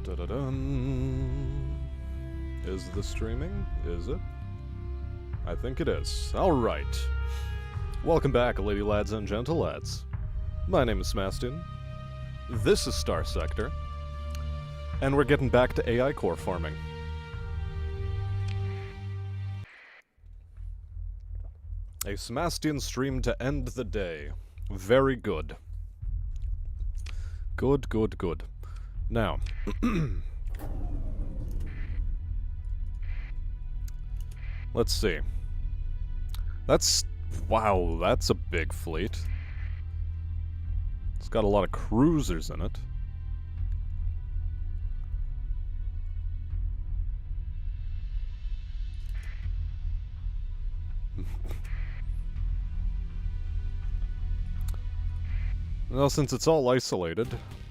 Da-da-dun. Is the streaming? Is it? I think it is. Alright. Welcome back, lady lads and gentle lads. My name is Smastin. This is Starsector. And we're getting back to AI core farming. A Smastian stream to end the day. Very good. Good, good, good. Now, let's see. Wow, that's a big fleet. It's got a lot of cruisers in it. Well, since it's all isolated,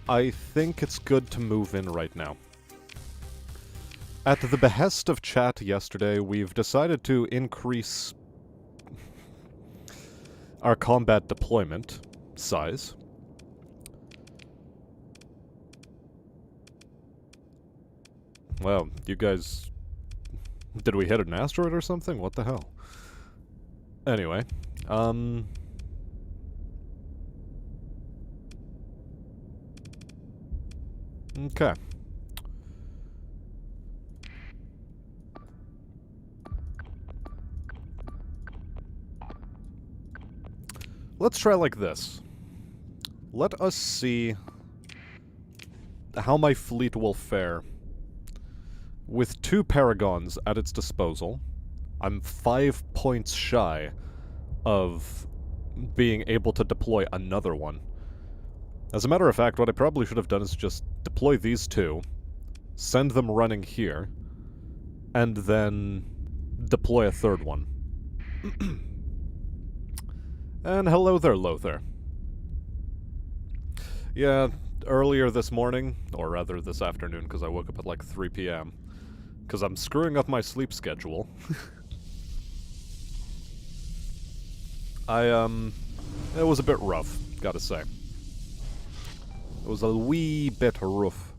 I think it's good to move in right now. At the behest of chat yesterday, we've decided to increase our combat deployment size. Well, you guys... Did we hit an asteroid or something? What the hell? Anyway, okay. Let's try like this. Let us see how my fleet will fare. With 2 Paragons at its disposal, I'm 5 points shy of being able to deploy another one. As a matter of fact, what I probably should have done is just deploy these 2, send them running here, and then deploy a 3rd one. And hello there, Lothar. Yeah, earlier this morning, or rather this afternoon, because I woke up at like 3 p.m., because I'm screwing up my sleep schedule. It was a bit rough, gotta say. It was a wee bit rough.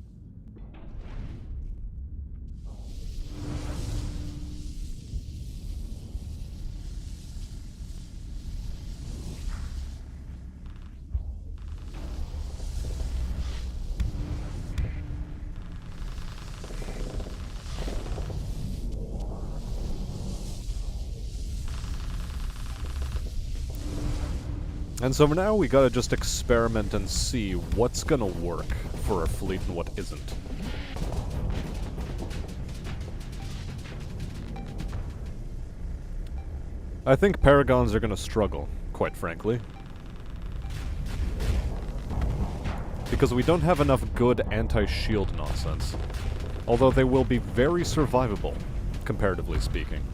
And so for now, we gotta just experiment and see what's gonna work for our fleet and what isn't. I think Paragons are gonna struggle, quite frankly. Because we don't have enough good anti-shield nonsense. Although they will be very survivable, comparatively speaking.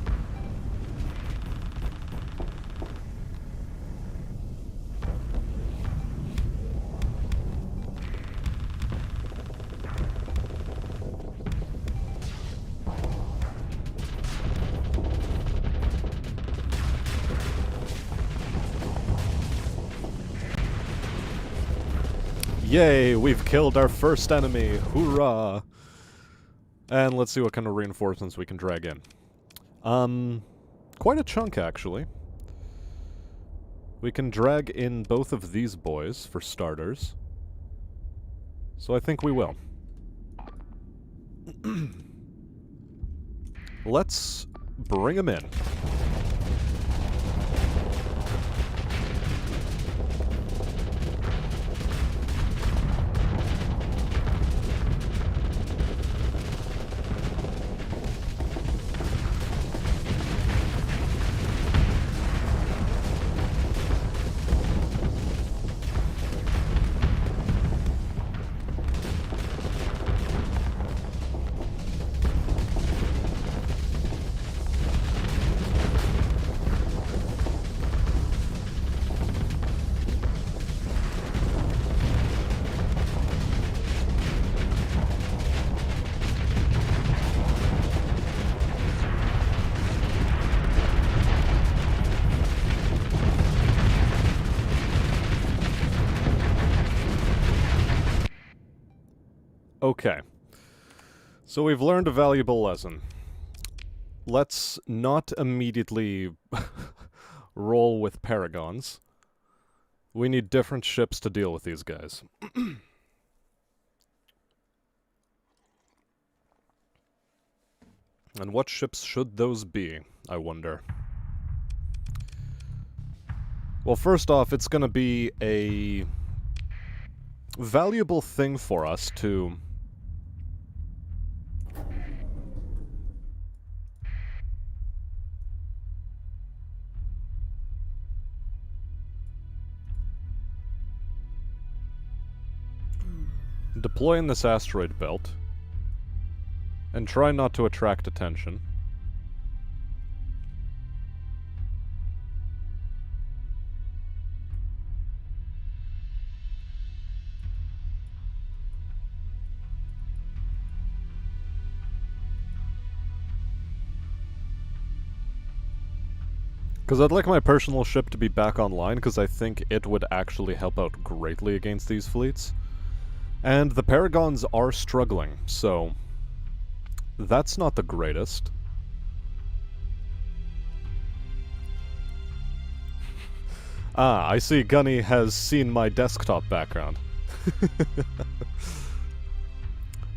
Yay, we've killed our first enemy! Hoorah! And let's see what kind of reinforcements we can drag in. Quite a chunk, actually. We can drag in both of these boys, for starters. So I think we will. Let's bring them in. Okay. So we've learned a valuable lesson. Let's not immediately roll with paragons. We need different ships to deal with these guys. And what ships should those be, I wonder? Well, first off, it's gonna be a valuable thing for us to deploy in this asteroid belt and try not to attract attention. Because I'd like my personal ship to be back online, because I think it would actually help out greatly against these fleets. And the Paragons are struggling, so that's not the greatest. Ah, I see Gunny has seen my desktop background.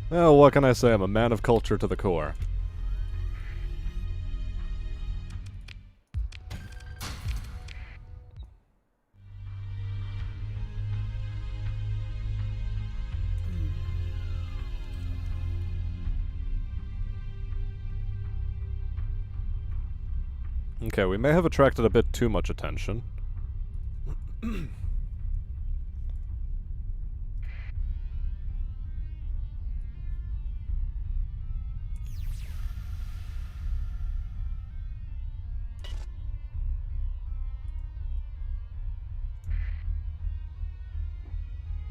Well, what can I say? I'm a man of culture to the core. Okay, we may have attracted a bit too much attention.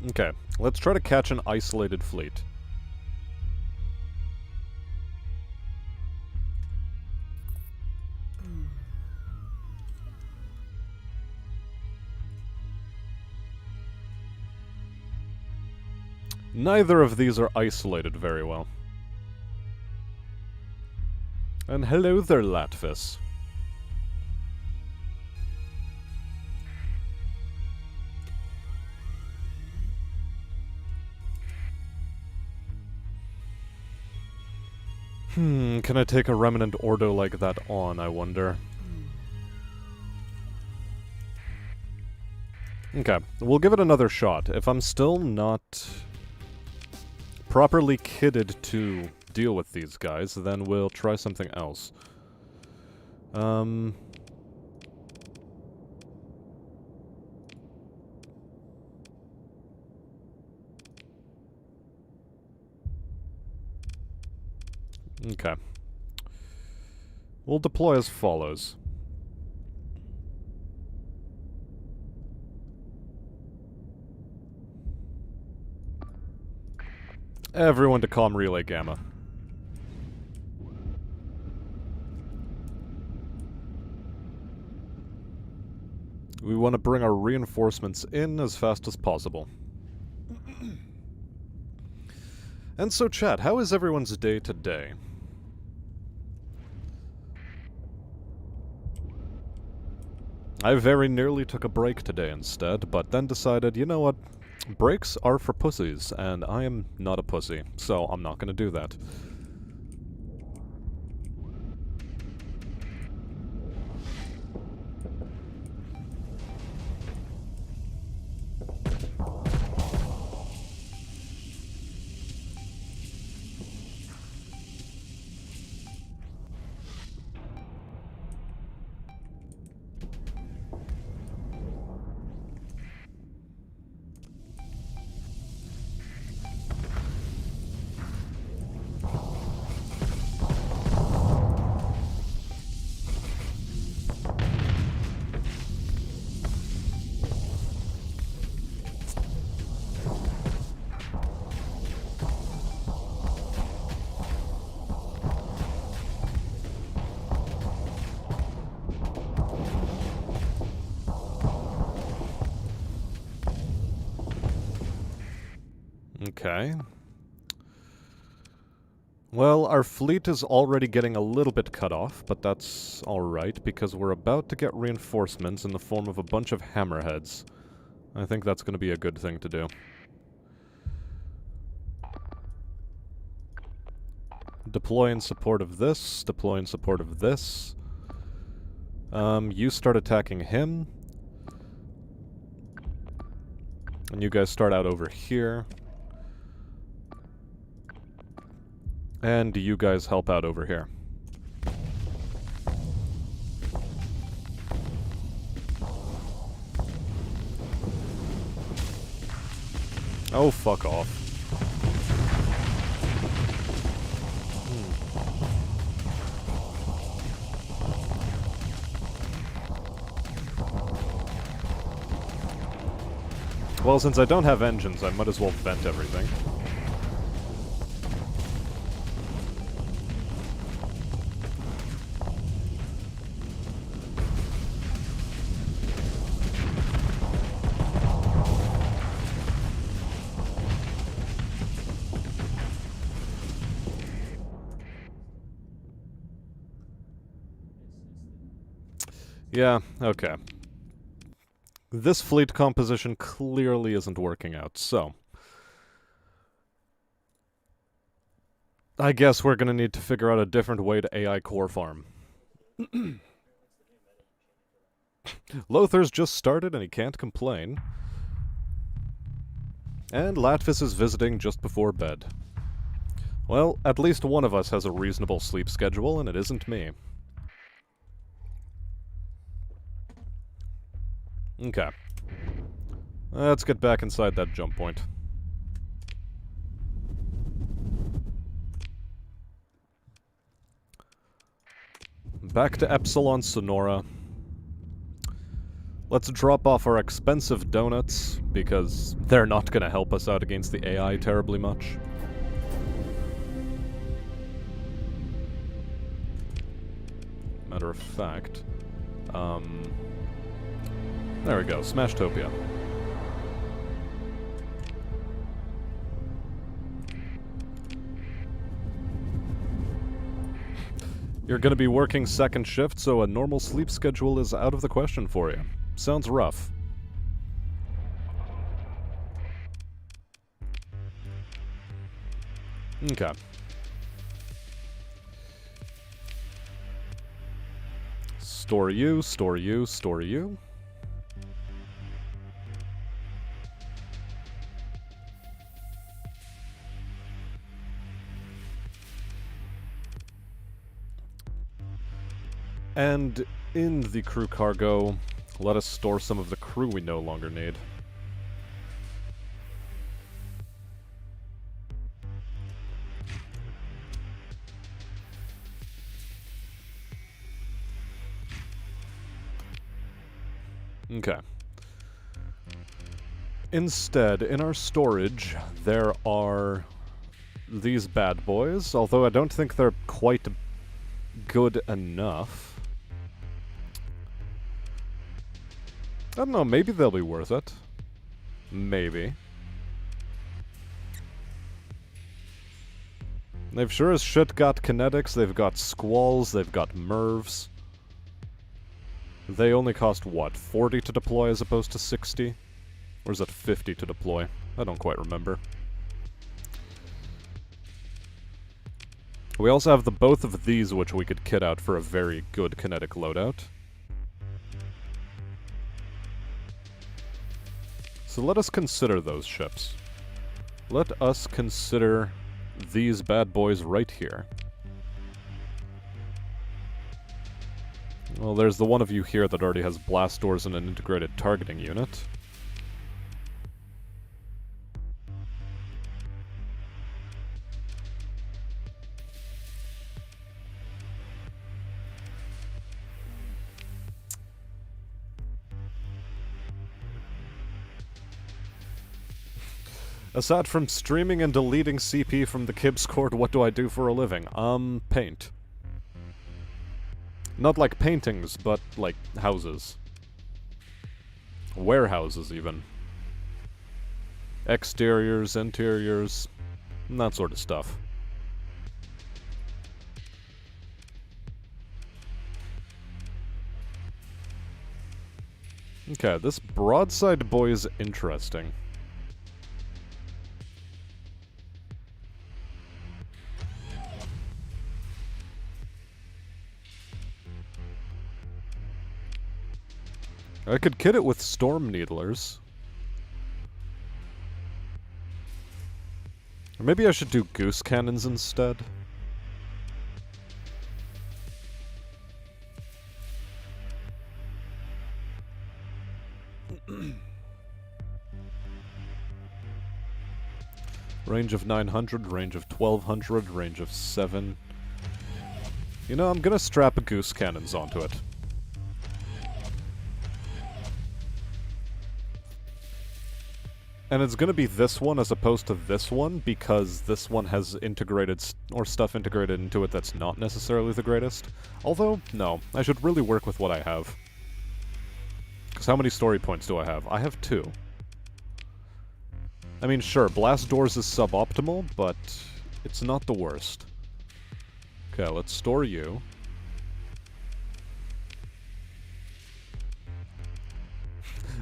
Okay, let's try to catch an isolated fleet. Neither of these are isolated very well. And hello there, Latvis. Can I take a Remnant Ordo like that on, I wonder? Okay, we'll give it another shot. If I'm still not properly kitted to deal with these guys, then we'll try something else. Okay. We'll deploy as follows. Everyone to comm relay Gamma. We want to bring our reinforcements in as fast as possible. And so, chat, how is everyone's day today? I very nearly took a break today instead, but then decided, you know what? Breaks are for pussies, and I am not a pussy, so I'm not gonna do that. Okay. Well, our fleet is already getting a little bit cut off, but that's alright, because we're about to get reinforcements in the form of a bunch of hammerheads. I think that's going to be a good thing to do. Deploy in support of this, deploy in support of this. You start attacking him. And you guys start out over here. And you guys help out over here. Oh, fuck off. Well, since I don't have engines, I might as well vent everything. Yeah, okay. This fleet composition clearly isn't working out, so... I guess we're gonna need to figure out a different way to AI core farm. Lothar's just started and he can't complain. And Latvis is visiting just before bed. Well, at least one of us has a reasonable sleep schedule, and it isn't me. Okay. Let's get back inside that jump point. Back to Epsilon Sonora. Let's drop off our expensive donuts, because they're not gonna help us out against the AI terribly much. Matter of fact, there we go, Smashtopia. You're gonna be working second shift, so a normal sleep schedule is out of the question for you. Sounds rough. Okay. Store you, store you, store you. And in the crew cargo, let us store some of the crew we no longer need. Okay. Instead, in our storage, there are these bad boys, although I don't think they're quite good enough. I don't know, maybe they'll be worth it. Maybe. They've sure as shit got kinetics, they've got squalls, they've got mervs. They only cost, what, 40 to deploy as opposed to 60? Or is it 50 to deploy? I don't quite remember. We also have the both of these which we could kit out for a very good kinetic loadout. So let us consider those ships. Let us consider these bad boys right here. Well, there's the one of you here that already has blast doors and an integrated targeting unit. Aside from streaming and deleting CP from the Kibscord, what do I do for a living? Paint. Not like paintings, but like houses. Warehouses, even. Exteriors, interiors, that sort of stuff. Okay, this broadside boy is interesting. I could kit it with storm needlers. Or maybe I should do goose cannons instead. Range of 900, range of 1200, range of 7. You know, I'm gonna strap a goose cannons onto it. And it's gonna be this one as opposed to this one, because this one has integrated or stuff integrated into it that's not necessarily the greatest. Although, no, I should really work with what I have. Because how many story points do I have? I have 2. I mean, sure, blast doors is suboptimal, but it's not the worst. Okay, let's store you.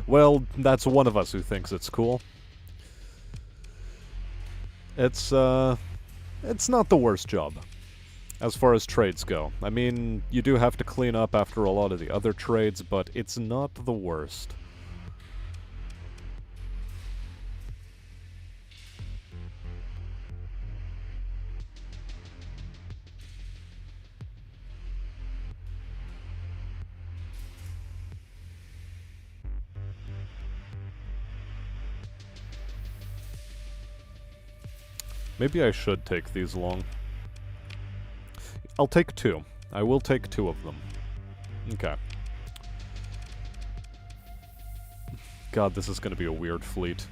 Well, that's one of us who thinks it's cool. It's not the worst job, as far as trades go. I mean, you do have to clean up after a lot of the other trades, but it's not the worst. Maybe I should take these long. I'll take 2. I will take 2 of them. Okay. God, this is gonna be a weird fleet.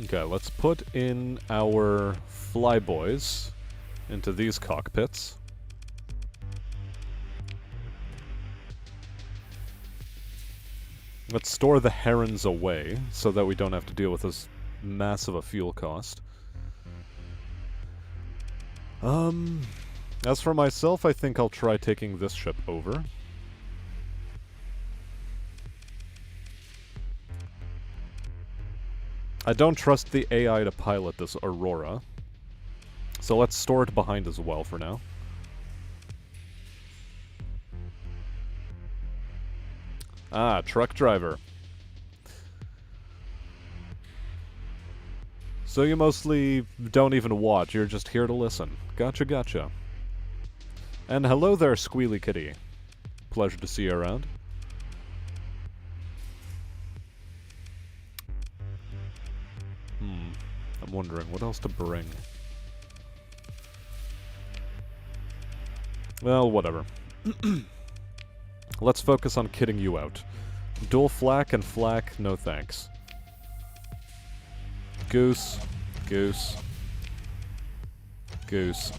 Okay, let's put in our flyboys into these cockpits. Let's store the herons away, so that we don't have to deal with this massive a fuel cost. As for myself, I think I'll try taking this ship over. I don't trust the AI to pilot this Aurora, so let's store it behind as well for now. Ah, truck driver. So you mostly don't even watch, you're just here to listen. Gotcha, gotcha. And hello there, Squealy Kitty. Pleasure to see you around. I'm wondering, what else to bring? Well, whatever. Let's focus on kitting you out. Dual flak and flak, no thanks. Goose. Goose. Goose.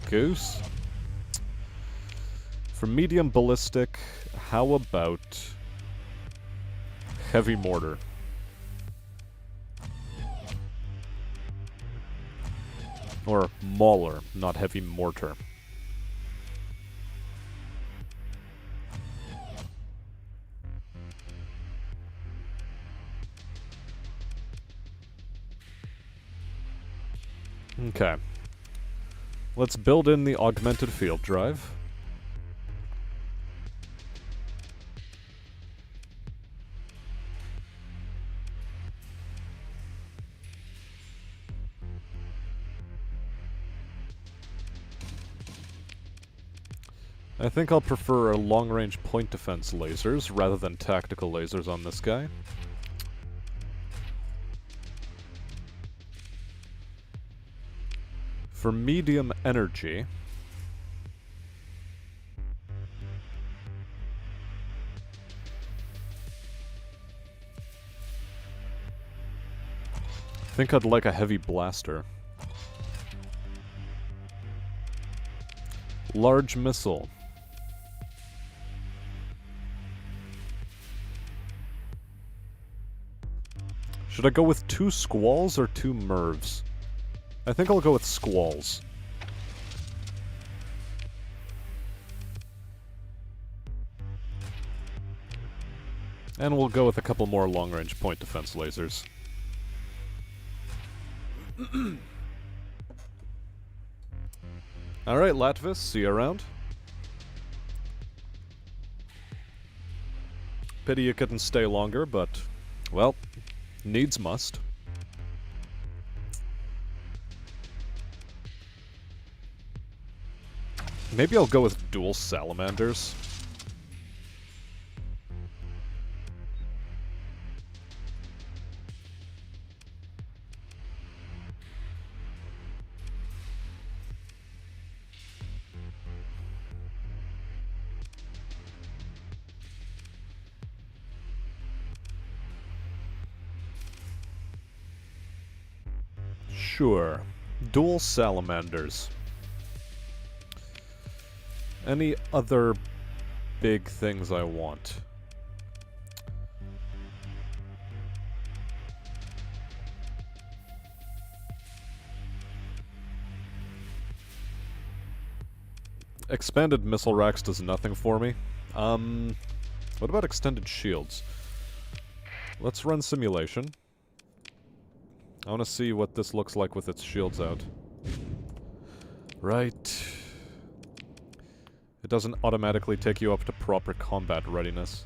Goose? For medium ballistic, how about heavy mortar? Or mauler, not heavy mortar. Okay. Let's build in the augmented field drive. I think I'll prefer long-range point defense lasers rather than tactical lasers on this guy. For medium energy, I think I'd like a heavy blaster. Large missile. Should I go with 2 squalls or 2 mervs? I think I'll go with squalls. And we'll go with a couple more long-range point defense lasers. Alright, Latvis, see you around. Pity you couldn't stay longer, but, well, needs must. Maybe I'll go with dual salamanders. Sure. Dual salamanders. Any other big things I want? Expanded missile racks does nothing for me. What about extended shields? Let's run simulation. I want to see what this looks like with its shields out. Right. It doesn't automatically take you up to proper combat readiness.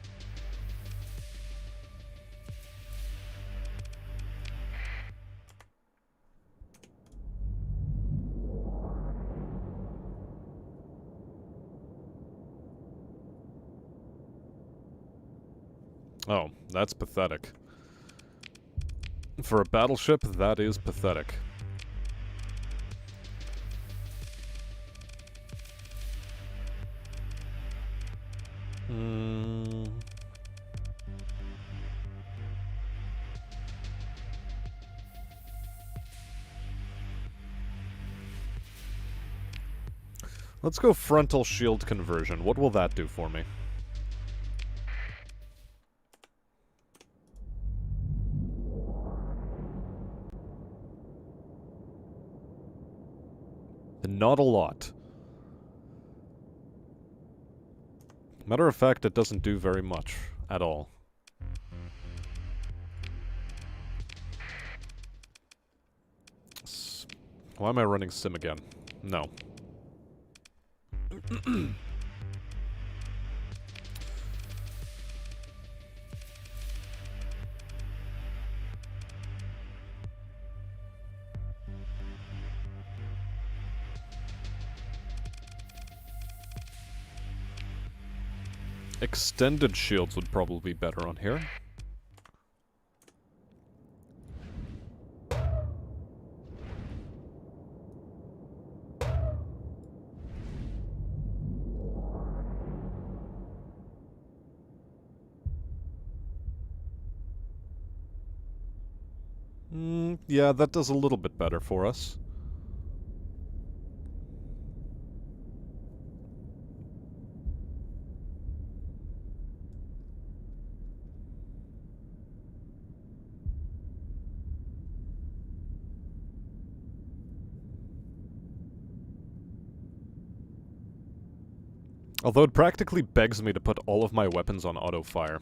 Oh, that's pathetic. For a battleship, that is pathetic. Let's go frontal shield conversion. What will that do for me? Not a lot. Matter of fact, it doesn't do very much at all. Why am I running sim again? No. Extended shields would probably be better on here. Yeah, that does a little bit better for us. Although it practically begs me to put all of my weapons on auto-fire.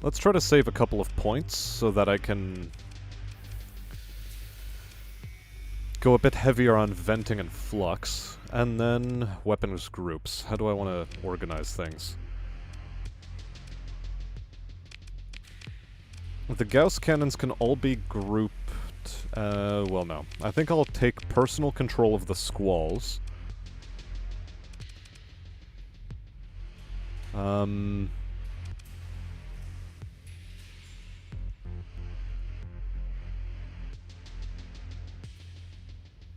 Let's try to save a couple of points so that I can go a bit heavier on venting and flux, and then weapons groups. How do I want to organize things? The Gauss cannons can all be grouped. Well, no. I think I'll take personal control of the squalls.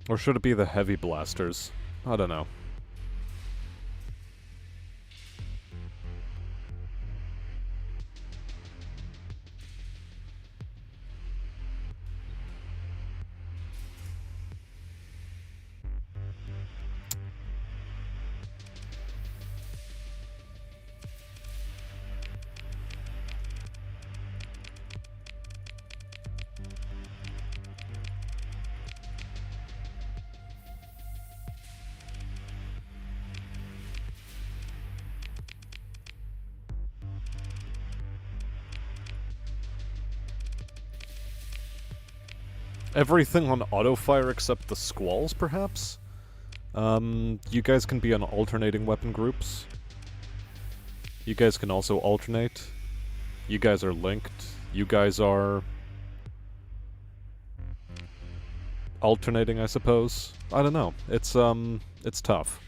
Or should it be the heavy blasters? I don't know. everything on auto-fire except the squalls, perhaps? You guys can be on alternating weapon groups. You guys can also alternate. You guys are linked. You guys are... alternating, I suppose? I don't know. It's tough.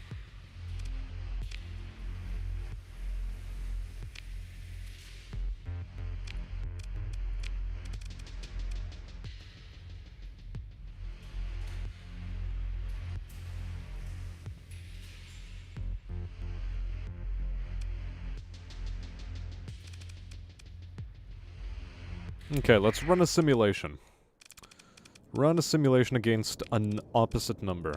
Okay, let's run a simulation. Run a simulation against an opposite number.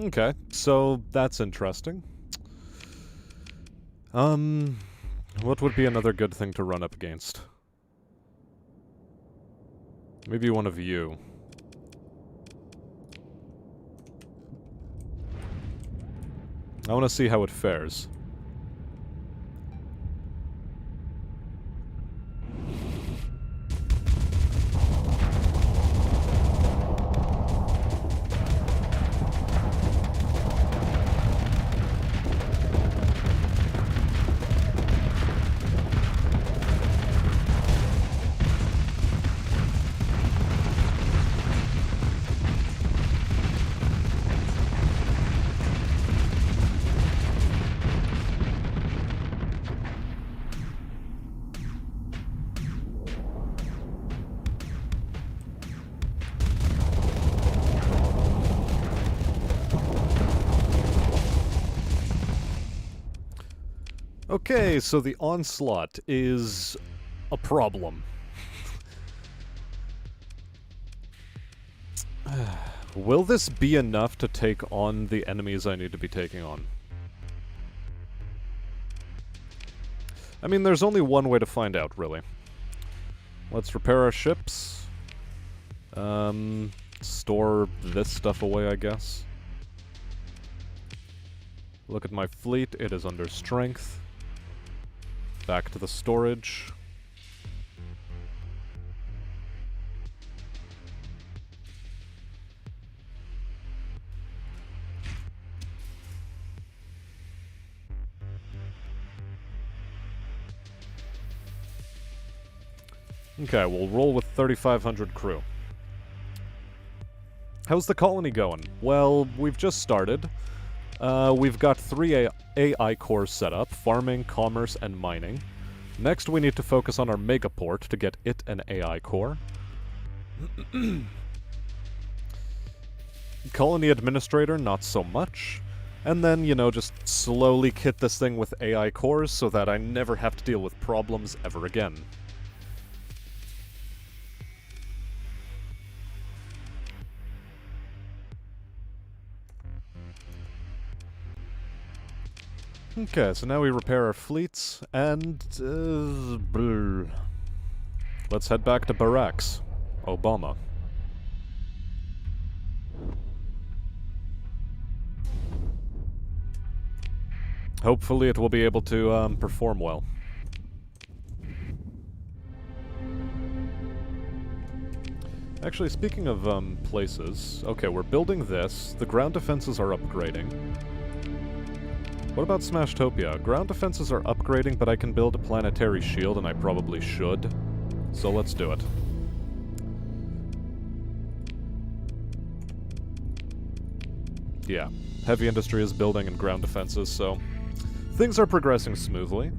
Okay, so that's interesting. What would be another good thing to run up against? Maybe one of you. I want to see how it fares. Okay, so the onslaught is a problem. Will this be enough to take on the enemies I need to be taking on? I mean, there's only one way to find out, really. Let's repair our ships. Store this stuff away, I guess. Look at my fleet, it is under strength. Back to the storage. Okay, we'll roll with 3,500 crew. How's the colony going? Well, we've just started. We've got 3 AI cores set up, farming, commerce, and mining. Next, we need to focus on our megaport to get it an AI core. Colony administrator, not so much. And then, you know, just slowly kit this thing with AI cores so that I never have to deal with problems ever again. Okay, so now we repair our fleets, and... let's head back to Barracks. Obama. Hopefully it will be able to, perform well. Actually, speaking of, places... Okay, we're building this. The ground defenses are upgrading. What about Smashtopia? Ground defenses are upgrading, but I can build a planetary shield, and I probably should. So let's do it. Yeah, heavy industry is building and ground defenses, so things are progressing smoothly.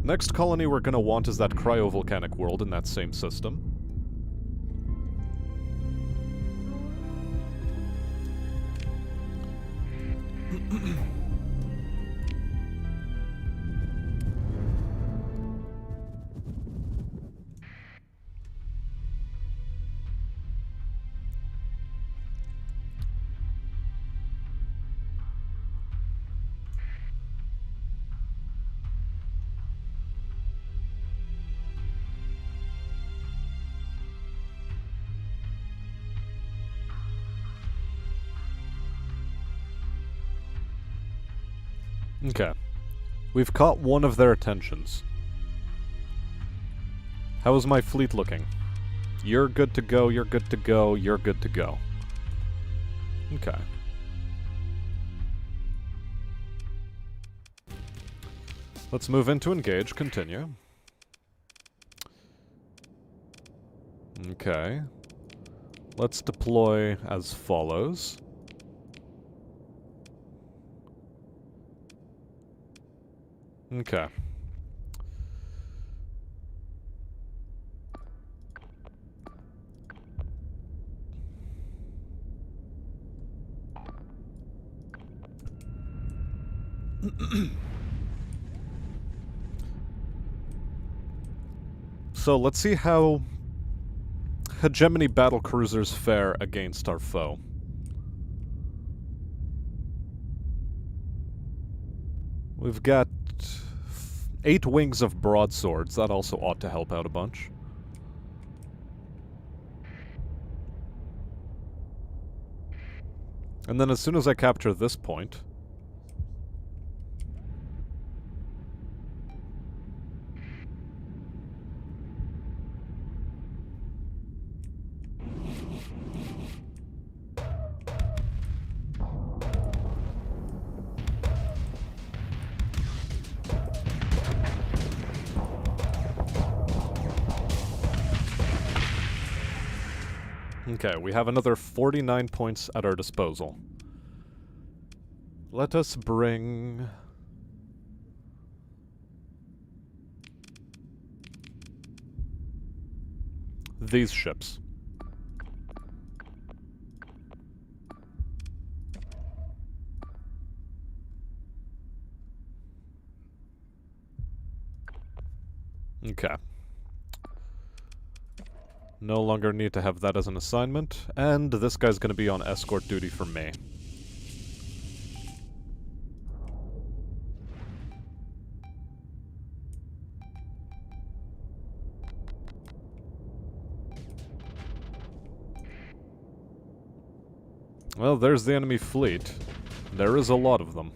Next colony we're gonna want is that cryovolcanic world in that same system. Okay. We've caught one of their attentions. How is my fleet looking? You're good to go, you're good to go, you're good to go. Okay. Let's move into engage, continue. Okay. Let's deploy as follows. Okay. So let's see how hegemony battle cruisers fare against our foe. We've got 8 wings of broadswords. That also ought to help out a bunch. And then as soon as I capture this point... Okay, we have another 49 points at our disposal. Let us bring... these ships. Okay. No longer need to have that as an assignment, and this guy's gonna be on escort duty for me. Well, there's the enemy fleet. There is a lot of them.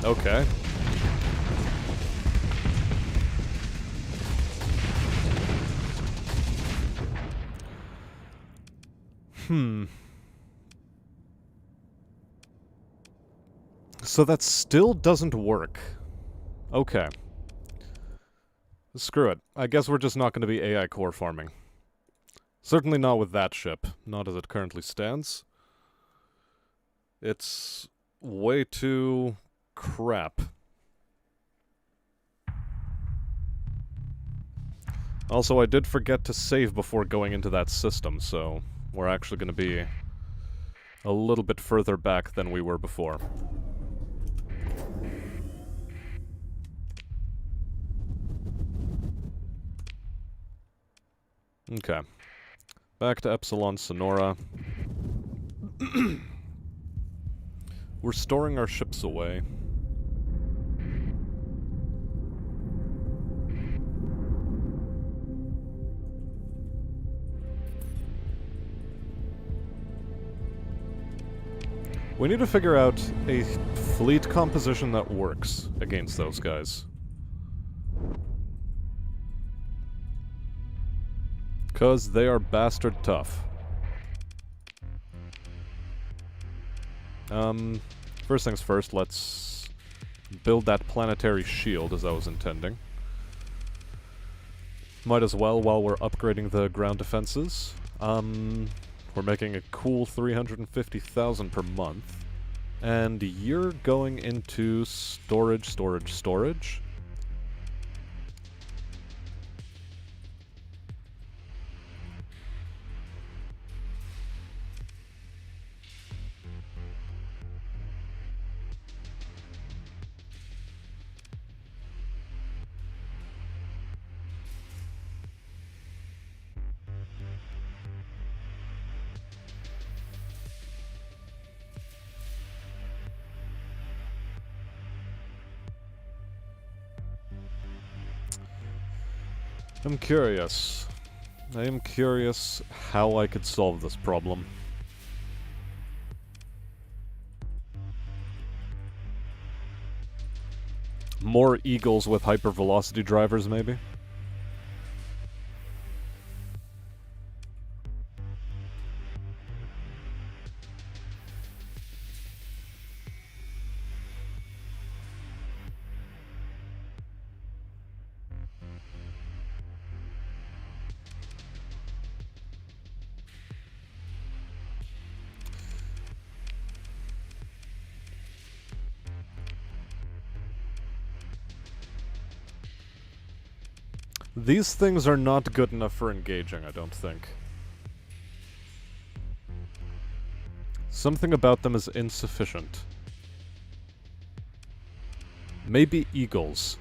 Okay. So that still doesn't work. Okay. Screw it. I guess we're just not going to be AI core farming. Certainly not with that ship. Not as it currently stands. It's way too crap. Also, I did forget to save before going into that system, so we're actually going to be a little bit further back than we were before. Okay. Back to Epsilon Sonora. We're storing our ships away. We need to figure out a fleet composition that works against those guys. Because they are bastard tough. First things first, let's build that planetary shield as I was intending. Might as well while we're upgrading the ground defenses. We're making a cool 350,000 per month. And you're going into storage. I'm curious. I am curious how I could solve this problem. More Eagles with hypervelocity drivers, maybe? These things are not good enough for engaging, I don't think. Something about them is insufficient. Maybe Eagles.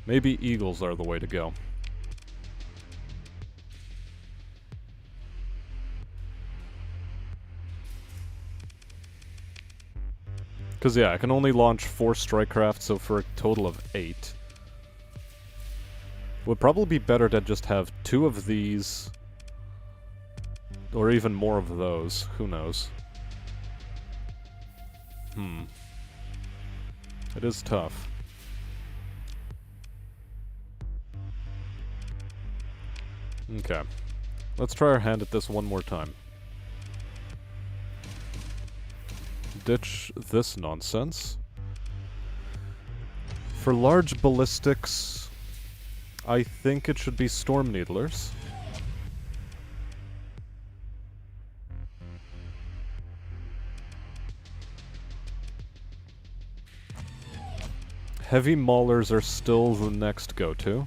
Maybe Eagles are the way to go. Because, yeah, I can only launch 4 strike craft, so for a total of 8. Would probably be better to just have 2 of these. Or even more of those. Who knows? It is tough. Okay. Let's try our hand at this one more time. Ditch this nonsense. For large ballistics, I think it should be Storm Needlers. Heavy Maulers are still the next go-to.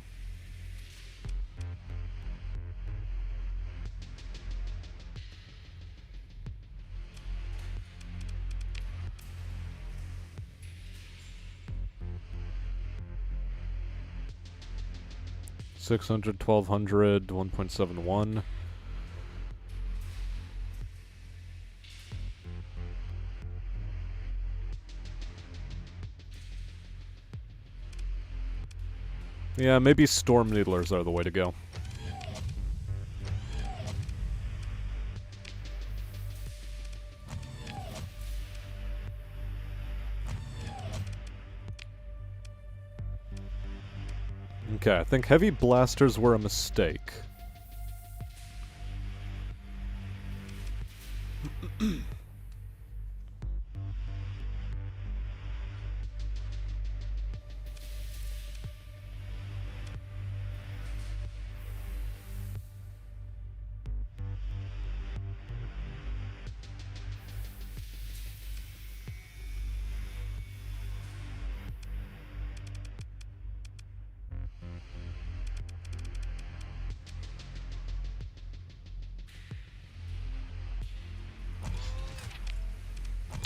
$600, $1,200, 1.71. Yeah, maybe Storm Needlers are the way to go. Okay, I think heavy blasters were a mistake.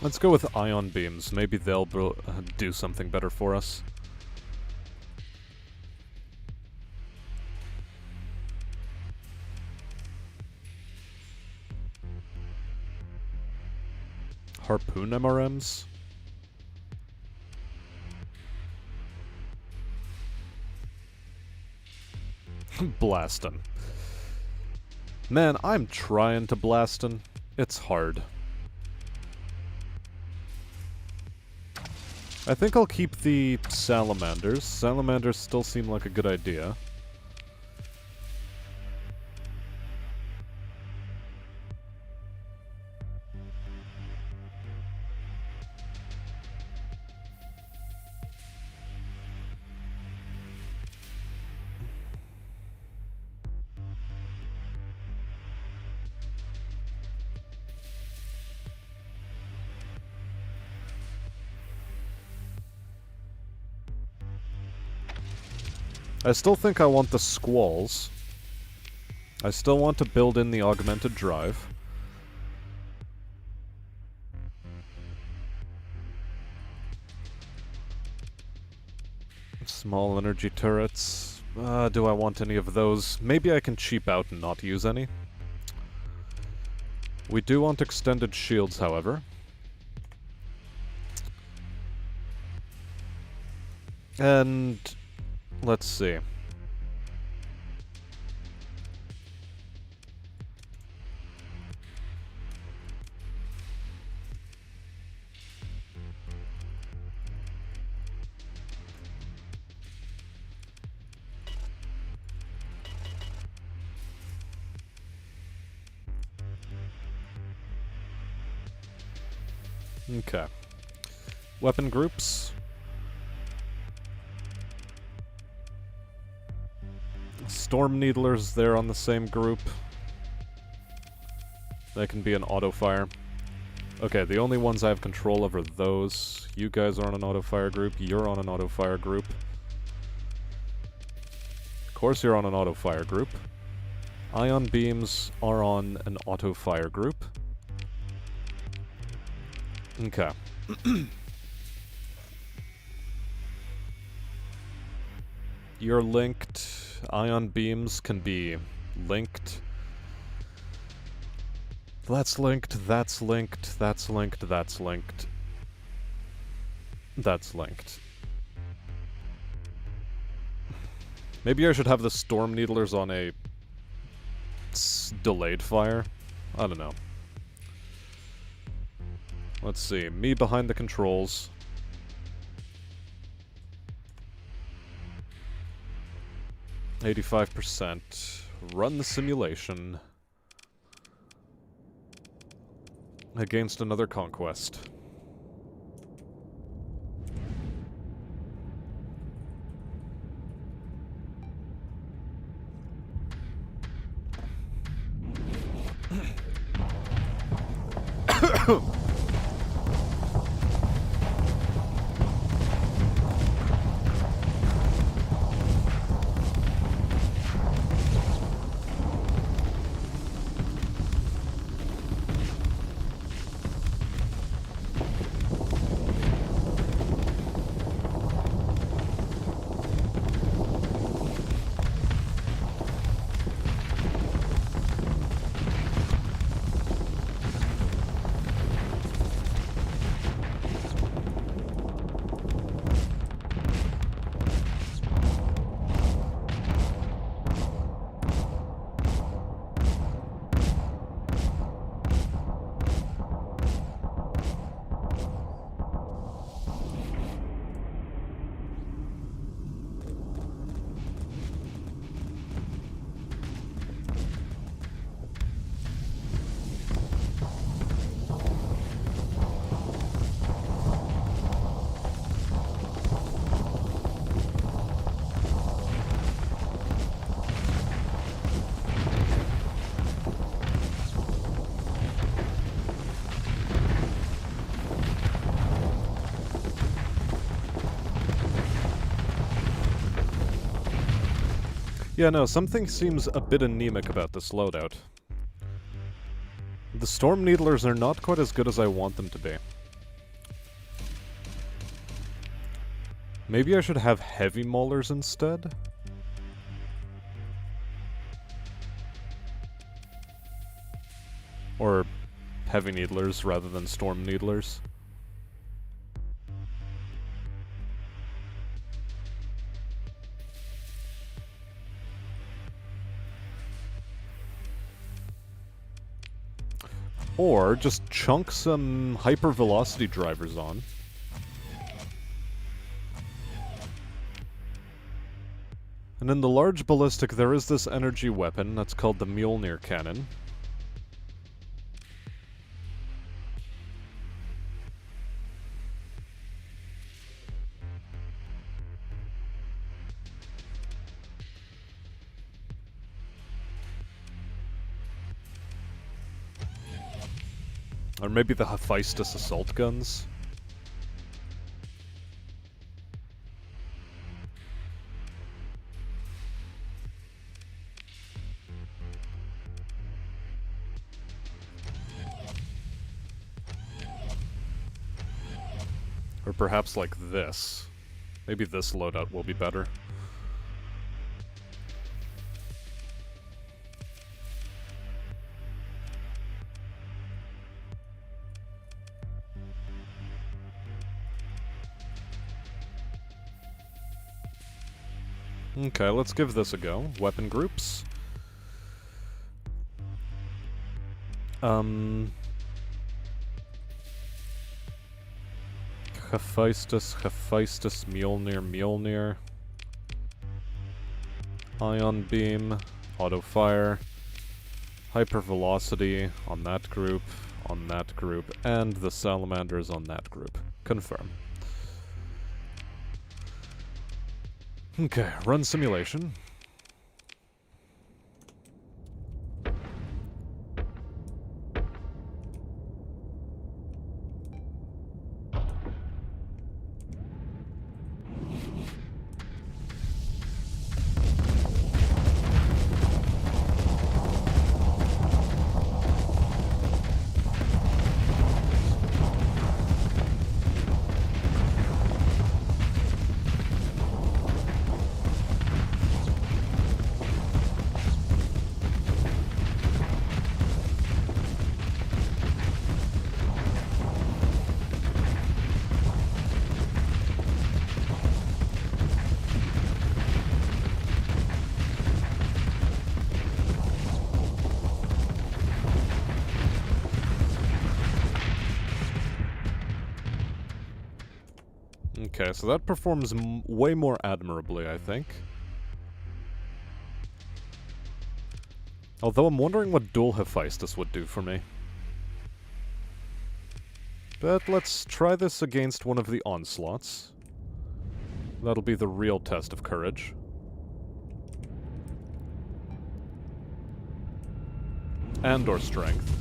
Let's go with ion beams. Maybe they'll do something better for us. Harpoon MRMs? Blastin'. Man, I'm trying to blastin'. It's hard. I think I'll keep the salamanders. Salamanders still seem like a good idea. I still think I want the squalls. I still want to build in the augmented drive. Small energy turrets. Do I want any of those? Maybe I can cheap out and not use any. We do want extended shields, however. And let's see. Okay. Weapon groups. Storm Needlers, they're on the same group. They can be an auto-fire. Okay, the only ones I have control of are those. You guys are on an auto-fire group. You're on an auto-fire group. Of course you're on an auto-fire group. Ion beams are on an auto-fire group. Okay. You're linked. Ion beams can be linked. That's linked, that's linked, that's linked, that's linked. That's linked. Maybe I should have the Storm Needlers on a delayed fire? I don't know. Let's see. Me behind the controls. %. Run the simulation. Against another conquest. Yeah, no, something seems a bit anemic about this loadout. The Storm Needlers are not quite as good as I want them to be. Maybe I should have Heavy Maulers instead? Or Heavy Needlers rather than Storm Needlers. Or just chunk some hypervelocity drivers on. And in the large ballistic, there is this energy weapon that's called the Mjolnir Cannon. Or maybe the Hephaestus assault guns. Or perhaps like this. Maybe this loadout will be better. Okay, let's give this a go. Weapon groups. Hephaestus, Mjolnir. Ion Beam, Auto Fire, Hypervelocity on that group, and the Salamanders on that group. Confirm. Okay, run simulation. Okay, so that performs way more admirably, I think. Although I'm wondering what dual Hephaestus would do for me. But let's try this against one of the onslaughts. That'll be the real test of courage. And/or strength.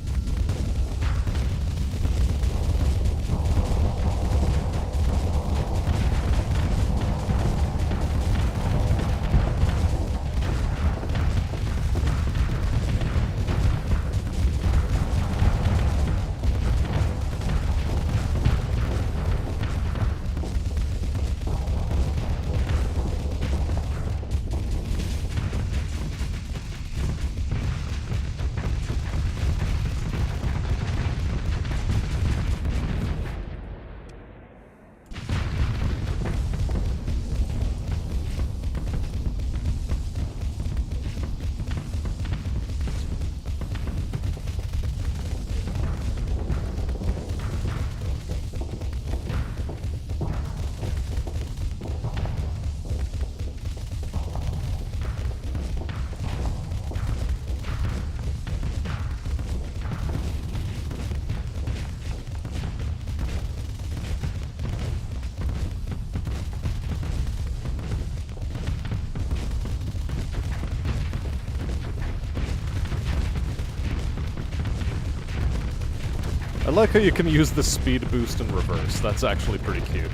I like how you can use the speed boost in reverse. That's actually pretty cute.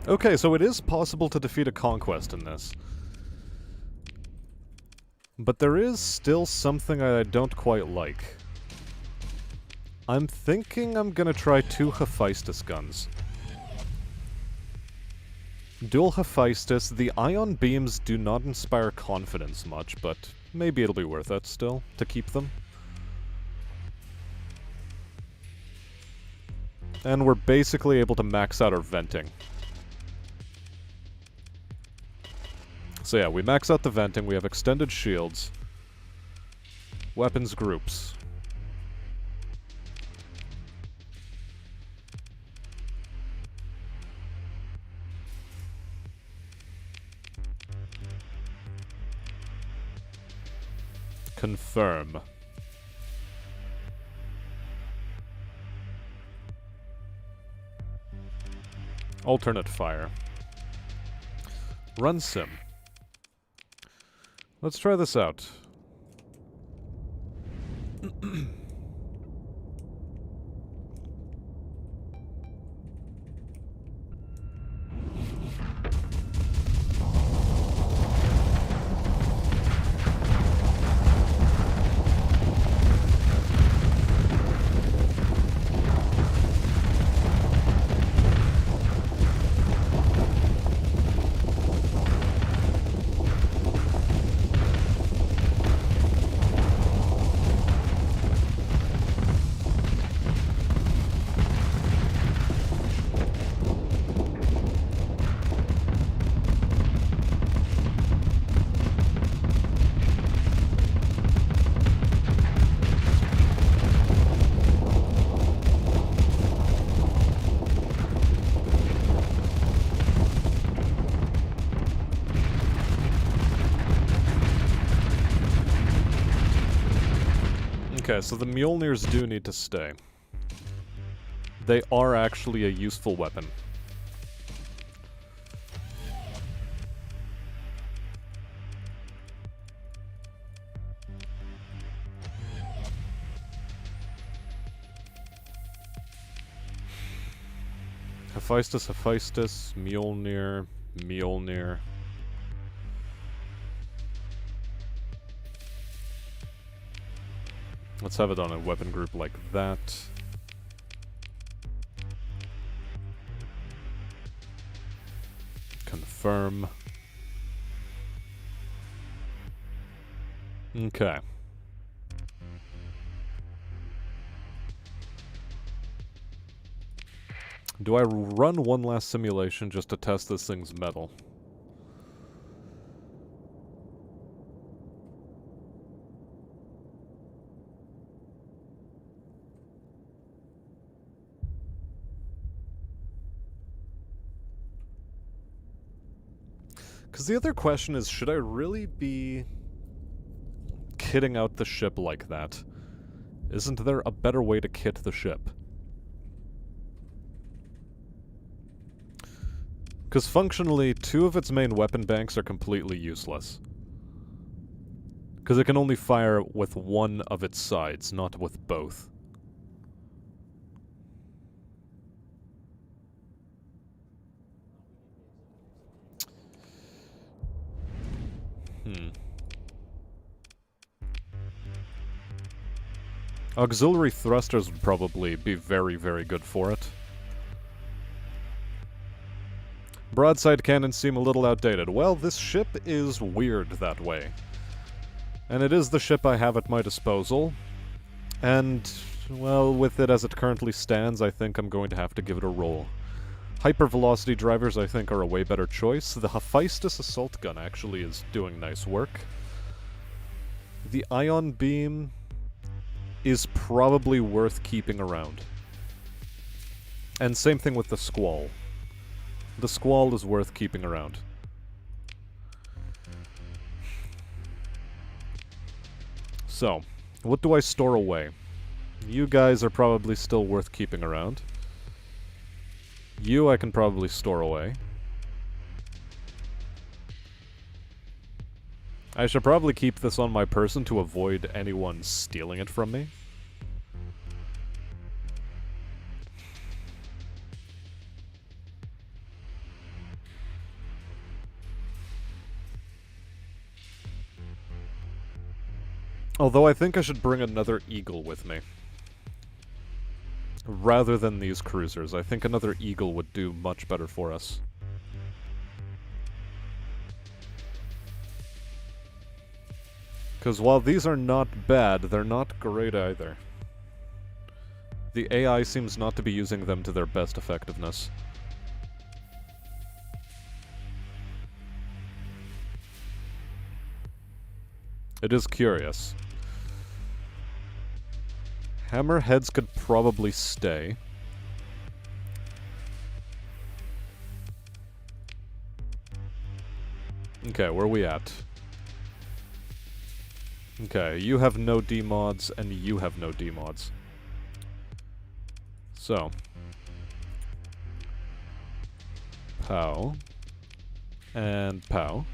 Okay, so it is possible to defeat a conquest in this. But there is still something I don't quite like. I'm thinking I'm gonna try 2 Hephaestus guns. Dual Hephaestus, the ion beams do not inspire confidence much, but maybe it'll be worth it still, to keep them. And we're basically able to max out our venting. So yeah, we max out the venting, we have extended shields. Weapons groups. Confirm. Alternate fire. Run sim. Let's try this out. Okay, so the Mjolnirs do need to stay. They are actually a useful weapon. Hephaestus, Hephaestus, Mjolnir, Mjolnir. Let's have it on a weapon group like that. Confirm. Okay. Do I run one last simulation just to test this thing's metal? Because the other question is, should I really be kitting out the ship like that? Isn't there a better way to kit the ship? Because functionally, 2 of its main weapon banks are completely useless. Because it can only fire with one of its sides, not with both. Auxiliary thrusters would probably be very, very good for it. Broadside cannons seem a little outdated. Well, this ship is weird that way. And it is the ship I have at my disposal. And, well, with it as it currently stands, I think I'm going to have to give it a roll. Hypervelocity drivers, I think, are a way better choice. The Hephaestus assault gun actually is doing nice work. The ion beam is probably worth keeping around. And same thing with the Squall. The Squall is worth keeping around. So, what do I store away? You guys are probably still worth keeping around. You I can probably store away. I should probably keep this on my person to avoid anyone stealing it from me. Although I think I should bring another Eagle with me. Rather than these cruisers. I think another Eagle would do much better for us. Because while these are not bad, they're not great either. The AI seems not to be using them to their best effectiveness. It is curious. Hammerheads could probably stay. Okay, where are we at? Okay, you have no D-mods, and you have no D-mods. So. Pow. And pow.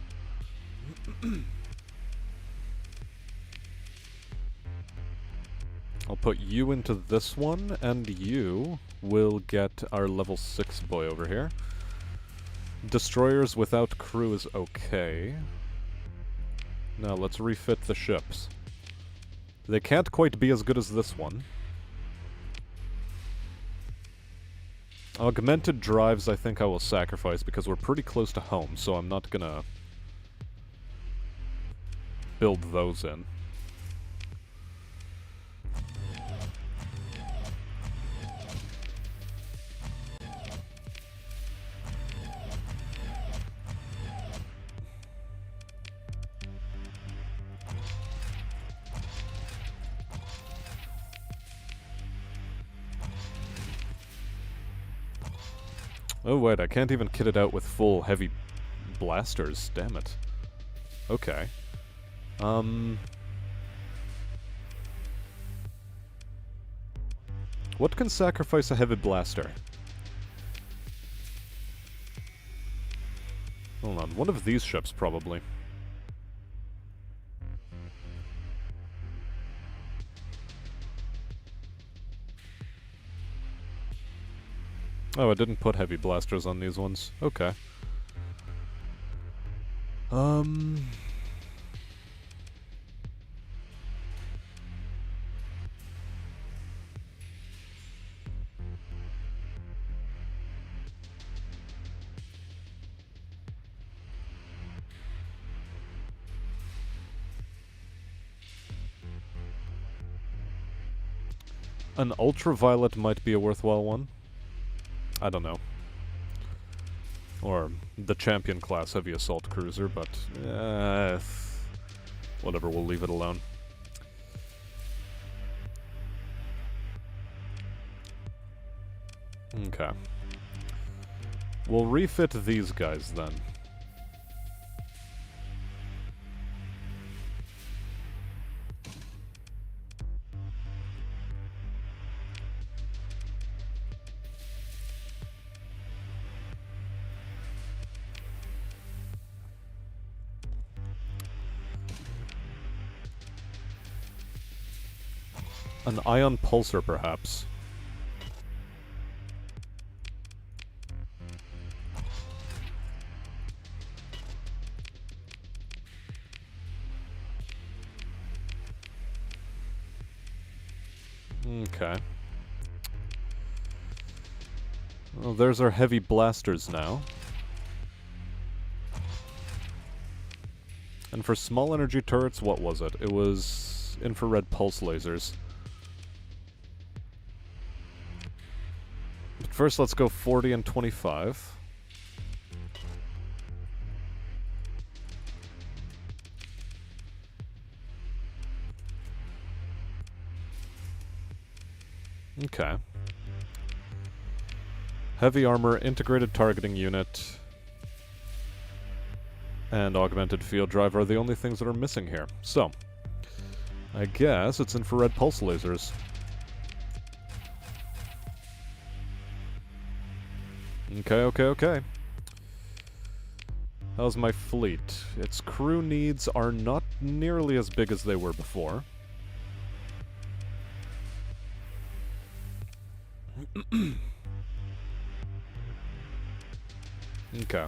I'll put you into this one, and you will get our level 6 boy over here. Destroyers without crew is okay. Now let's refit the ships. They can't quite be as good as this one. Augmented drives I think I will sacrifice because we're pretty close to home, so I'm not gonna build those in. Oh wait, I can't even kit it out with full heavy blasters, damn it. Okay. What can sacrifice a heavy blaster? Hold on, one of these ships probably. Oh, I didn't put heavy blasters on these ones. Okay. An ultraviolet might be a worthwhile one. I don't know. Or the champion class heavy assault cruiser, but whatever, we'll leave it alone. Okay. We'll refit these guys then. An ion pulsar, perhaps. Okay. Well, there's our heavy blasters now. And for small energy turrets, what was it? It was infrared pulse lasers. But first, let's go 40 and 25. Okay. Heavy armor, integrated targeting unit, and augmented field drive are the only things that are missing here. So, I guess it's infrared pulse lasers. Okay. How's my fleet? Its crew needs are not nearly as big as they were before. Okay.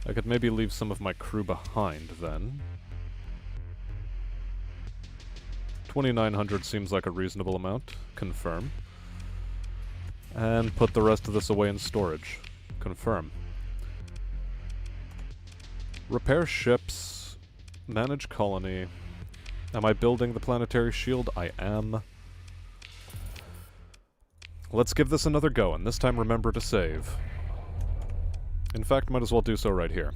I could maybe leave some of my crew behind, then. 2,900 seems like a reasonable amount. Confirm. And put the rest of this away in storage. Confirm. Repair ships. Manage colony. Am I building the planetary shield? I am. Let's give this another go, and this time remember to save. In fact, might as well do so right here.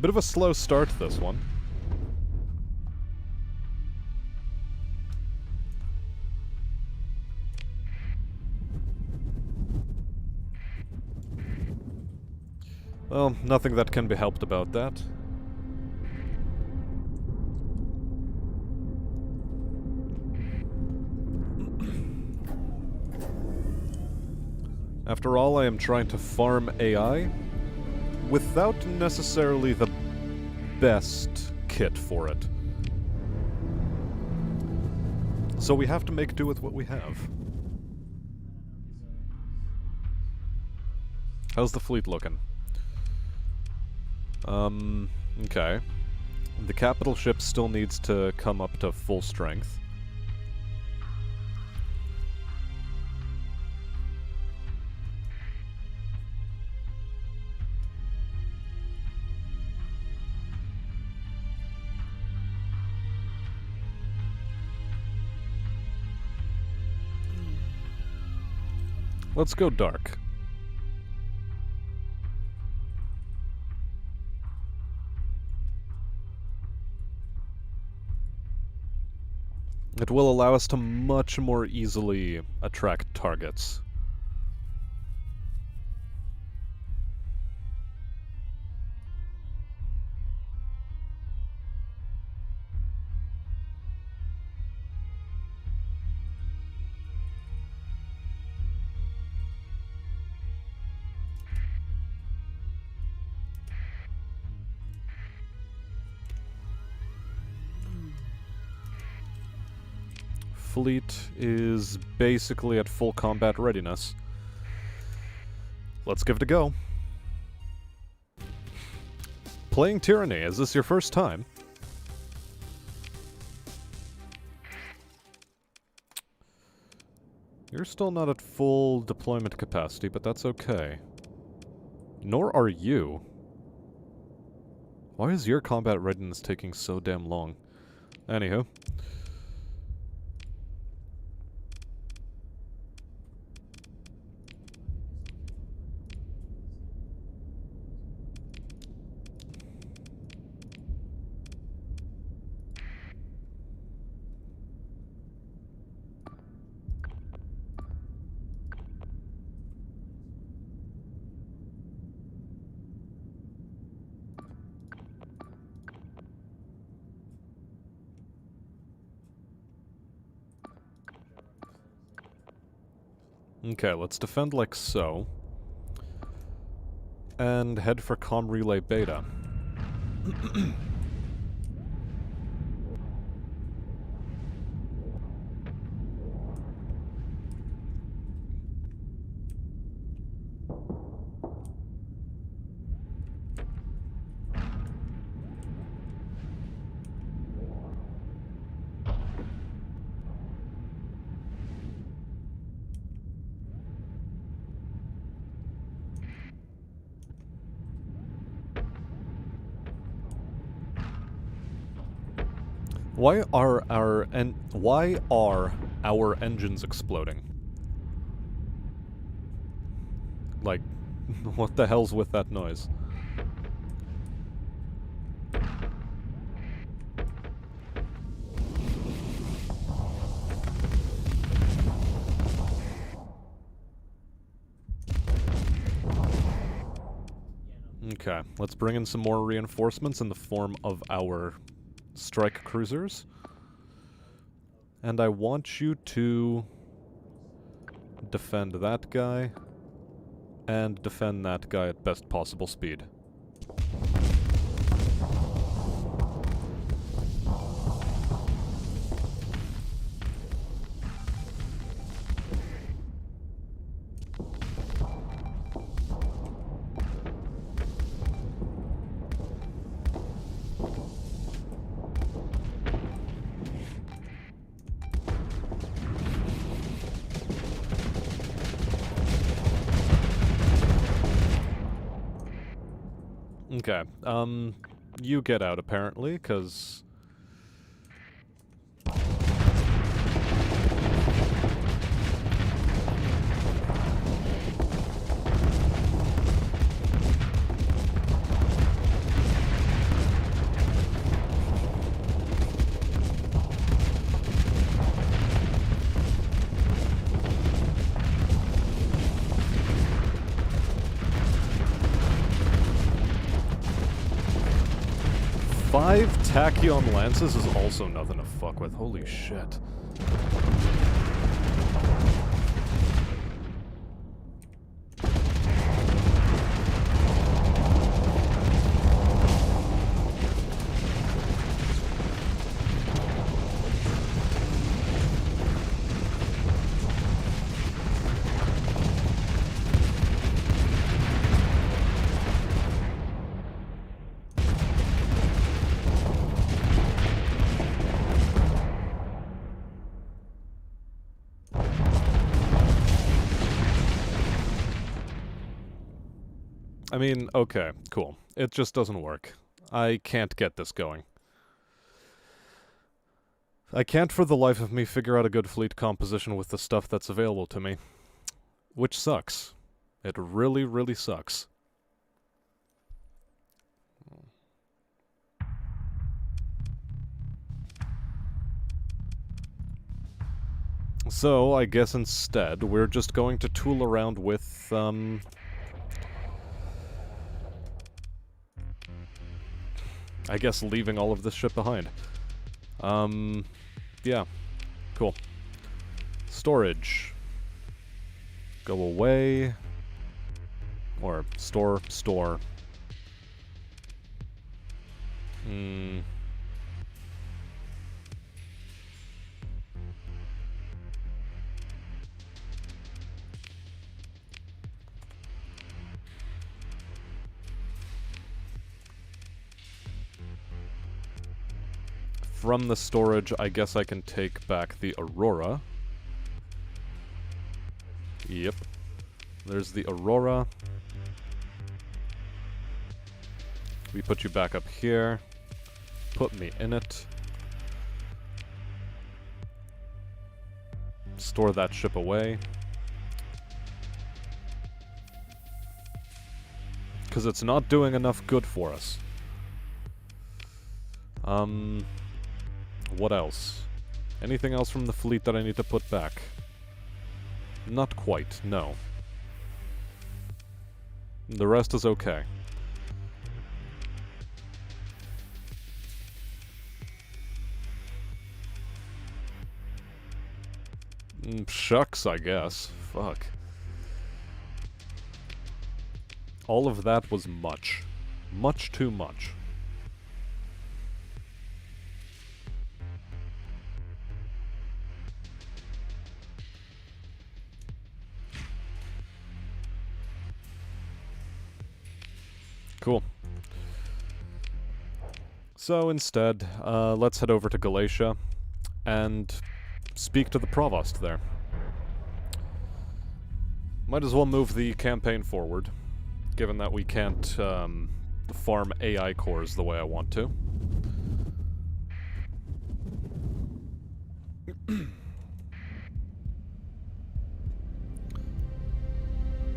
Bit of a slow start, this one. Well, nothing that can be helped about that. After all, I am trying to farm AI without necessarily the best kit for it. So we have to make do with what we have. How's the fleet looking? Okay. The capital ship still needs to come up to full strength. Let's go dark. It will allow us to much more easily attract targets. Fleet is basically at full combat readiness. Let's give it a go. Playing Tyranny, is this your first time? You're still not at full deployment capacity, but that's okay. Nor are you. Why is your combat readiness taking so damn long? Anywho. Okay, let's defend like so. And head for comm relay beta. Why are our engines exploding? Like, what the hell's with that noise? Okay, let's bring in some more reinforcements in the form of our strike cruisers. And I want you to defend that guy and defend that guy at best possible speed. Okay, you get out apparently, because... Five Tachyon Lances is also nothing to fuck with. Holy shit. I mean, okay, cool. It just doesn't work. I can't get this going. I can't for the life of me figure out a good fleet composition with the stuff that's available to me. Which sucks. It really, really sucks. So, I guess instead, we're just going to tool around with, I guess leaving all of this shit behind. Yeah. Cool. Storage. Go away. Or store. From the storage, I guess I can take back the Aurora. Yep. There's the Aurora. We put you back up here. Put me in it. Store that ship away. Because it's not doing enough good for us. What else? Anything else from the fleet that I need to put back? Not quite, no. The rest is okay. Shucks, I guess. Fuck. All of that was much. Much too much. Cool. So instead, let's head over to Galatia and speak to the Provost there. Might as well move the campaign forward, given that we can't farm AI cores the way I want to.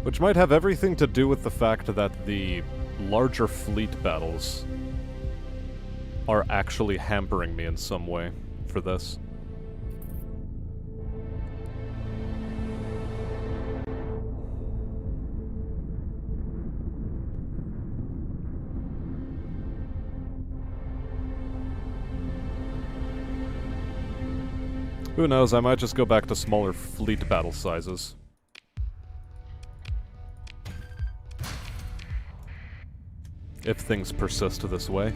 Which might have everything to do with the fact that the larger fleet battles are actually hampering me in some way for this. Who knows, I might just go back to smaller fleet battle sizes. If things persist this way.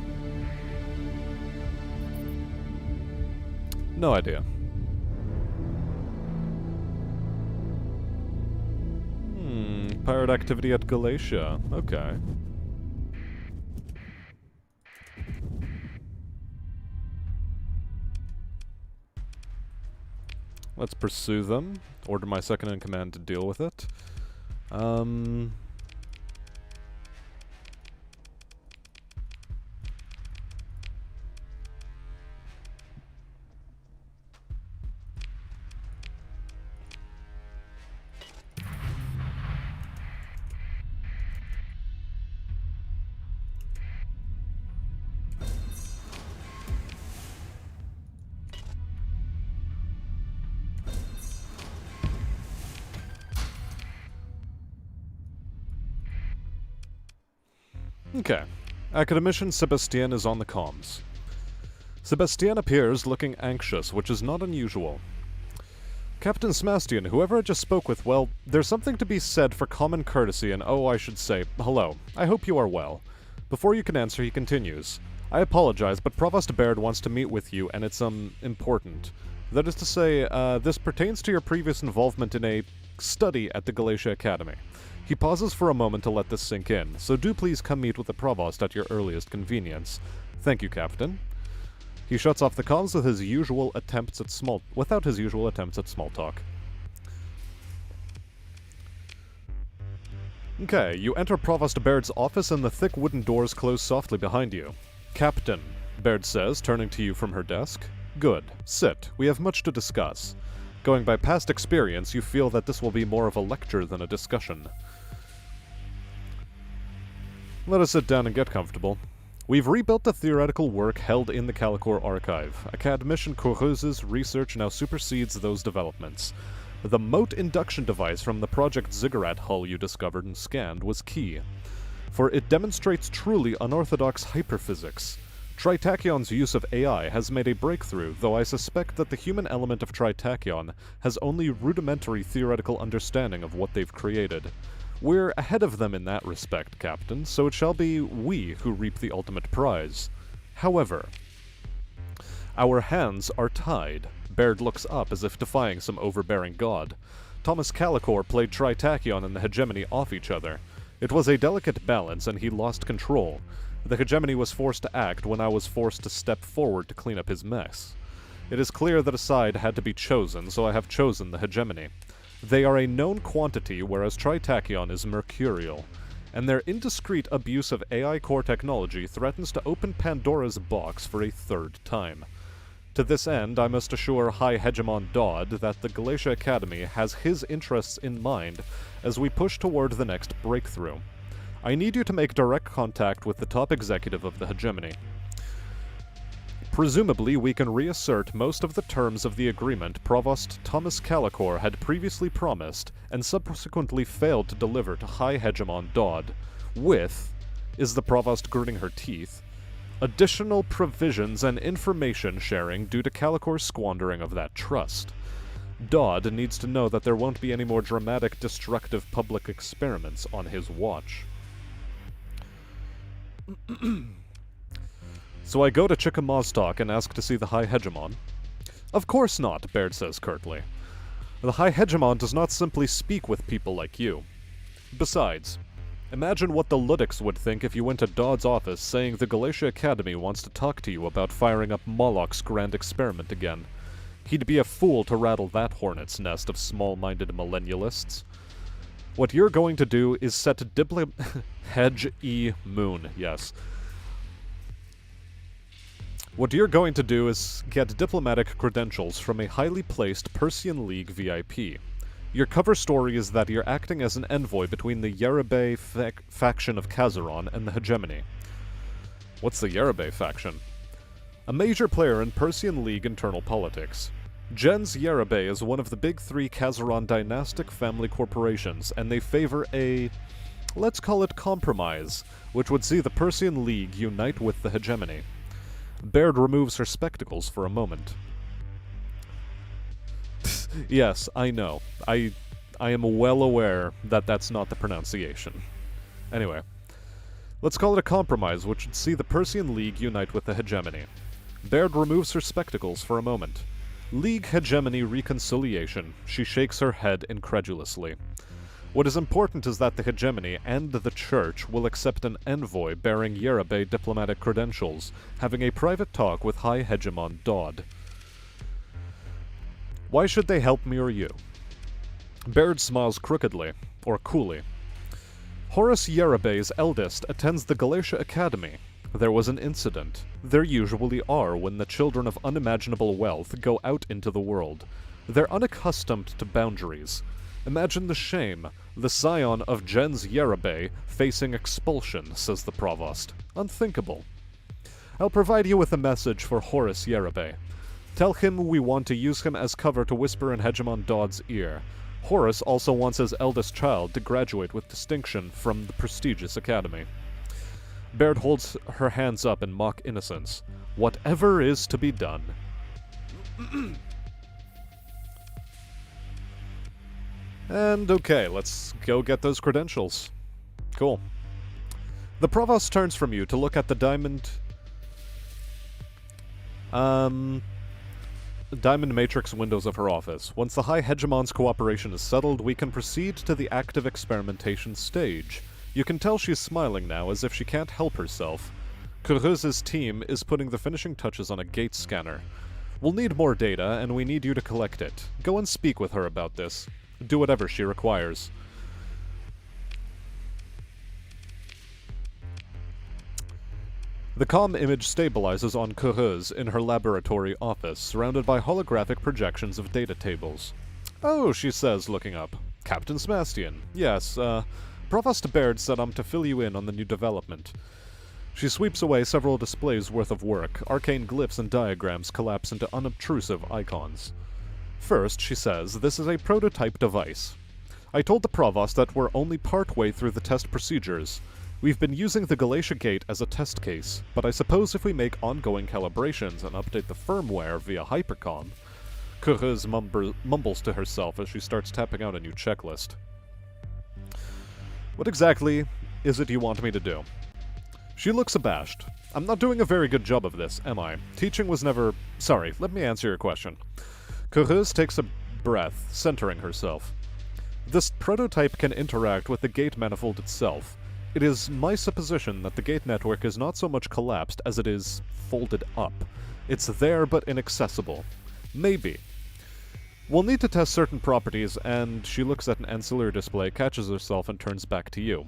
No idea. Pirate activity at Galatia. Okay. Let's pursue them. Order my second-in-command to deal with it. Okay. Academician Sebastien is on the comms. Sebastien appears looking anxious, which is not unusual. Captain Smastian, whoever I just spoke with, well, there's something to be said for common courtesy and, oh, I should say, hello. I hope you are well. Before you can answer, he continues. I apologize, but Provost Baird wants to meet with you, and it's, important. That is to say, this pertains to your previous involvement in a study at the Galatia Academy. He pauses for a moment to let this sink in, so do please come meet with the Provost at your earliest convenience. Thank you, Captain. He shuts off the comms without his usual attempts at small talk. Okay, you enter Provost Baird's office and the thick wooden doors close softly behind you. Captain, Baird says, turning to you from her desk. Good. Sit. We have much to discuss. Going by past experience, you feel that this will be more of a lecture than a discussion. Let us sit down and get comfortable. We've rebuilt the theoretical work held in the Calicor archive. Academician Coreuse's research now supersedes those developments. The moat induction device from the Project Ziggurat hull you discovered and scanned was key, for it demonstrates truly unorthodox hyperphysics. Tritachion's use of AI has made a breakthrough, though I suspect that the human element of Tritachion has only rudimentary theoretical understanding of what they've created. We're ahead of them in that respect, Captain, so it shall be we who reap the ultimate prize. However, our hands are tied. Baird looks up as if defying some overbearing god. Thomas Calicor played Tritachyon and the hegemony off each other. It was a delicate balance, and he lost control. The hegemony was forced to act when I was forced to step forward to clean up his mess. It is clear that a side had to be chosen, so I have chosen the hegemony. They are a known quantity, whereas Tritachyon is mercurial, and their indiscreet abuse of AI core technology threatens to open Pandora's box for a third time. To this end, I must assure High Hegemon Dodd that the Galatia Academy has his interests in mind as we push toward the next breakthrough. I need you to make direct contact with the top executive of the hegemony. Presumably, we can reassert most of the terms of the agreement Provost Thomas Calicor had previously promised and subsequently failed to deliver to High Hegemon Dodd, with, is the Provost gritting her teeth, additional provisions and information sharing due to Calicor's squandering of that trust. Dodd needs to know that there won't be any more dramatic, destructive public experiments on his watch. So I go to Chickamaustock and ask to see the High Hegemon. Of course not, Baird says curtly. The High Hegemon does not simply speak with people like you. Besides, imagine what the Luddics would think if you went to Dodd's office saying the Galatia Academy wants to talk to you about firing up Moloch's grand experiment again. He'd be a fool to rattle that hornet's nest of small-minded millennialists. What you're going to do is set Hedge E. Moon, yes. What you're going to do is get diplomatic credentials from a highly placed Persian League VIP. Your cover story is that you're acting as an envoy between the Yerebey faction of Kazaron and the hegemony. What's the Yerebey faction? A major player in Persian League internal politics. Gens Yerebey is one of the big three Kazaron dynastic family corporations, and they favor a, let's call it compromise, which would see the Persian League unite with the hegemony. Baird removes her spectacles for a moment. Yes, I know. I am well aware that that's not the pronunciation. Anyway, let's call it a compromise which would see the Persian League unite with the hegemony. Baird removes her spectacles for a moment. League hegemony reconciliation. She shakes her head incredulously. What is important is that the hegemony and the church will accept an envoy bearing Yerebey diplomatic credentials, having a private talk with High Hegemon Dodd. Why should they help me or you? Baird smiles crookedly, or coolly. Horace Yerebey's eldest attends the Galatia Academy. There was an incident. There usually are when the children of unimaginable wealth go out into the world. They're unaccustomed to boundaries. Imagine the shame, the scion of Gens Yerebey facing expulsion, says the provost. Unthinkable. I'll provide you with a message for Horace Yerebey. Tell him we want to use him as cover to whisper in Hegemon Dodd's ear. Horace also wants his eldest child to graduate with distinction from the prestigious academy. Baird holds her hands up in mock innocence. Whatever is to be done. And okay, let's go get those credentials. Cool. The Provost turns from you to look at the diamond matrix windows of her office. Once the High Hegemon's cooperation is settled, we can proceed to the active experimentation stage. You can tell she's smiling now, as if she can't help herself. Creuse's team is putting the finishing touches on a gate scanner. We'll need more data, and we need you to collect it. Go and speak with her about this. Do whatever she requires. The comm image stabilizes on Creuse in her laboratory office, surrounded by holographic projections of data tables. Oh, she says, looking up. Captain Sebastian. Yes, Provost Baird said I'm to fill you in on the new development. She sweeps away several displays worth of work. Arcane glyphs and diagrams collapse into unobtrusive icons. First, she says, this is a prototype device. I told the Provost that we're only part-way through the test procedures. We've been using the Galatia Gate as a test case, but I suppose if we make ongoing calibrations and update the firmware via hypercom... Creuse mumbles to herself as she starts tapping out a new checklist. What exactly is it you want me to do? She looks abashed. I'm not doing a very good job of this, am I? Teaching was never... Sorry, let me answer your question. Creuse takes a breath, centering herself. This prototype can interact with the gate manifold itself. It is my supposition that the gate network is not so much collapsed as it is folded up. It's there but inaccessible. Maybe. We'll need to test certain properties, and she looks at an ancillary display, catches herself, and turns back to you.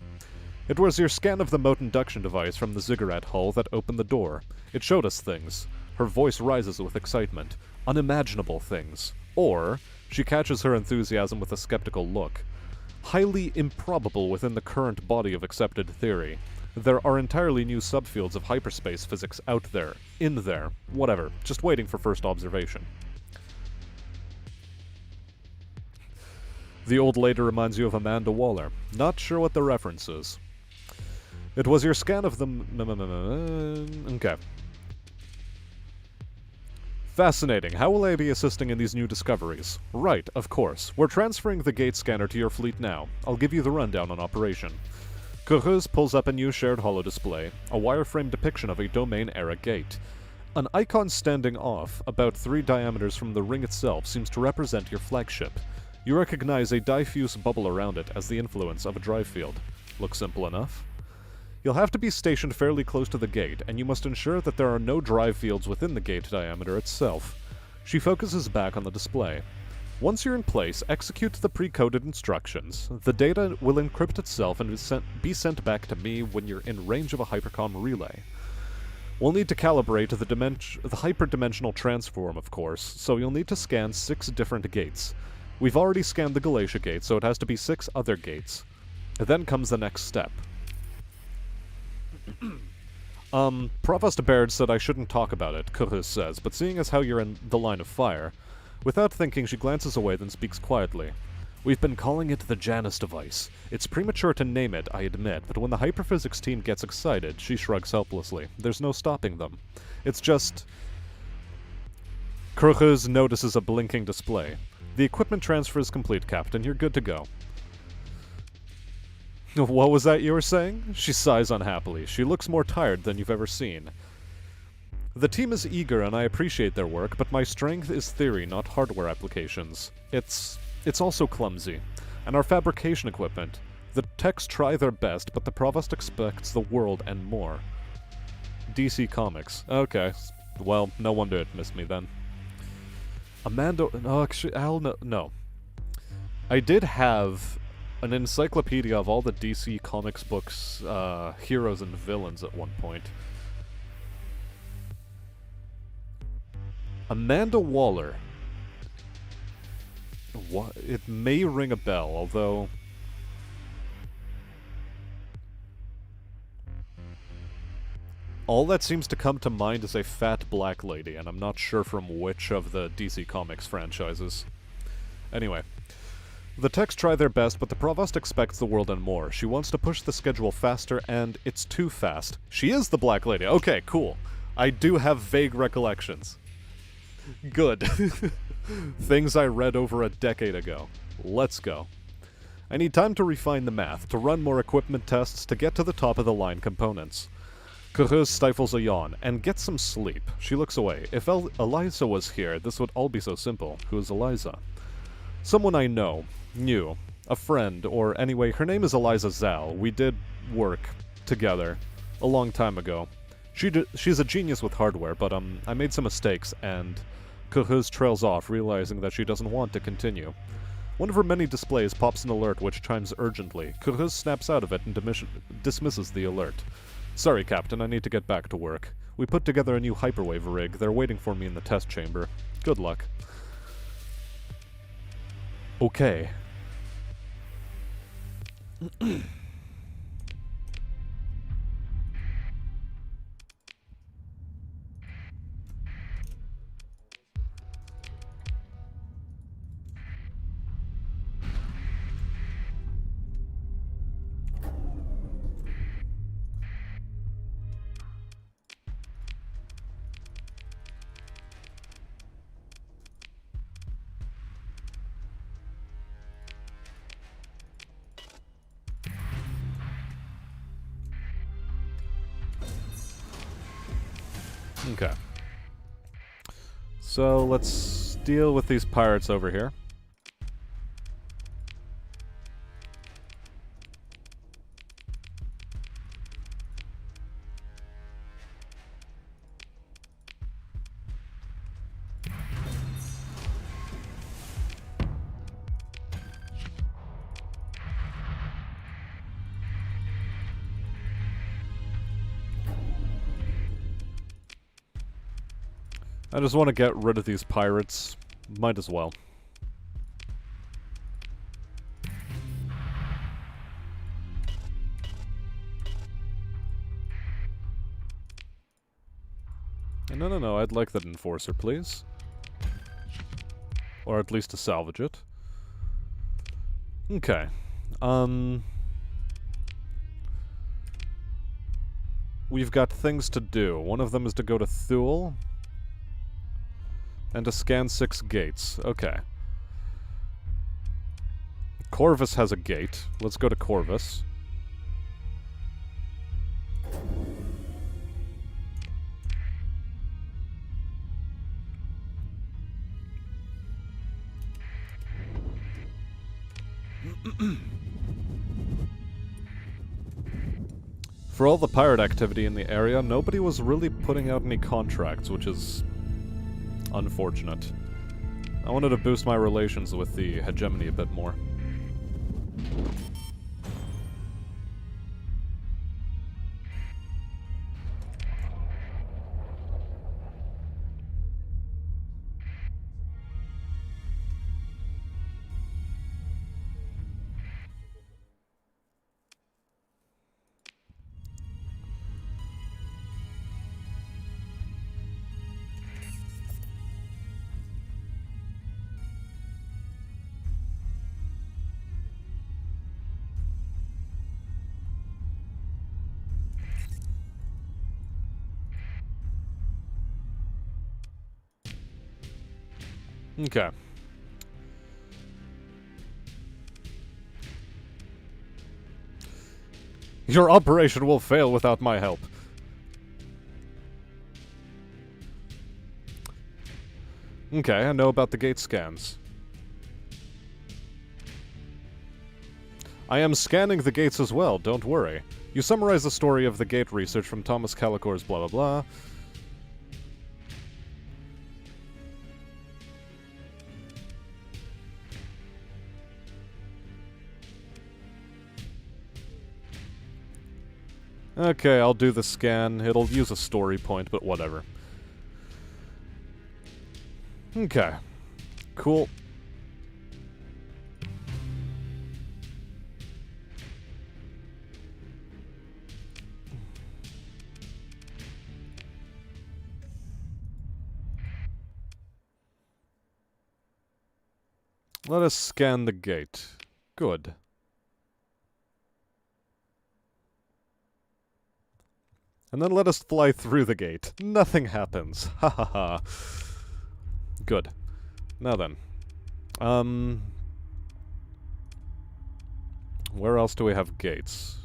It was your scan of the mote induction device from the ziggurat hull that opened the door. It showed us things. Her voice rises with excitement. Unimaginable things. Or, she catches her enthusiasm with a skeptical look. Highly improbable within the current body of accepted theory. There are entirely new subfields of hyperspace physics out there. In there. Whatever. Just waiting for first observation. The old lady reminds you of Amanda Waller. Not sure what the reference is. It was your scan of the... Okay. Fascinating. How will I be assisting in these new discoveries? Right, of course. We're transferring the gate scanner to your fleet now. I'll give you the rundown on operation. Creuse pulls up a new shared holo display, a wireframe depiction of a domain-era gate. An icon standing off, about 3 diameters from the ring itself, seems to represent your flagship. You recognize a diffuse bubble around it as the influence of a drive field. Looks simple enough. You'll have to be stationed fairly close to the gate, and you must ensure that there are no drive fields within the gate diameter itself. She focuses back on the display. Once you're in place, execute the pre-coded instructions. The data will encrypt itself and be sent back to me when you're in range of a hypercom relay. We'll need to calibrate the hyperdimensional transform, of course, so you'll need to scan 6 different gates. We've already scanned the Galatia Gate, so it has to be 6 other gates. Then comes the next step. Provost Baird said I shouldn't talk about it, Creuse says, but seeing as how you're in the line of fire... Without thinking, she glances away, then speaks quietly. We've been calling it the Janus device. It's premature to name it, I admit, but when the hyperphysics team gets excited, she shrugs helplessly. There's no stopping them. It's just... Creuse notices a blinking display. The equipment transfer is complete, Captain. You're good to go. What was that you were saying? She sighs unhappily. She looks more tired than you've ever seen. The team is eager and I appreciate their work, but my strength is theory, not hardware applications. It's also clumsy. And our fabrication equipment. The techs try their best, but the Provost expects the world and more. DC Comics. Okay. Well, no wonder it missed me then. Amanda... No, actually, no. I did have an encyclopedia of all the DC Comics books, heroes and villains at one point. Amanda Waller. What? It may ring a bell, although... All that seems to come to mind is a fat black lady, and I'm not sure from which of the DC Comics franchises. Anyway. The techs try their best, but the Provost expects the world and more. She wants to push the schedule faster, and it's too fast. She is the Black Lady. Okay, cool. I do have vague recollections. Good. Things I read over a decade ago. Let's go. I need time to refine the math, to run more equipment tests, to get to the top of the line components. Kureuse stifles a yawn, and gets some sleep. She looks away. If Eliza was here, this would all be so simple. Who is Eliza? Someone I know. Knew. A friend, or anyway, her name is Eliza Zal. We did work together a long time ago. She's a genius with hardware, but I made some mistakes, and Kureuse trails off, realizing that she doesn't want to continue. One of her many displays pops an alert which chimes urgently. Kureuse snaps out of it and dismisses the alert. Sorry, Captain, I need to get back to work. We put together a new hyperwave rig. They're waiting for me in the test chamber. Good luck. Okay. Okay. So let's deal with these pirates over here. I just want to get rid of these pirates. Might as well. No, I'd like that enforcer, please. Or at least to salvage it. Okay. We've got things to do. One of them is to go to Thule. And to scan 6 gates. Okay. Corvus has a gate. Let's go to Corvus. For all the pirate activity in the area, nobody was really putting out any contracts, which is unfortunate. I wanted to boost my relations with the hegemony a bit more. Okay. Your operation will fail without my help. Okay, I know about the gate scans. I am scanning the gates as well, don't worry. You summarize the story of the gate research from Thomas Calicor's blah blah blah. Okay, I'll do the scan. It'll use a story point, but whatever. Okay. Cool. Let us scan the gate. Good. And then let us fly through the gate. Nothing happens. Ha ha ha. Good. Now then. Where else do we have gates?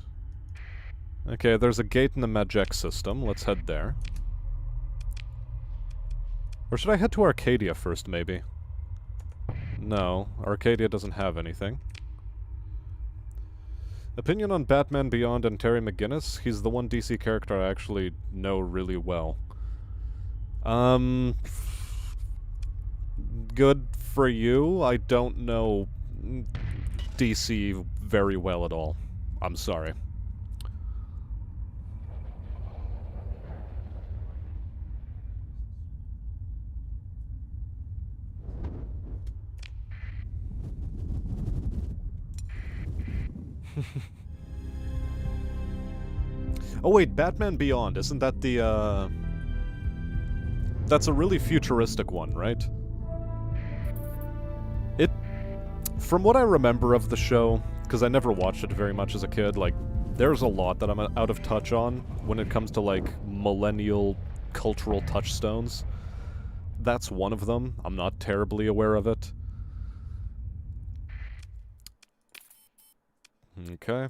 Okay, there's a gate in the Majek system. Let's head there. Or should I head to Arcadia first, maybe? No, Arcadia doesn't have anything. Opinion on Batman Beyond and Terry McGinnis? He's the one DC character I actually know really well. Good for you. I don't know DC very well at all. I'm sorry. Oh wait, Batman Beyond, isn't that the, That's a really futuristic one, right? From what I remember of the show, because I never watched it very much as a kid, like, there's a lot that I'm out of touch on when it comes to, like, millennial cultural touchstones. That's one of them. I'm not terribly aware of it. Okay.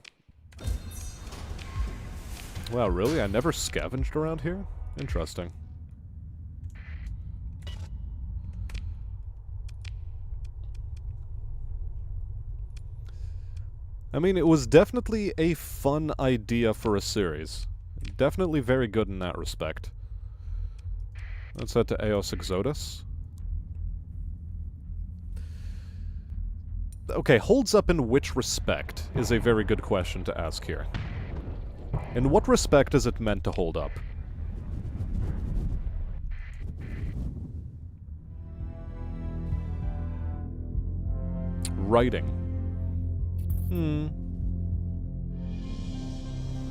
Wow, really? I never scavenged around here? Interesting. I mean, it was definitely a fun idea for a series. Definitely very good in that respect. Let's head to Eos Exodus. Okay, holds up in which respect is a very good question to ask here. In what respect is it meant to hold up? Writing.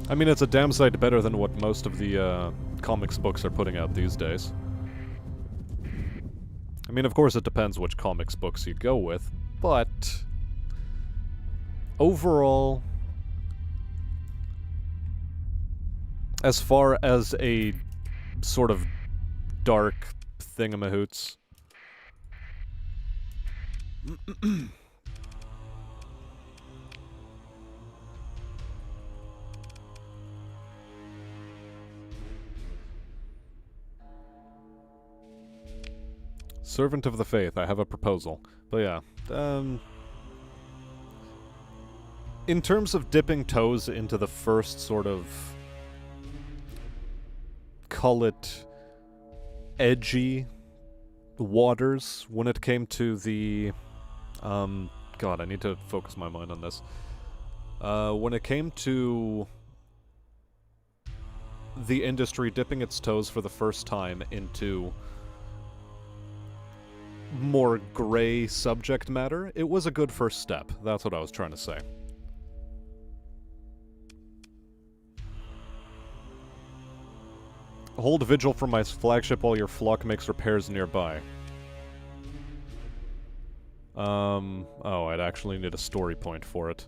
I mean, it's a damn sight better than what most of the comics books are putting out these days. I mean, of course it depends which comics books you go with, but overall, as far as a sort of dark thingamahoots, Servant of the Faith, I have a proposal. But yeah, in terms of dipping toes into the first sort of, call it, edgy waters when it came to the, God, I need to focus my mind on this. When it came to the industry dipping its toes for the first time into more gray subject matter, it was a good first step. That's what I was trying to say. Hold vigil for my flagship while your flock makes repairs nearby. Oh, I'd actually need a story point for it.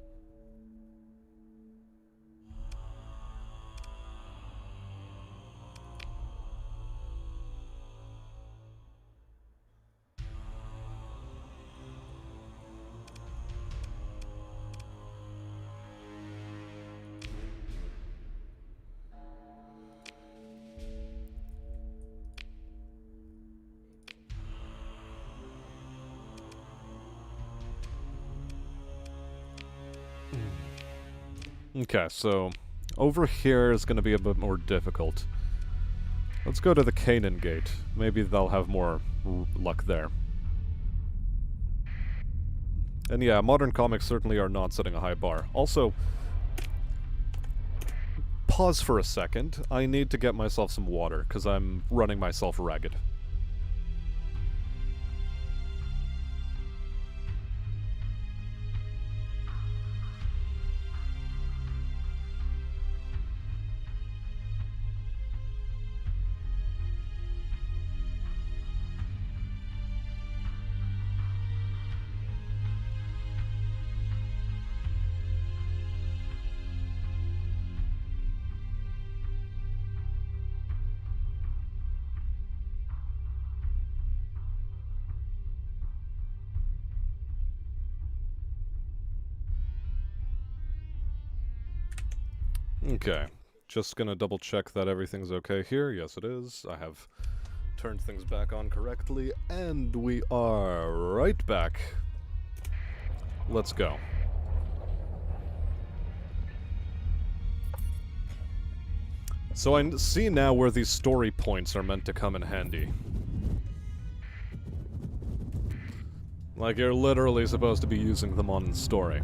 Okay, so over here is going to be a bit more difficult. Let's go to the Canaan Gate. Maybe they'll have more luck there. And yeah, modern comics certainly are not setting a high bar. Also, pause for a second. I need to get myself some water, because I'm running myself ragged. Okay. Just gonna double check that everything's okay here. Yes, it is. I have turned things back on correctly, and we are right back. Let's go. So I see now where these story points are meant to come in handy. Like, you're literally supposed to be using them on story.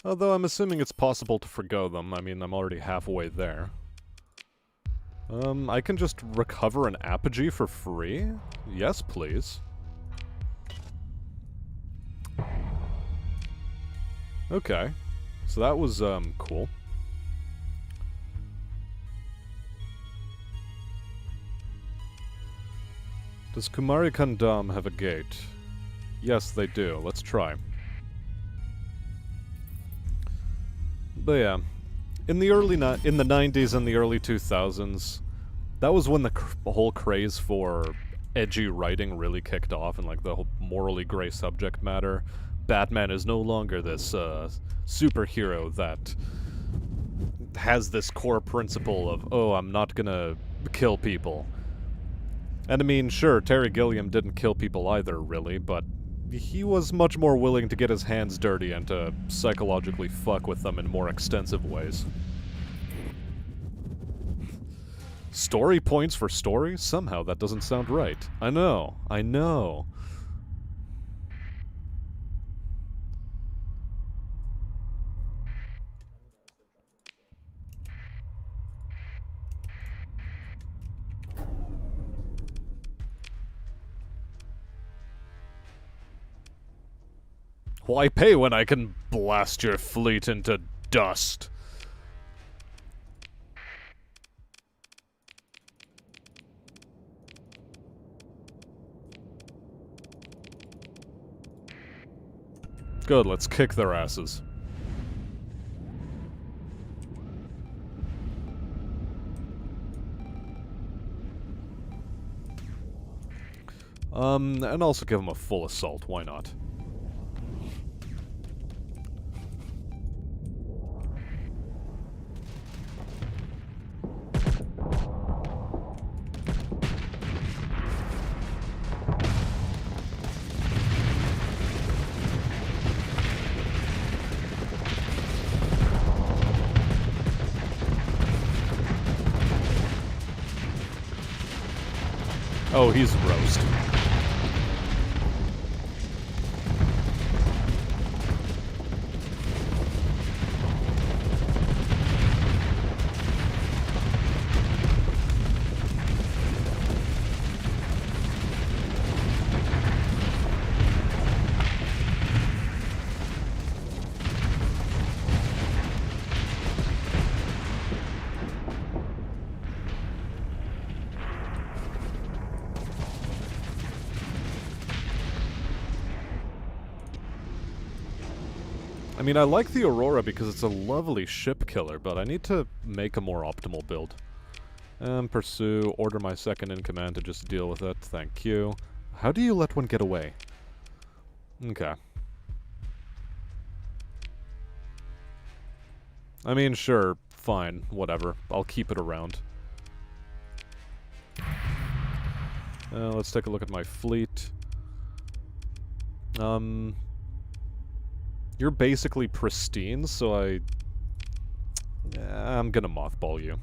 Although I'm assuming it's possible to forgo them. I mean, I'm already halfway there. I can just recover an apogee for free? Yes, please. Okay. So that was, cool. Does Kumari Kandam have a gate? Yes, they do. Let's try. But yeah, in the 90s and the early 2000s, that was when the whole craze for edgy writing really kicked off, and like the whole morally gray subject matter. Batman is no longer this superhero that has this core principle of, oh, I'm not gonna kill people. And I mean, sure, Terry Gilliam didn't kill people either, really, but he was much more willing to get his hands dirty and to psychologically fuck with them in more extensive ways. Story points for story? Somehow that doesn't sound right. I know. I know. Why pay when I can blast your fleet into dust? Good, let's kick their asses. And also give them a full assault, why not? Oh, he's roast. I mean, I like the Aurora because it's a lovely ship killer, but I need to make a more optimal build. Pursue, order my second in command to just deal with it, thank you. How do you let one get away? Okay. I mean, sure, fine, whatever. I'll keep it around. Let's take a look at my fleet. You're basically pristine, so I'm gonna mothball you.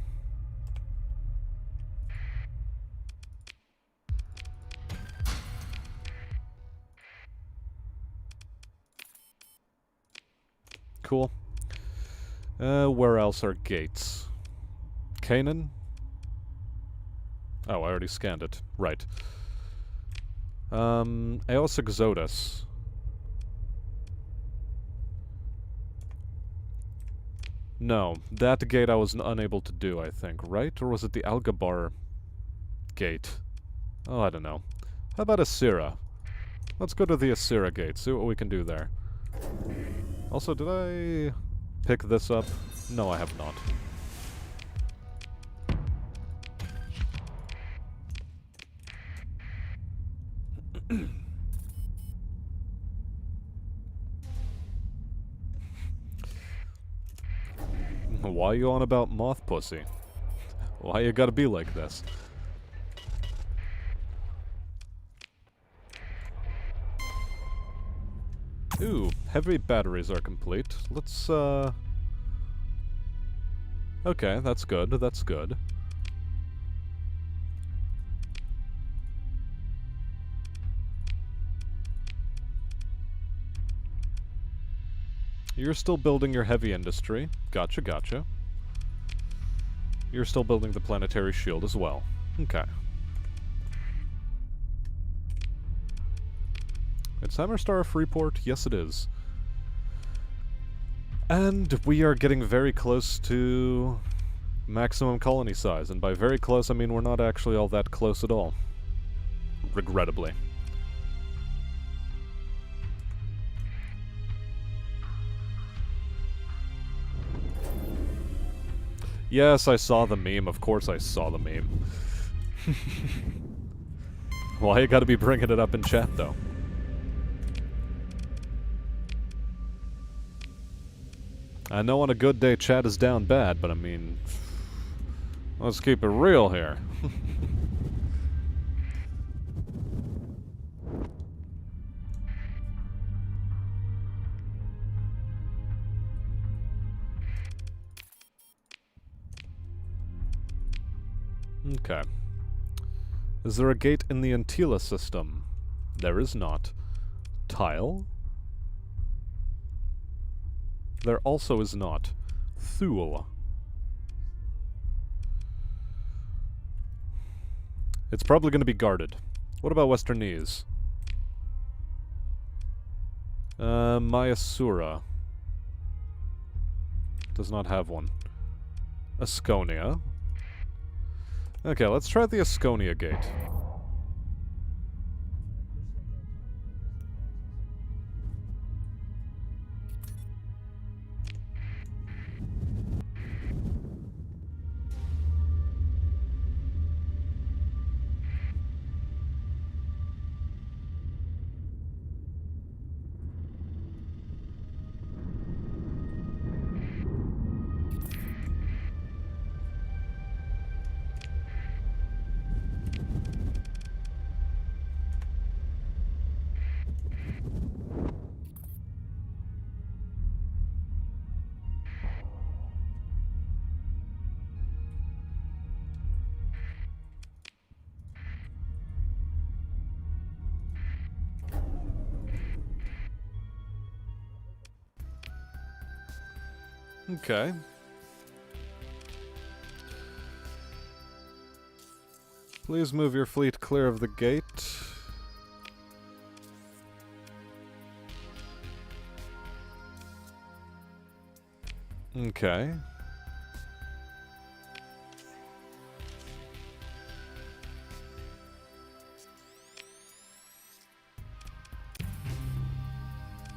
Cool. Where else are gates? Canaan? Oh, I already scanned it. Right. Eos Exodus. No, that gate I was unable to do, I think, right? Or was it the Algabar gate? Oh, I don't know. How about Asira? Let's go to the Asira gate, see what we can do there. Also, did I pick this up? No, I have not. Why you on about moth pussy? Why you gotta be like this? Ooh, heavy batteries are complete. Let's, okay, that's good, that's good. You're still building your heavy industry. Gotcha, gotcha. You're still building the planetary shield as well. Okay. It's Hammerstar a free port? Yes, it is. And we are getting very close to maximum colony size. And by very close, I mean we're not actually all that close at all. Regrettably. Yes, I saw the meme. Of course I saw the meme. Why you gotta be bringing it up in chat, though? I know on a good day chat is down bad, but I mean... let's keep it real here. Okay. Is there a gate in the Antila system? There is not. Tile? There also is not. Thule. It's probably going to be guarded. What about Westernese? Mayasura. Does not have one. Asconia. Okay, let's try the Asconia gate. Okay. Please move your fleet clear of the gate. Okay.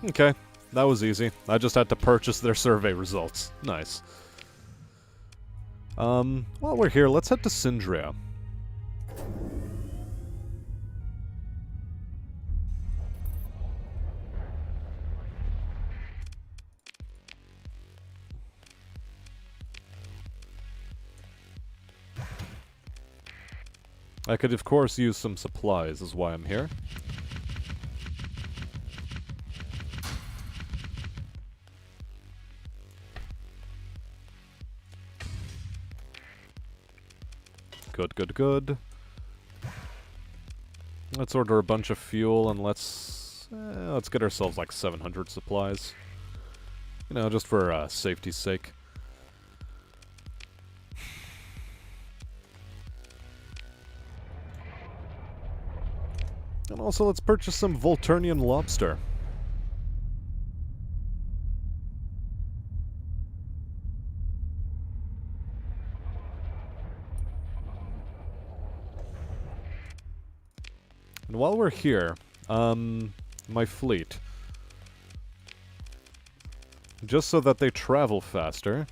Okay. That was easy. I just had to purchase their survey results. Nice. While we're here, let's head to Syndria. I could, of course, use some supplies, is why I'm here. Good, good, good. Let's order a bunch of fuel and let's get ourselves like 700 supplies. You know, just for safety's sake. And also, let's purchase some Volturnian lobster. And while we're here, my fleet. just so that they travel faster.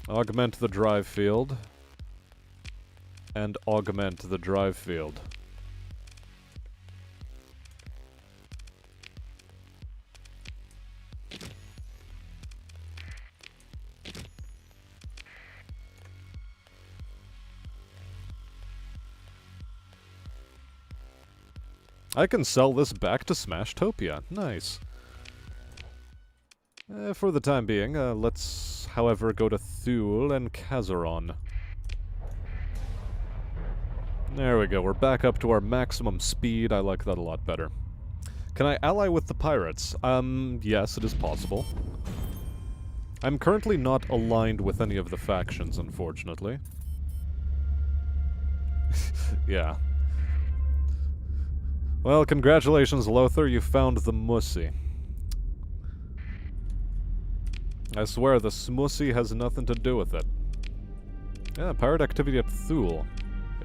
Augment the drive field. And augment the drive field. I can sell this back to Smashtopia. Nice. For the time being, let's, however, go to Thule and Kazaron. There we go, we're back up to our maximum speed. I like that a lot better. Can I ally with the pirates? Yes, it is possible. I'm currently not aligned with any of the factions, unfortunately. Yeah. Well, congratulations, Lothar, you found the Mussy. I swear, the Smussy has nothing to do with it. Yeah, pirate activity at Thule.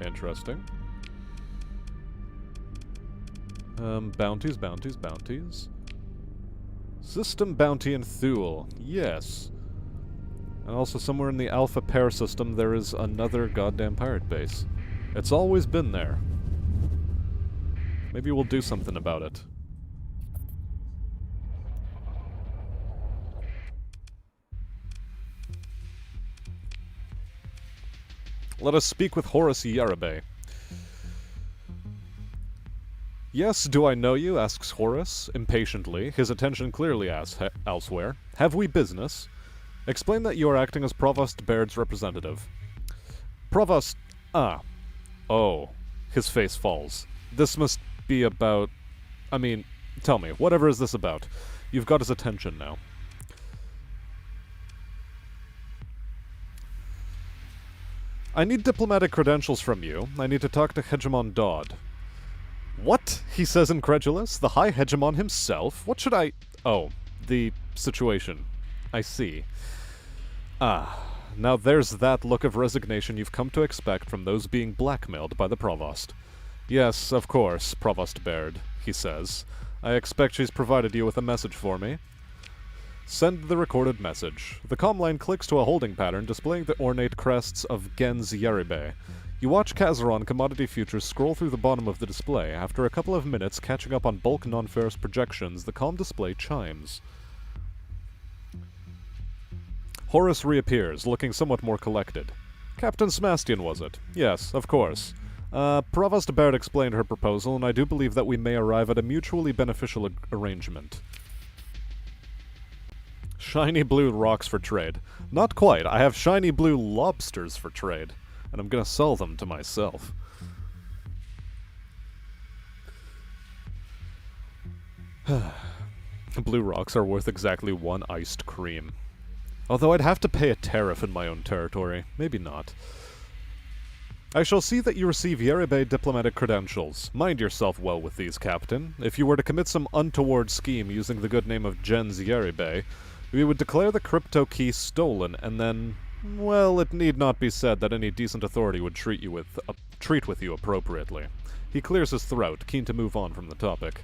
Interesting. Bounties, bounties, bounties. System bounty in Thule. Yes. And also somewhere in the Alpha Pair system there is another goddamn pirate base. It's always been there. Maybe we'll do something about it. Let us speak with Horace Yarabe. Yes, do I know you? Asks Horace, impatiently, his attention clearly elsewhere. Have we business? Explain that you are acting as Provost Baird's representative. Provost... Ah. Oh. His face falls. This must be about... I mean, tell me, whatever is this about? You've got his attention now. I need diplomatic credentials from you. I need to talk to Hegemon Dodd. What? He says incredulous. The High Hegemon himself? What should I... Oh, the situation. I see. Ah, now there's that look of resignation you've come to expect from those being blackmailed by the Provost. Yes, of course, Provost Baird, he says. I expect she's provided you with a message for me. Send the recorded message. The comm line clicks to a holding pattern displaying the ornate crests of Gens Yeribe. You watch Kazaron commodity futures scroll through the bottom of the display. After a couple of minutes catching up on bulk non-ferrous projections, the comm display chimes. Horace reappears, looking somewhat more collected. Captain Smastian, was it? Yes, of course. Provost Baird explained her proposal, and I do believe that we may arrive at a mutually beneficial arrangement. Shiny blue rocks for trade. Not quite. I have shiny blue lobsters for trade. And I'm gonna sell them to myself. Blue rocks are worth exactly one iced cream. Although I'd have to pay a tariff in my own territory. Maybe not. I shall see that you receive Yeribe diplomatic credentials. Mind yourself well with these, Captain. If you were to commit some untoward scheme using the good name of Gens Yeribe, we would declare the crypto key stolen, and then... well, it need not be said that any decent authority would treat with you appropriately. He clears his throat, keen to move on from the topic.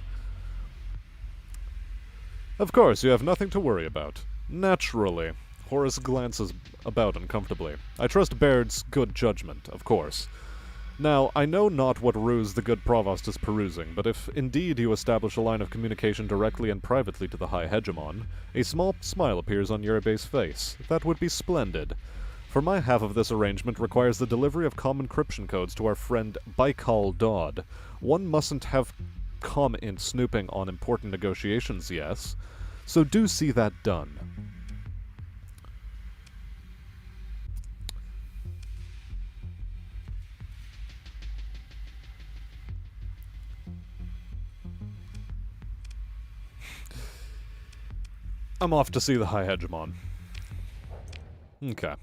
Of course, you have nothing to worry about. Naturally. Horace glances about uncomfortably. I trust Baird's good judgment, of course. Now, I know not what ruse the good Provost is perusing, but if indeed you establish a line of communication directly and privately to the High Hegemon, a small smile appears on Yeribe's face. That would be splendid. For my half of this arrangement requires the delivery of comm encryption codes to our friend Baikal Dodd. One mustn't have com-int snooping on important negotiations, yes? So do see that done. I'm off to see the High Hegemon. Okay.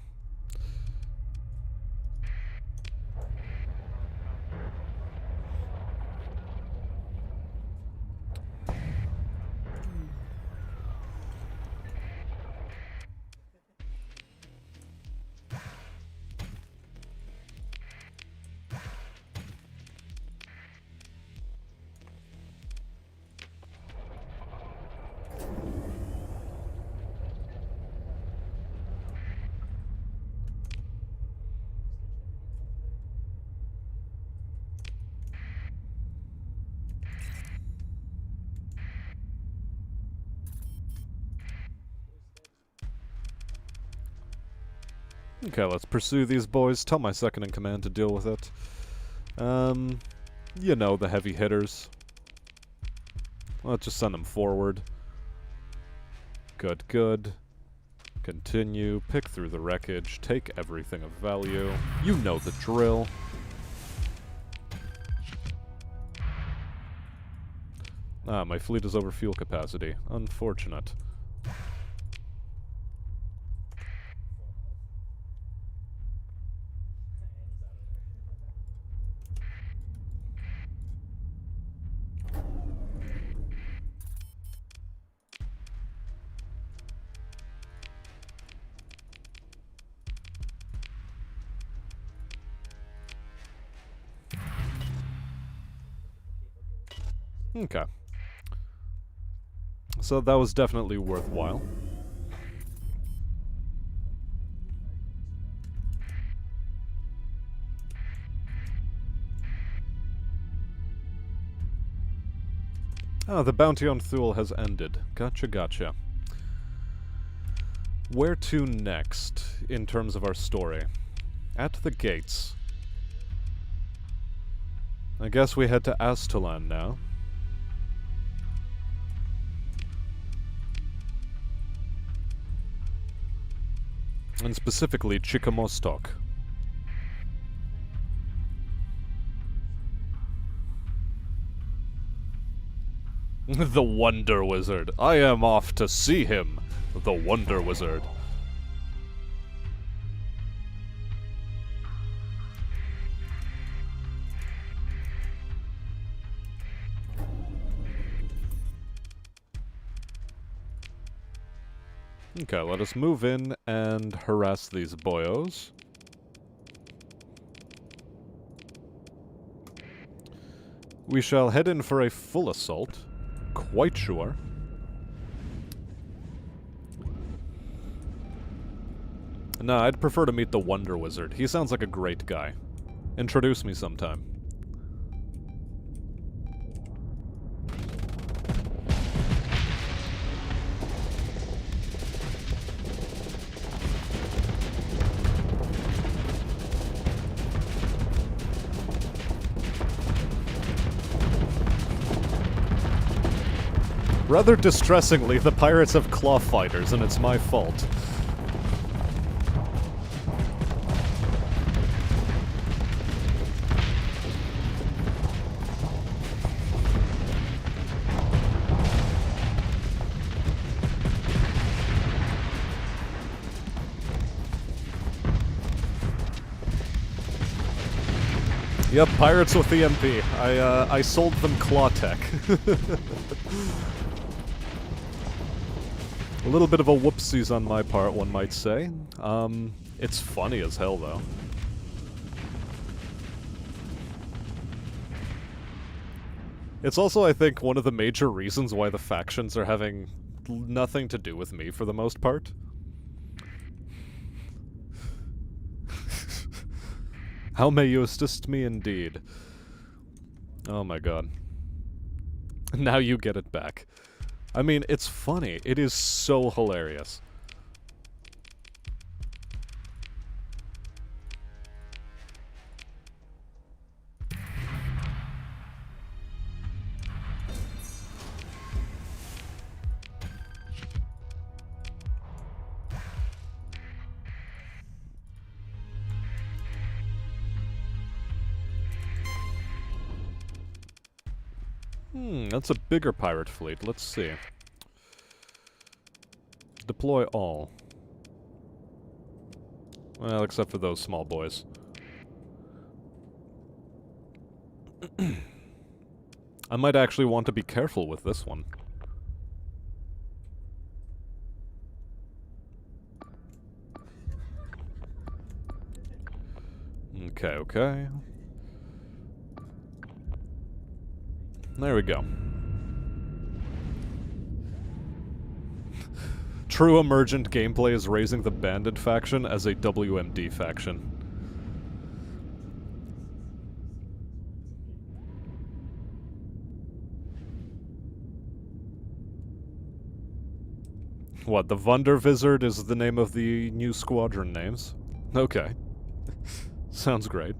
Okay, let's pursue these boys. Tell my second-in-command to deal with it. You know, the heavy hitters. Let's just send them forward. Good, good. Continue, pick through the wreckage, take everything of value. You know the drill. Ah, my fleet is over fuel capacity. Unfortunate. Okay. So that was definitely worthwhile. Ah, the bounty on Thule has ended. Gotcha, gotcha. Where to next, in terms of our story? At the gates. I guess we head to Astalan now. And specifically, Chikamostok. The Wonder Wizard. I am off to see him. The Wonder Wizard. Okay, let us move in and harass these boyos. We shall head in for a full assault. Quite sure. Nah, I'd prefer to meet the Wonder Wizard. He sounds like a great guy. Introduce me sometime. Rather distressingly, the pirates have claw fighters, and it's my fault. Yep, pirates with EMP. I sold them claw tech. A little bit of a whoopsies on my part, one might say. It's funny as hell, though. It's also, I think, one of the major reasons why the factions are having nothing to do with me for the most part. How may you assist me indeed? Oh my god. Now you get it back. I mean, it's funny. It is so hilarious. That's a bigger pirate fleet. Let's see. Deploy all. Well, except for those small boys. I might actually want to be careful with this one. Okay, okay. There we go. True emergent gameplay is raising the Bandit faction as a WMD faction. What, the Wunderwizard is the name of the new squadron names? Okay. Sounds great.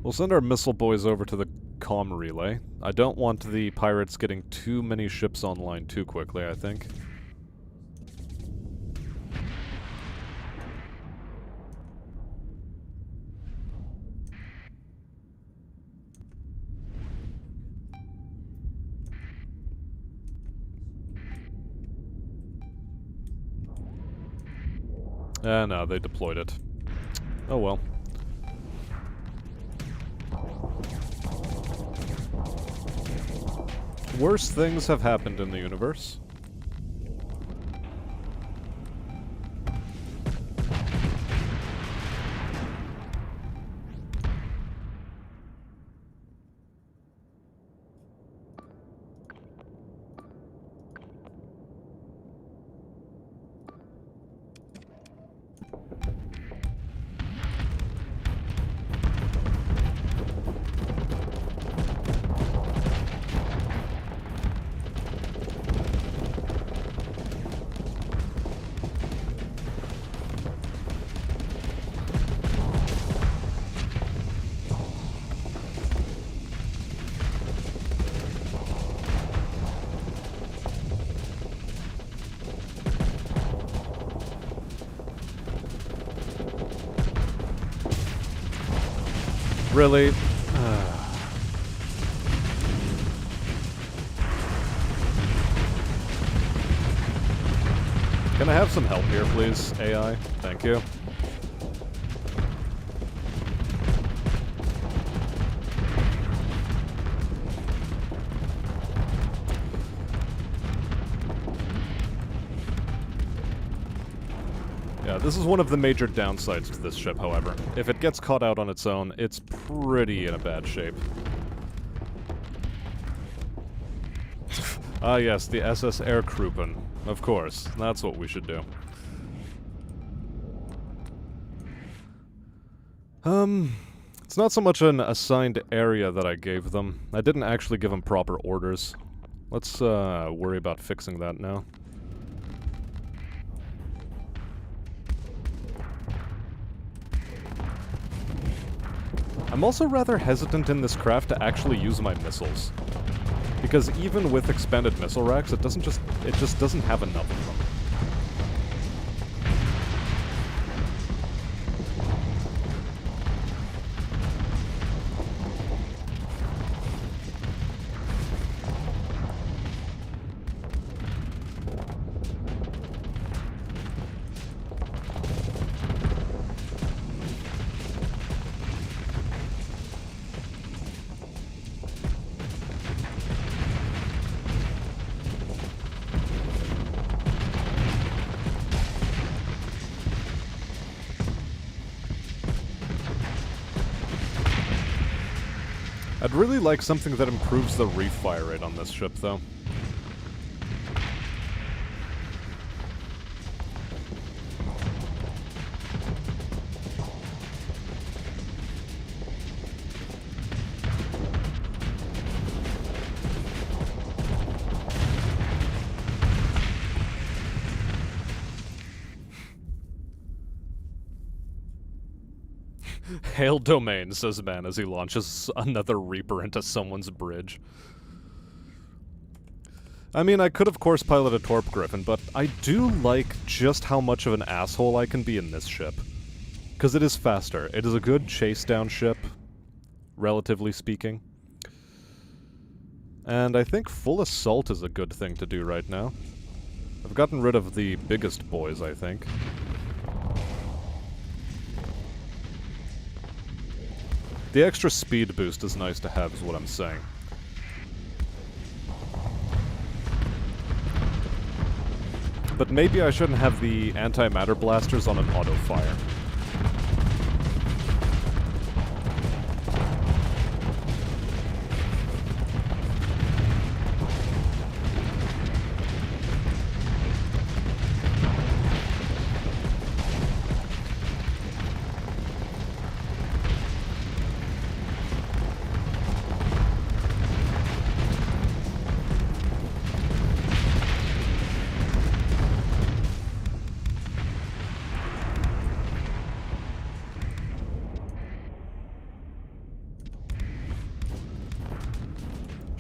We'll send our missile boys over to the comm relay. I don't want the pirates getting too many ships online too quickly, I think. No, they deployed it. Oh well. Worse things have happened in the universe. Really? Can I have some help here, please, AI? Thank you. Yeah, this is one of the major downsides to this ship, however. If it gets caught out on its own, it's pretty in a bad shape. Ah yes, the SS Aircruppen. Of course, that's what we should do. It's not so much an assigned area that I gave them. I didn't actually give them proper orders. Let's, worry about fixing that now. I'm also rather hesitant in this craft to actually use my missiles. Because even with expanded missile racks, it just doesn't have enough of them. I'd really like something that improves the refire rate on this ship, though. Hail Domain, says man as he launches another Reaper into someone's bridge. I mean, I could of course pilot a Torp Griffin, but I do like just how much of an asshole I can be in this ship. Because it is faster. It is a good chase-down ship, relatively speaking. And I think full assault is a good thing to do right now. I've gotten rid of the biggest boys, I think. The extra speed boost is nice to have, is what I'm saying. But maybe I shouldn't have the antimatter blasters on an auto-fire.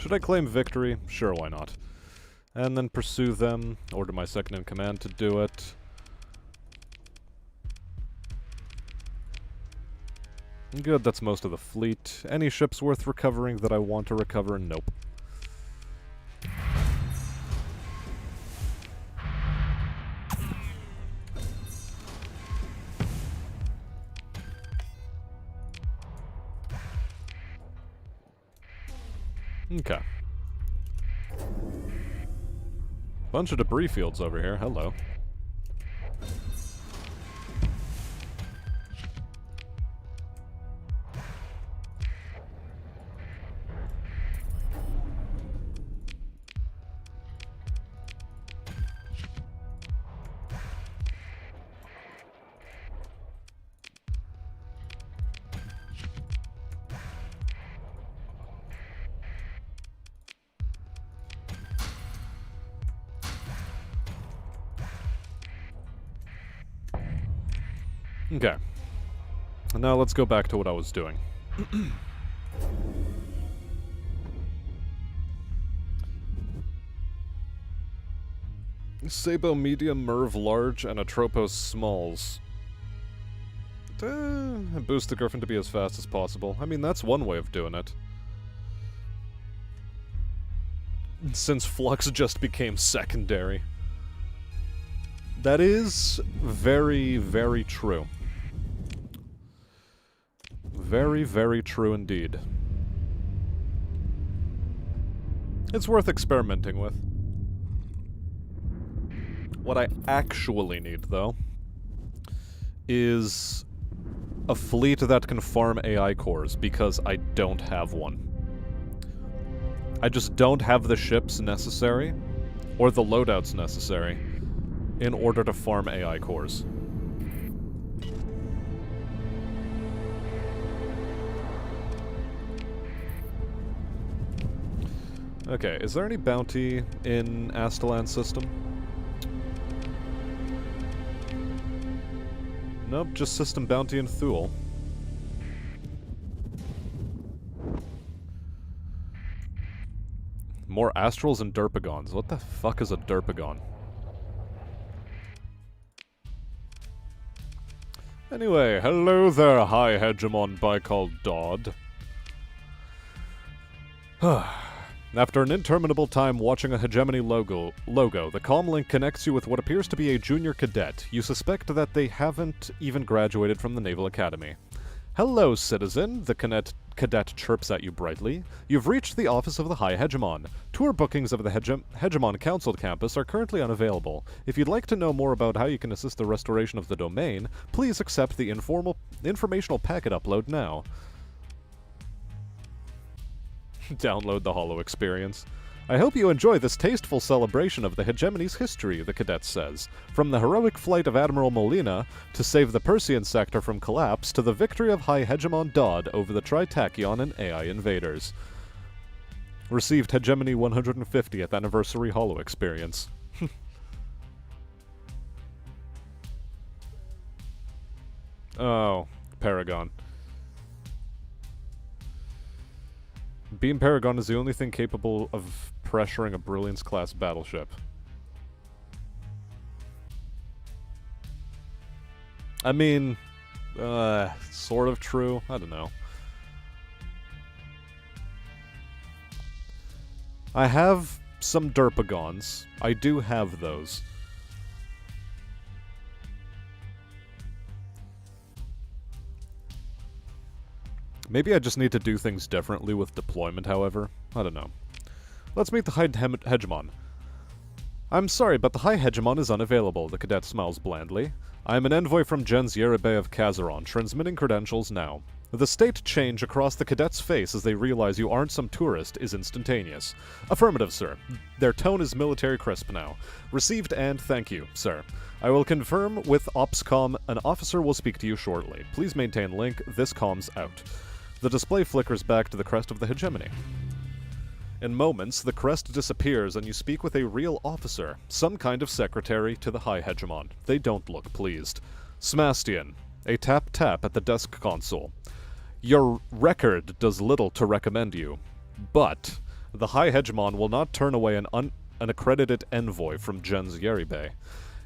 Should I claim victory? Sure, why not? And then pursue them. Order my second-in-command to do it. Good, that's most of the fleet. Any ships worth recovering that I want to recover? Nope. Okay. Bunch of debris fields over here. Hello. Okay. Now let's go back to what I was doing. Sabo medium, Merv large, and Atropos smalls. Boost the Griffin to be as fast as possible. I mean, that's one way of doing it. Since Flux just became secondary. That is very, very true. Very, very true indeed. It's worth experimenting with. What I actually need, though, is a fleet that can farm AI cores, because I don't have one. I just don't have the ships necessary, or the loadouts necessary, in order to farm AI cores. Okay, is there any bounty in Astalan's system? Nope, just system bounty in Thule. More Astrals and Derpagons. What the fuck is a Derpagon? Anyway, hello there, High Hegemon Baikal Dodd. After an interminable time watching a Hegemony logo, the comlink connects you with what appears to be a junior cadet. You suspect that they haven't even graduated from the Naval Academy. Hello, citizen, the cadet chirps at you brightly. You've reached the office of the High Hegemon. Tour bookings of the Hegemon Council campus are currently unavailable. If you'd like to know more about how you can assist the restoration of the domain, please accept the informational packet upload now. Download the Holo experience. I hope you enjoy this tasteful celebration of the hegemony's history, the cadet says. From the heroic flight of Admiral Molina to save the Persian sector from collapse to the victory of High Hegemon Dodd over the Tritachyon and AI invaders. Received Hegemony 150th Anniversary Holo experience. Oh, Paragon. Beam Paragon is the only thing capable of pressuring a Brilliance-class battleship. I mean, sort of true. I don't know. I have some Derpagons. I do have those. Maybe I just need to do things differently with deployment, however. I don't know. Let's meet the High Hegemon. I'm sorry, but the High Hegemon is unavailable, the cadet smiles blandly. I am an envoy from Gens Yerebe of Kazaron, transmitting credentials now. The state change across the cadet's face as they realize you aren't some tourist is instantaneous. Affirmative, sir. Their tone is military crisp now. Received and thank you, sir. I will confirm with OpsCom. An officer will speak to you shortly. Please maintain link. This comms out. The display flickers back to the crest of the hegemony. In moments, the crest disappears and you speak with a real officer, some kind of secretary to the High Hegemon. They don't look pleased. Smastian, a tap-tap at the desk console. Your record does little to recommend you, but The High Hegemon will not turn away an accredited envoy from Gen's Yeribei.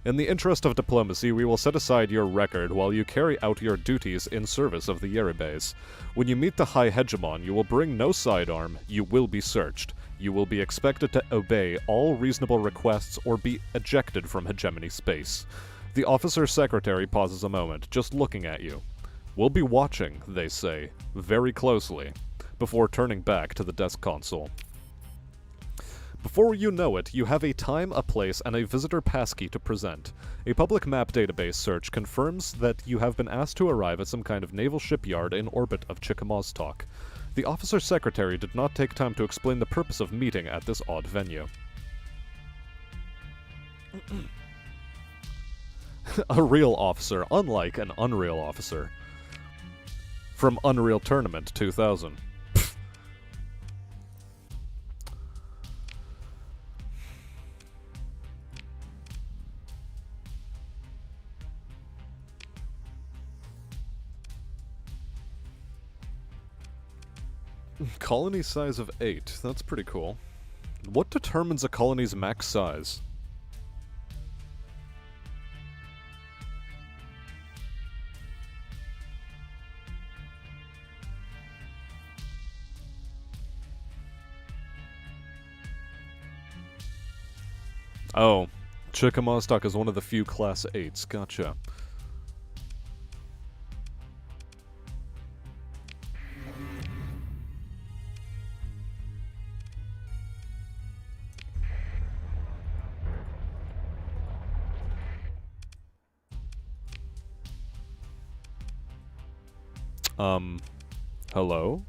In the interest of diplomacy, we will set aside your record while you carry out your duties in service of the Yeribeis. When you meet the High Hegemon, you will bring no sidearm, you will be searched. You will be expected to obey all reasonable requests or be ejected from hegemony space. The officer secretary pauses a moment, just looking at you. We'll be watching, they say, very closely, before turning back to the desk console. Before you know it, you have a time, a place, and a visitor passkey to present. A public map database search confirms that you have been asked to arrive at some kind of naval shipyard in orbit of Chickamaustock. The officer secretary did not take time to explain the purpose of meeting at this odd venue. A real officer, unlike an Unreal officer. From Unreal Tournament 2000. Colony size of 8. That's pretty cool. What determines a colony's max size? Oh, Chickamaustock is one of the few Class 8s. Gotcha. Hello?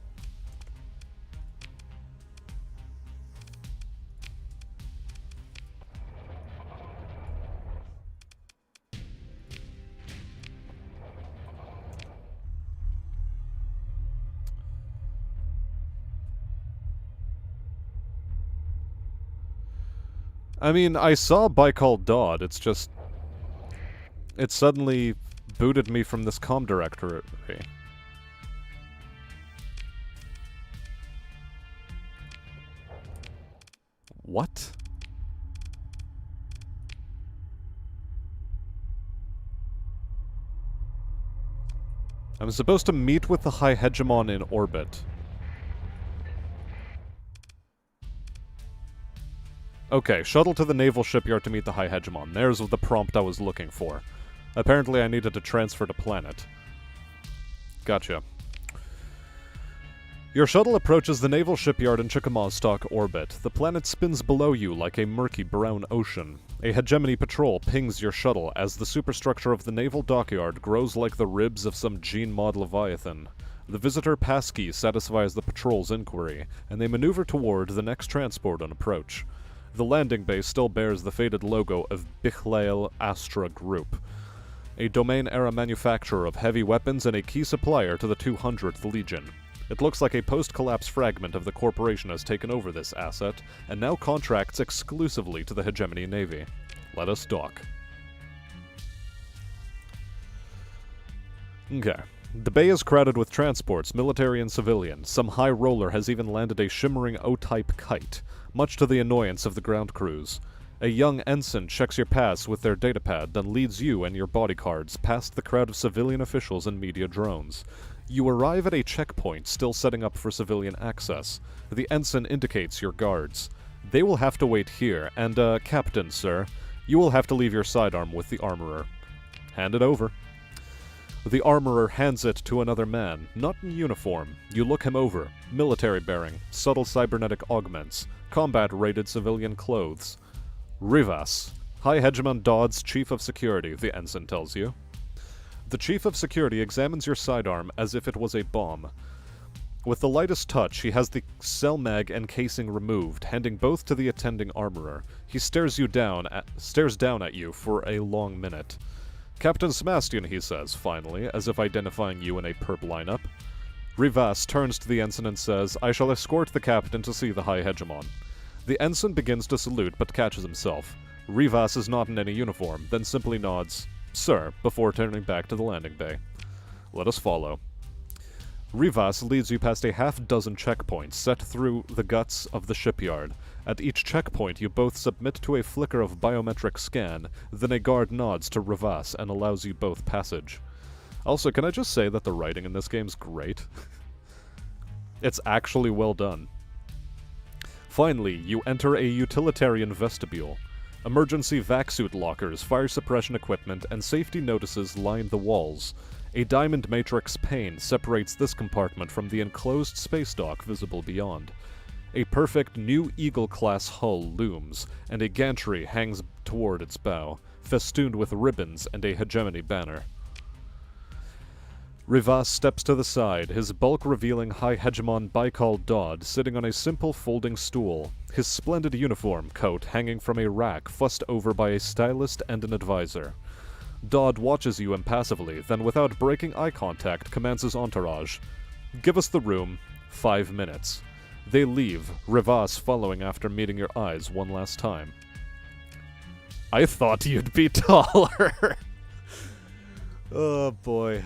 I mean, I saw a bike called Dodd, it's just... It suddenly booted me from this comm directory. What? I'm supposed to meet with the High Hegemon in orbit. Okay, shuttle to the naval shipyard to meet the High Hegemon. There's the prompt I was looking for. Apparently I needed to transfer to planet. Gotcha. Your shuttle approaches the naval shipyard in Chickamaustock orbit. The planet spins below you like a murky brown ocean. A hegemony patrol pings your shuttle as the superstructure of the naval dockyard grows like the ribs of some gene-mod leviathan. The visitor passkey satisfies the patrol's inquiry, and they maneuver toward the next transport on approach. The landing base still bears the faded logo of Bichlael Astra Group, a domain-era manufacturer of heavy weapons and a key supplier to the 200th Legion. It looks like a post-collapse fragment of the corporation has taken over this asset, and now contracts exclusively to the Hegemony Navy. Let us dock. Okay. The bay is crowded with transports, military and civilian. Some high roller has even landed a shimmering O-type kite, much to the annoyance of the ground crews. A young ensign checks your pass with their datapad, then leads you and your bodyguards past the crowd of civilian officials and media drones. You arrive at a checkpoint still setting up for civilian access. The ensign indicates your guards. They will have to wait here, and, Captain, sir, you will have to leave your sidearm with the armorer. Hand it over. The armorer hands it to another man, not in uniform. You look him over. Military bearing, subtle cybernetic augments, combat-rated civilian clothes. Rivas, High Hegemon Dodd's Chief of Security, the ensign tells you. The Chief of Security examines your sidearm as if it was a bomb. With the lightest touch, he has the cell mag and casing removed, handing both to the attending armorer. He stares down at you for a long minute. Captain Sebastian, he says, finally, as if identifying you in a perp lineup. Rivas turns to the ensign and says, I shall escort the captain to see the High Hegemon. The ensign begins to salute, but catches himself. Rivas is not in any uniform, then simply nods, Sir, before turning back to the landing bay. Let us follow. Rivas leads you past a half-dozen checkpoints set through the guts of the shipyard. At each checkpoint, you both submit to a flicker of biometric scan, then a guard nods to Rivas and allows you both passage. Also, can I just say that the writing in this game's great? It's actually well done. Finally, you enter a utilitarian vestibule. Emergency vac suit lockers, fire suppression equipment, and safety notices line the walls. A diamond matrix pane separates this compartment from the enclosed space dock visible beyond. A perfect new Eagle-class hull looms, and a gantry hangs toward its bow, festooned with ribbons and a hegemony banner. Rivas steps to the side, his bulk revealing High Hegemon Baikal Dodd sitting on a simple folding stool, his splendid uniform coat hanging from a rack fussed over by a stylist and an advisor. Dodd watches you impassively, then without breaking eye contact commands his entourage, "Give us the room. 5 minutes." They leave, Rivas following after meeting your eyes one last time. I thought you'd be taller! Oh boy.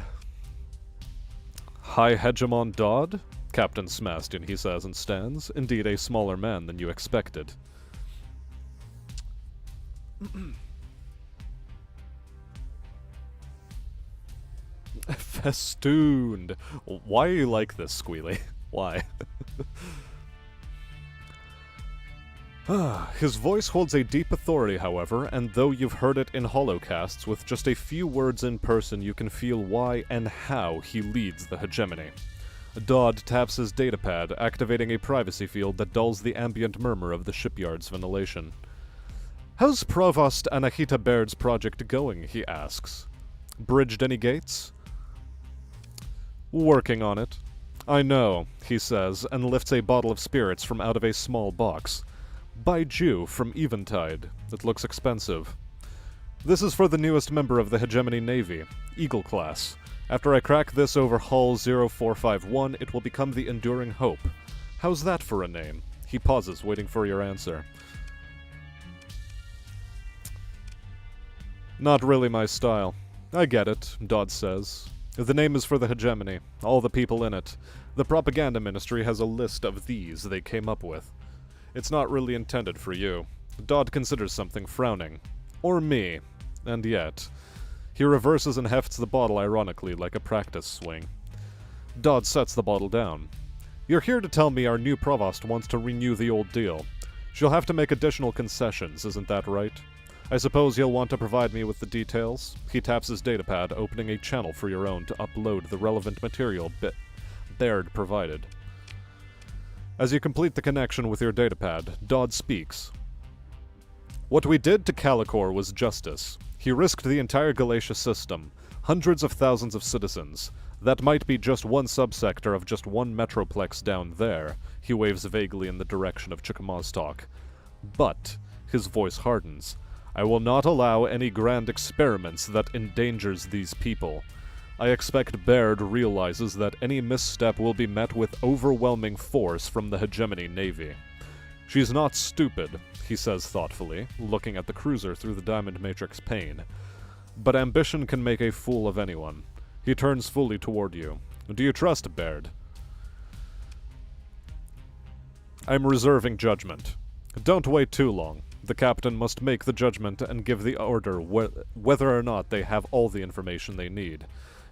High Hegemon Dodd? Captain Smaston, he says and stands. Indeed a smaller man than you expected. Festooned. Why are you like this, Squealy? Why? His voice holds a deep authority, however, and though you've heard it in holocasts, with just a few words in person you can feel why and how he leads the hegemony. Dodd taps his datapad, activating a privacy field that dulls the ambient murmur of the shipyard's ventilation. "How's Provost Anahita Baird's project going?" he asks. "Bridged any gates?" "Working on it." "I know," he says, and lifts a bottle of spirits from out of a small box. "Baiju from Eventide. It looks expensive. This is for the newest member of the Hegemony Navy, Eagle class. After I crack this over hull 0451, it will become the Enduring Hope. How's that for a name?" He pauses, waiting for your answer. "Not really my style." "I get it," Dodd says. "The name is for the Hegemony, all the people in it. The propaganda ministry has a list of these they came up with. It's not really intended for you." Dodd considers something, frowning. "Or me. And yet." He reverses and hefts the bottle ironically, like a practice swing. Dodd sets the bottle down. "You're here to tell me our new provost wants to renew the old deal. She'll have to make additional concessions, isn't that right? I suppose you'll want to provide me with the details." He taps his datapad, opening a channel for your own to upload the relevant material Baird provided. As you complete the connection with your datapad, Dodd speaks. "What we did to Calicor was justice. He risked the entire Galatia system, hundreds of thousands of citizens. That might be just one subsector of just one metroplex down there." He waves vaguely in the direction of Chickamaustock. "But," his voice hardens, "I will not allow any grand experiments that endangers these people. I expect Baird realizes that any misstep will be met with overwhelming force from the Hegemony Navy. She's not stupid," he says thoughtfully, looking at the cruiser through the diamond matrix pane. "But ambition can make a fool of anyone." He turns fully toward you. "Do you trust Baird?" "I'm reserving judgment. Don't wait too long. The captain must make the judgment and give the order whether or not they have all the information they need.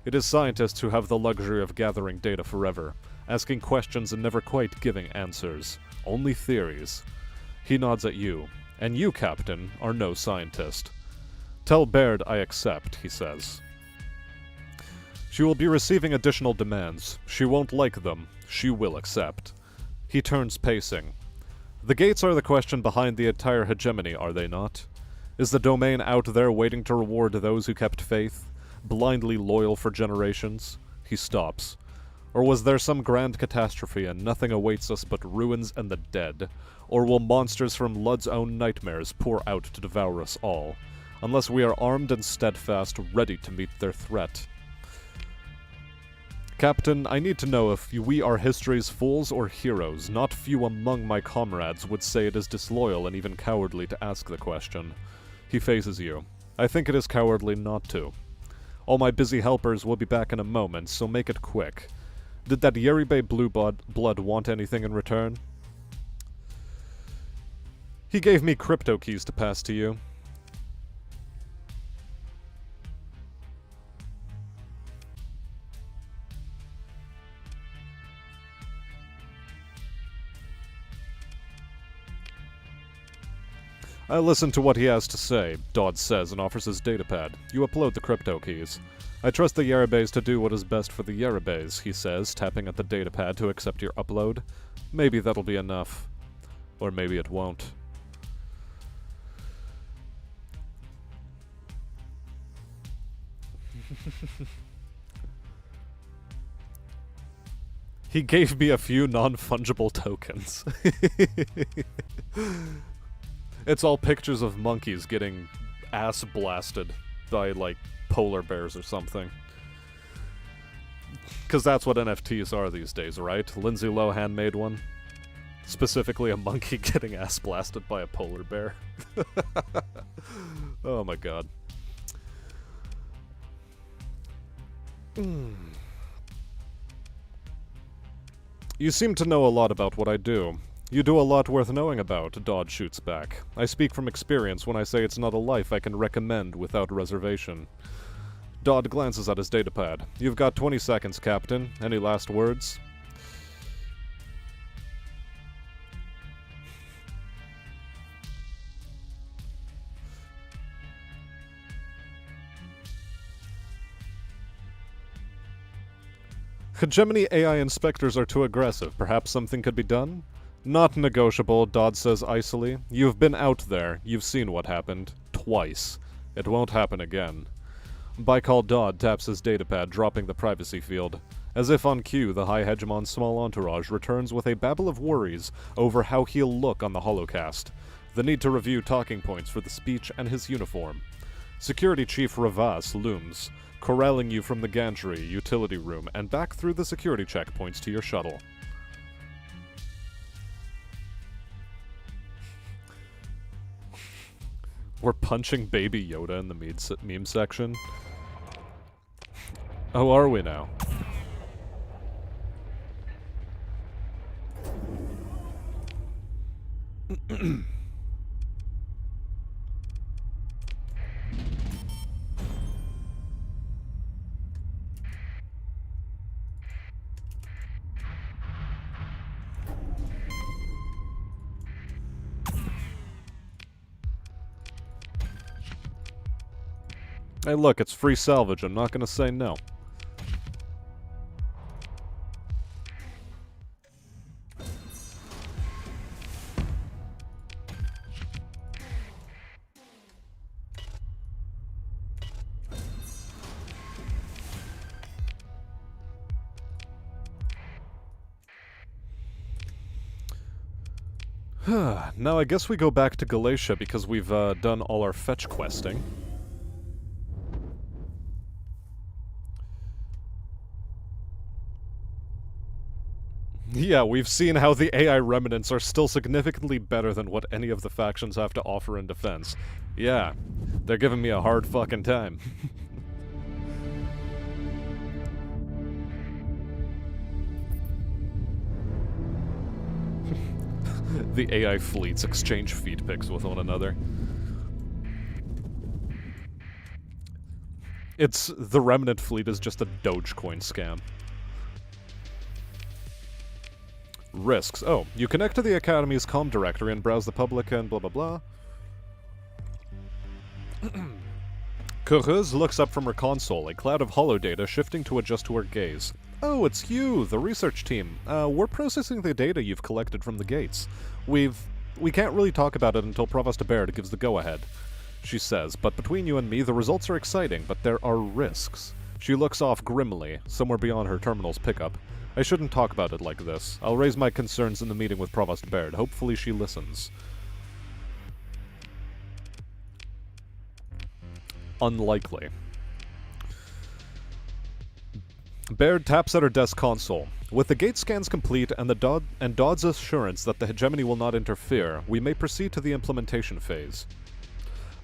It is scientists who have the luxury of gathering data forever, asking questions and never quite giving answers. Only theories." He nods at you. "And you, Captain, are no scientist." "Tell Baird I accept," he says. "She will be receiving additional demands. She won't like them. She will accept." He turns pacing. "The gates are the question behind the entire hegemony, are they not? Is the domain out there waiting to reward those who kept faith? Blindly loyal for generations?" He stops. "Or was there some grand catastrophe and nothing awaits us but ruins and the dead? Or will monsters from Lud's own nightmares pour out to devour us all? Unless we are armed and steadfast, ready to meet their threat. Captain, I need to know if we are history's fools or heroes. Not few among my comrades would say it is disloyal and even cowardly to ask the question." He faces you. "I think it is cowardly not to. All my busy helpers will be back in a moment, so make it quick. Did that Yeribei blue blood want anything in return? He gave me crypto keys to pass to you. I listen to what he has to say, Dodd says and offers his datapad. You upload the crypto keys. I trust the Yerebeis to do what is best for the Yerebeis, he says, tapping at the datapad to accept your upload. Maybe that'll be enough. Or maybe it won't. He gave me a few non-fungible tokens. It's all pictures of monkeys getting ass blasted by, like, polar bears or something. Because that's what NFTs are these days, right? Lindsay Lohan made one. Specifically a monkey getting ass blasted by a polar bear. Oh my god. You seem to know a lot about what I do. You do a lot worth knowing about, Dodd shoots back. I speak from experience when I say it's not a life I can recommend without reservation. Dodd glances at his datapad. You've got 20 seconds, Captain. Any last words? Hegemony AI inspectors are too aggressive. Perhaps something could be done? Not negotiable, Dodd says icily. You've been out there. You've seen what happened. Twice. It won't happen again. Baikal Dodd taps his datapad, dropping the privacy field. As if on cue, the High Hegemon's small entourage returns with a babble of worries over how he'll look on the holocast. The need to review talking points for the speech and his uniform. Security Chief Ravas looms, corralling you from the gantry, utility room, and back through the security checkpoints to your shuttle. We're punching Baby Yoda in the meme section. Oh, are we now? Hey look, it's free salvage, I'm not gonna say no. Now I guess we go back to Galatia because we've done all our fetch questing. Yeah, we've seen how the AI remnants are still significantly better than what any of the factions have to offer in defense. Yeah, they're giving me a hard fucking time. The AI fleets exchange feed pics with one another. The Remnant fleet is just a Dogecoin scam. Risks. Oh, you connect to the Academy's comm directory and browse the public and blah blah blah. Courreuse looks up from her console, a cloud of holodata shifting to adjust to her gaze. Oh, it's you, the research team. We're processing the data you've collected from the gates. We can't really talk about it until Provost Baird gives the go-ahead, she says, but between you and me, the results are exciting, but there are risks. She looks off grimly, somewhere beyond her terminal's pickup. I shouldn't talk about it like this. I'll raise my concerns in the meeting with Provost Baird. Hopefully she listens. Unlikely. Baird taps at her desk console. With the gate scans complete and Dodd's assurance that the hegemony will not interfere, we may proceed to the implementation phase.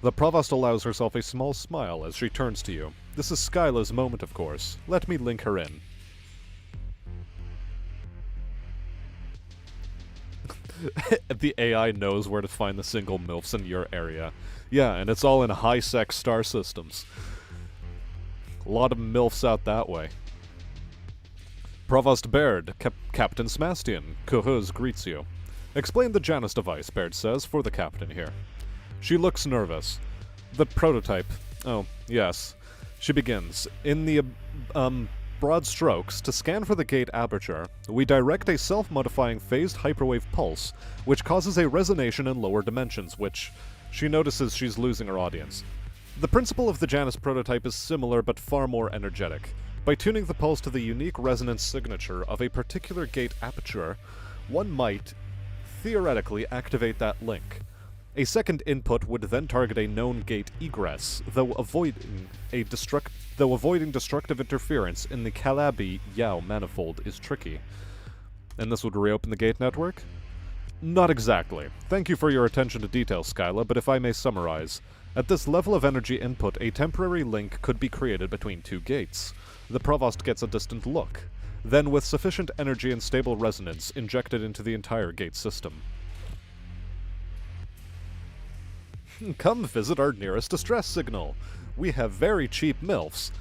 The Provost allows herself a small smile as she turns to you. This is Skyla's moment, of course. Let me link her in. The AI knows where to find the single MILFs in your area. Yeah, and it's all in high-sec star systems. A lot of MILFs out that way. Provost Baird, Captain Smastian, Kuhuz greets you. Explain the Janus device, Baird says, for the captain here. She looks nervous. The prototype. Oh, yes. She begins. In the, broad strokes, to scan for the gate aperture, we direct a self-modifying phased hyperwave pulse, which causes a resonation in lower dimensions, which she notices she's losing her audience. The principle of the Janus prototype is similar but far more energetic. By tuning the pulse to the unique resonance signature of a particular gate aperture, one might, theoretically, activate that link. A second input would then target a known gate egress, though avoiding destructive interference in the Calabi-Yau manifold is tricky. And this would reopen the gate network? Not exactly. Thank you for your attention to detail, Skyla, but if I may summarize. At this level of energy input, a temporary link could be created between two gates. The Provost gets a distant look. Then, with sufficient energy and stable resonance, injected into the entire gate system. Come visit our nearest distress signal. We have very cheap MILFs.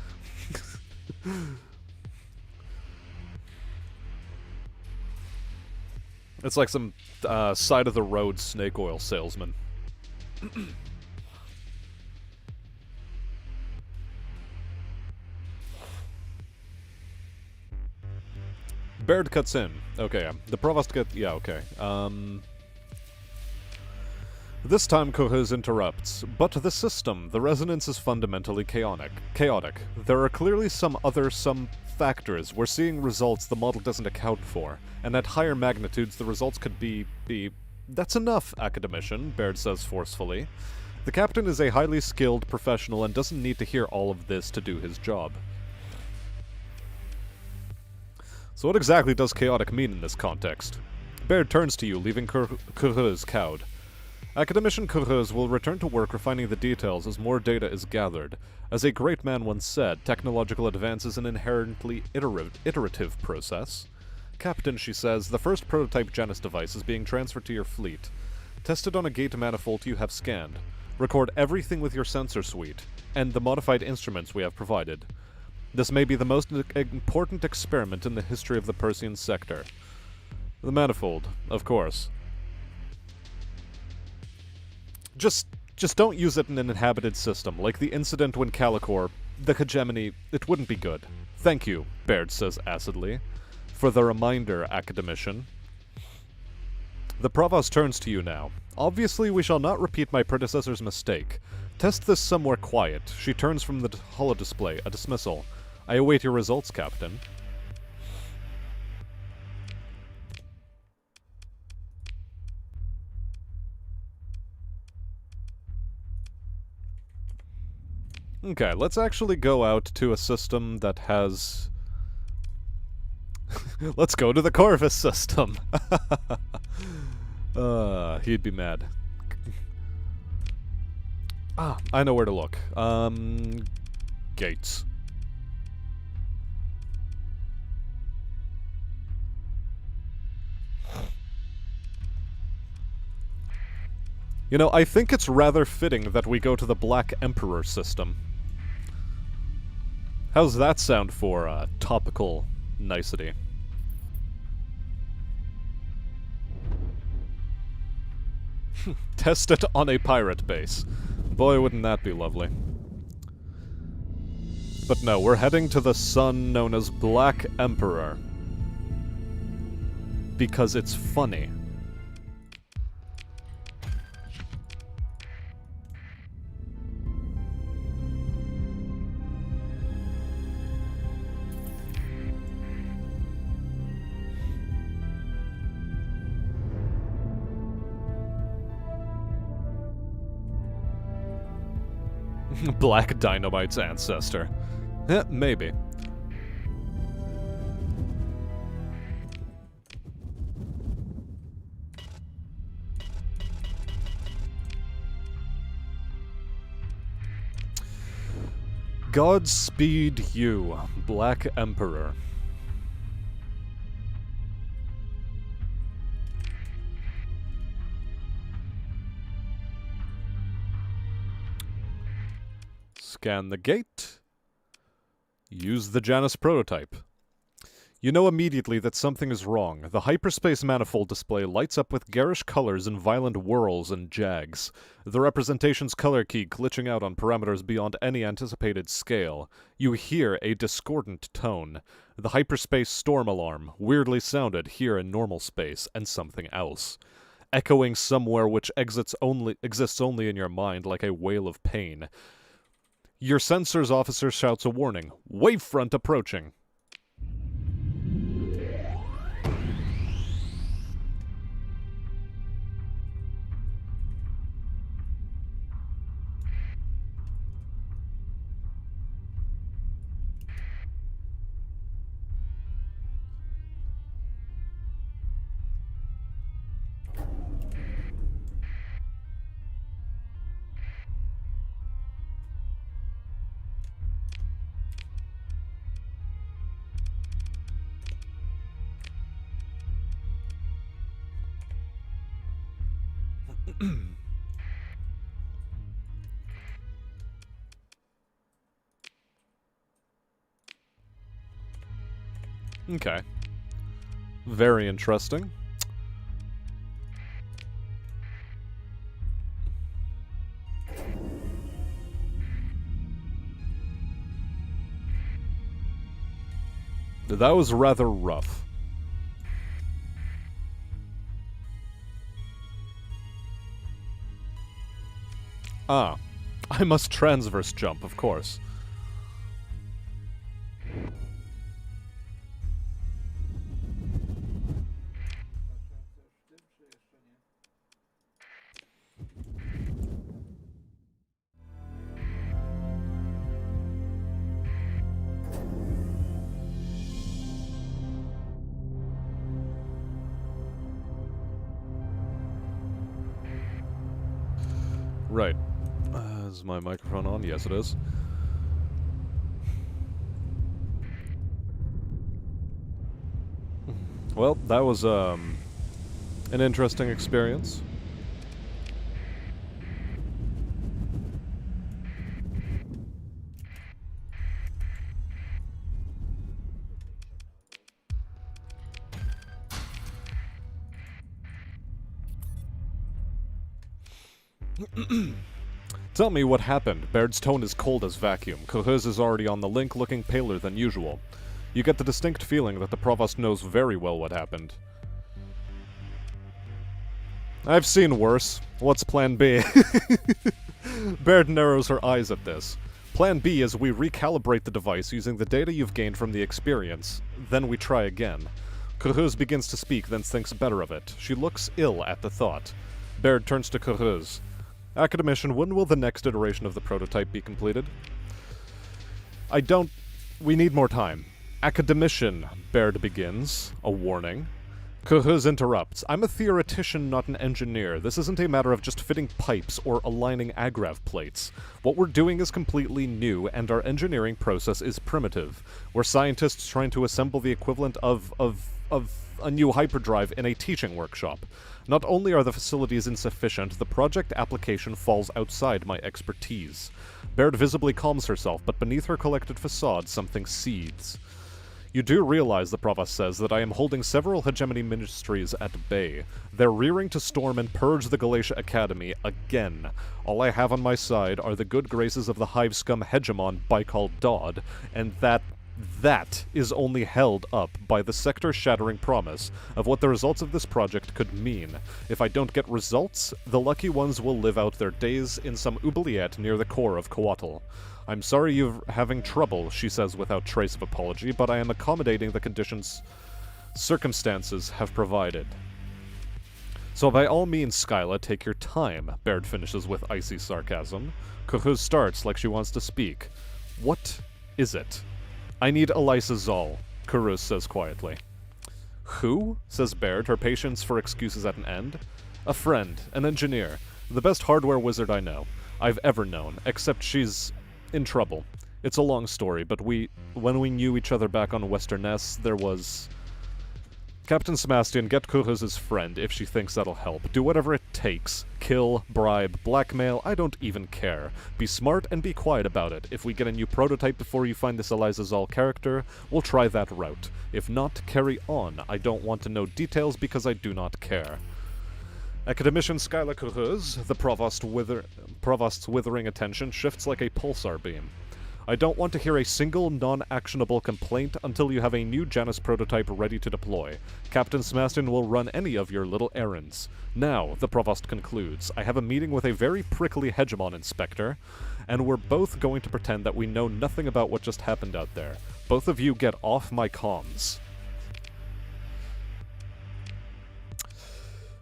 It's like some side-of-the-road snake oil salesman. Baird cuts in. Okay, the Provost gets... Yeah, okay. This time Kuhuz interrupts. But the system, the resonance is fundamentally chaotic. There are clearly some factors we're seeing results the model doesn't account for, and at higher magnitudes the results could be... That's enough, Academician, Baird says forcefully. The captain is a highly skilled professional and doesn't need to hear all of this to do his job. So what exactly does chaotic mean in this context? Baird turns to you, leaving Kuhuz cowed. Academician Kuhuz will return to work refining the details as more data is gathered. As a great man once said, technological advance is an inherently iterative process. Captain, she says, the first prototype Janus device is being transferred to your fleet. Test it on a gate manifold you have scanned. Record everything with your sensor suite, and the modified instruments we have provided. This may be the most important experiment in the history of the Persean sector. The manifold, of course. Just don't use it in an inhabited system, like the incident when Calicor, the hegemony, it wouldn't be good. Thank you, Baird says acidly, for the reminder, Academician. The Provost turns to you now. Obviously, we shall not repeat my predecessor's mistake. Test this somewhere quiet. She turns from the holodisplay, a dismissal. I await your results, Captain. Okay, let's actually go out to a system that has... Let's go to the Corvus system! He'd be mad. I know where to look. Gates. You know, I think it's rather fitting that we go to the Black Emperor system. How's that sound for, topical nicety? Test it on a pirate base. Boy, wouldn't that be lovely. But no, we're heading to the sun known as Black Emperor. Because it's funny. Black Dynamite's ancestor. Maybe. Godspeed you, Black Emperor. Scan the gate. Use the Janus prototype. You know immediately that something is wrong. The hyperspace manifold display lights up with garish colors and violent whirls and jags. The representation's color key glitching out on parameters beyond any anticipated scale. You hear a discordant tone. The hyperspace storm alarm, weirdly sounded here in normal space, and something else. Echoing somewhere which exists only in your mind like a wail of pain. Your sensors officer shouts a warning. Wavefront approaching. Okay. Very interesting. That was rather rough. Ah. I must transverse jump, of course. Right. Is my microphone on? Yes, it is. Well, that was, an interesting experience. Tell me what happened. Baird's tone is cold as vacuum. Cohuz is already on the link, looking paler than usual. You get the distinct feeling that the Provost knows very well what happened. I've seen worse. What's Plan B? Baird narrows her eyes at this. Plan B is we recalibrate the device using the data you've gained from the experience. Then we try again. Cohuz begins to speak, then thinks better of it. She looks ill at the thought. Baird turns to Cohuz. Academician, when will the next iteration of the prototype be completed? We need more time. Academician, Baird begins. A warning. Cohuz interrupts. I'm a theoretician, not an engineer. This isn't a matter of just fitting pipes or aligning agrav plates. What we're doing is completely new, and our engineering process is primitive. We're scientists trying to assemble the equivalent of a new hyperdrive in a teaching workshop. Not only are the facilities insufficient, the project application falls outside my expertise. Baird visibly calms herself, but beneath her collected facade, something seethes. You do realize, the Provost says, that I am holding several hegemony ministries at bay. They're rearing to storm and purge the Galatia Academy again. All I have on my side are the good graces of the hive scum hegemon Baikal Dodd, and that is only held up by the sector-shattering promise of what the results of this project could mean. If I don't get results, the lucky ones will live out their days in some oubliette near the core of Coatl. I'm sorry you're having trouble, she says without trace of apology, but I am accommodating the circumstances have provided. So by all means, Skyla, take your time, Baird finishes with icy sarcasm. Cohuz starts like she wants to speak. What is it? I need Elisa Zoll, Cohuz says quietly. Who? Says Baird, her patience for excuses at an end. A friend, an engineer, the best hardware wizard I know, I've ever known, except she's in trouble. It's a long story, but when we knew each other back on Western S, there was... Captain Sebastian, get Cohuz's friend, if she thinks that'll help. Do whatever it takes. Kill, bribe, blackmail, I don't even care. Be smart and be quiet about it. If we get a new prototype before you find this Eliza Zoll character, we'll try that route. If not, carry on. I don't want to know details because I do not care. Academician Skyla Coureuse, the Provost's withering attention shifts like a pulsar beam. I don't want to hear a single non-actionable complaint until you have a new Janus prototype ready to deploy. Captain Sebastian will run any of your little errands. Now, the Provost concludes, I have a meeting with a very prickly Hegemon Inspector, and we're both going to pretend that we know nothing about what just happened out there. Both of you get off my comms.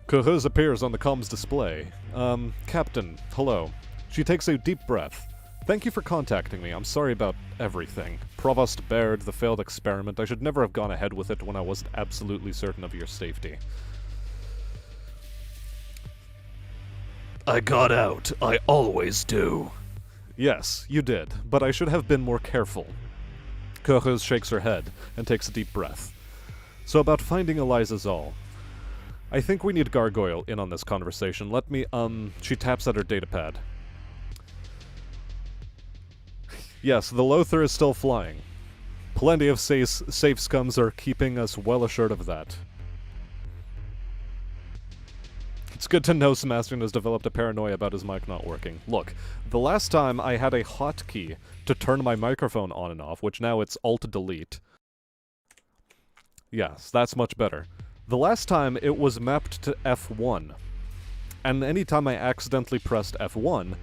Coureuse appears on the comms display. Captain, hello. She takes a deep breath. Thank you for contacting me. I'm sorry about everything. Provost Baird, the failed experiment. I should never have gone ahead with it when I wasn't absolutely certain of your safety. I got out. I always do. Yes, you did, but I should have been more careful. Coureuse shakes her head and takes a deep breath. So about finding Eliza Zoll. I think we need Gargoyle in on this conversation. Let me, she taps at her datapad. Yes, the Lothar is still flying. Plenty of safe scums are keeping us well assured of that. It's good to know Sebastian has developed a paranoia about his mic not working. Look, the last time I had a hotkey to turn my microphone on and off, which now it's Alt-Delete. Yes, that's much better. The last time it was mapped to F1. And anytime I accidentally pressed F1,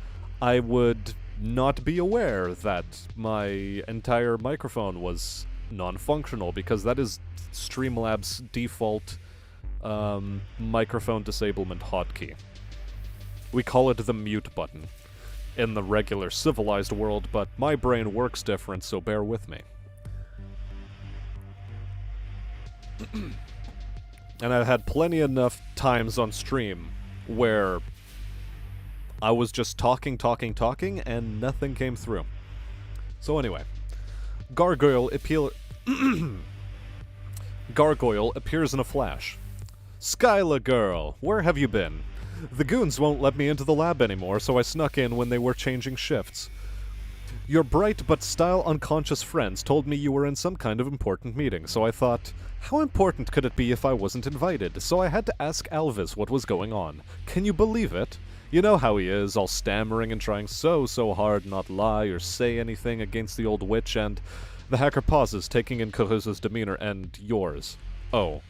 I would not be aware that my entire microphone was non-functional, because that is Streamlabs' default microphone disablement hotkey. We call it the mute button in the regular civilized world, but my brain works different, so bear with me. And I've had plenty enough times on stream where I was just talking, and nothing came through. So anyway, Gargoyle appears in a flash. Skyla girl, where have you been? The goons won't let me into the lab anymore, so I snuck in when they were changing shifts. Your bright but style-unconscious friends told me you were in some kind of important meeting, so I thought, how important could it be if I wasn't invited? So I had to ask Alvis what was going on. Can you believe it? You know how he is, all stammering and trying so hard not lie or say anything against the old witch, and the hacker pauses, taking in Coureise's demeanor and yours. Oh.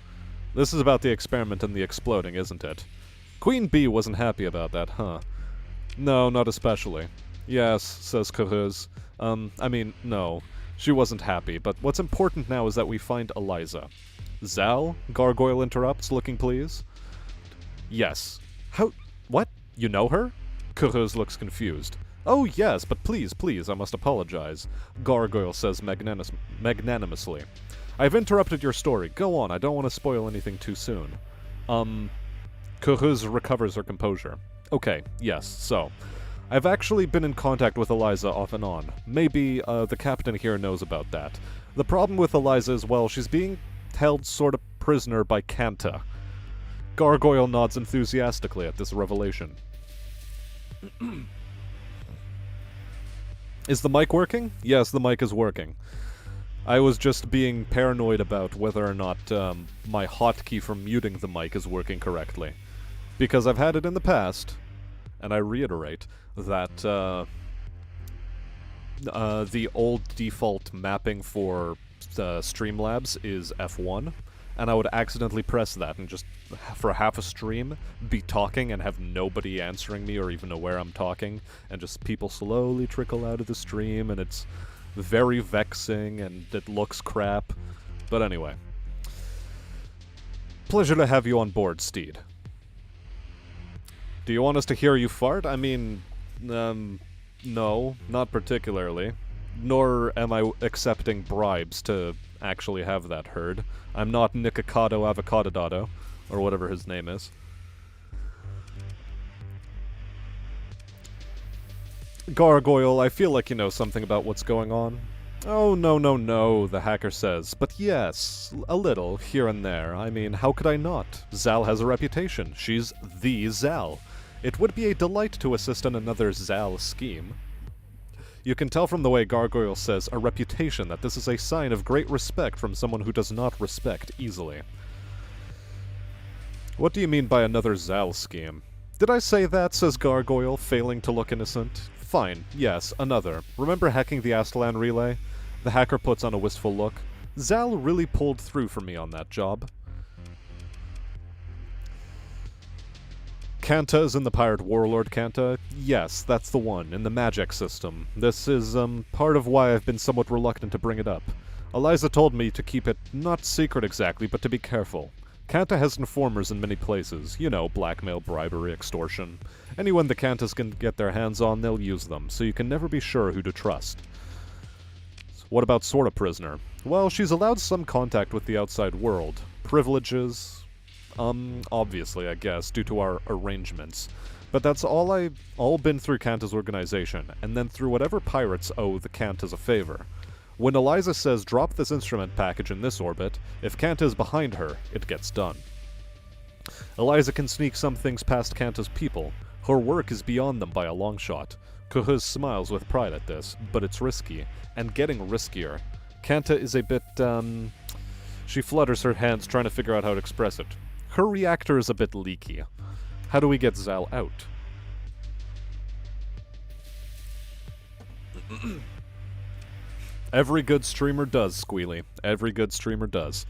This is about the experiment and the exploding, isn't it? Queen Bee wasn't happy about that, huh? No, not especially. Yes, says Coureuse. I mean, no. She wasn't happy, but what's important now is that we find Eliza. Zal? Gargoyle interrupts, looking pleased. Yes. How? What? You know her? Coureuse looks confused. Oh yes, but please, I must apologize, Gargoyle says magnanimously. I've interrupted your story. Go on, I don't want to spoil anything too soon. Coureuse recovers her composure. Okay, yes, so. I've actually been in contact with Eliza off and on. Maybe, the captain here knows about that. The problem with Eliza is, well, she's being held sort of prisoner by Kanta. Gargoyle nods enthusiastically at this revelation. Is the mic working? Yes, the mic is working. I was just being paranoid about whether or not my hotkey for muting the mic is working correctly. Because I've had it in the past, and I reiterate, that the old default mapping for Streamlabs is F1, and I would accidentally press that and just, for half a stream, be talking and have nobody answering me or even know where I'm talking, and just people slowly trickle out of the stream, and it's very vexing, and it looks crap. But anyway. Pleasure to have you on board, Steed. Do you want us to hear you fart? I mean, no, not particularly. Nor am I accepting bribes to actually have that heard. I'm not Nikocado Avocado, or whatever his name is. Gargoyle, I feel like you know something about what's going on. Oh, no, no, no, the hacker says. But yes, a little, here and there. I mean, how could I not? Zal has a reputation. She's the Zal. It would be a delight to assist in another Zal scheme. You can tell from the way Gargoyle says a reputation that this is a sign of great respect from someone who does not respect easily. What do you mean by another Zal scheme? Did I say that, says Gargoyle, failing to look innocent. Fine, yes, another. Remember hacking the Astalan relay? The hacker puts on a wistful look. Zal really pulled through for me on that job. Kanta is in the Pirate Warlord Kanta? Yes, that's the one, in the magic system. This is, part of why I've been somewhat reluctant to bring it up. Eliza told me to keep it not secret exactly, but to be careful. Kanta has informers in many places. You know, blackmail, bribery, extortion. Anyone the Kantas can get their hands on, they'll use them, so you can never be sure who to trust. What about Sorta Prisoner? Well, she's allowed some contact with the outside world. Privileges, obviously, I guess, due to our arrangements. But that's all been through Kanta's organization, and then through whatever pirates owe the Kantas a favor. When Eliza says drop this instrument package in this orbit, if Kanta is behind her, it gets done. Eliza can sneak some things past Kanta's people. Her work is beyond them by a long shot. Kuhuz smiles with pride at this, but it's risky, and getting riskier. Kanta is a bit, She flutters her hands trying to figure out how to express it. Her reactor is a bit leaky. How do we get Zal out? Every good streamer does, Squealy. Every good streamer does.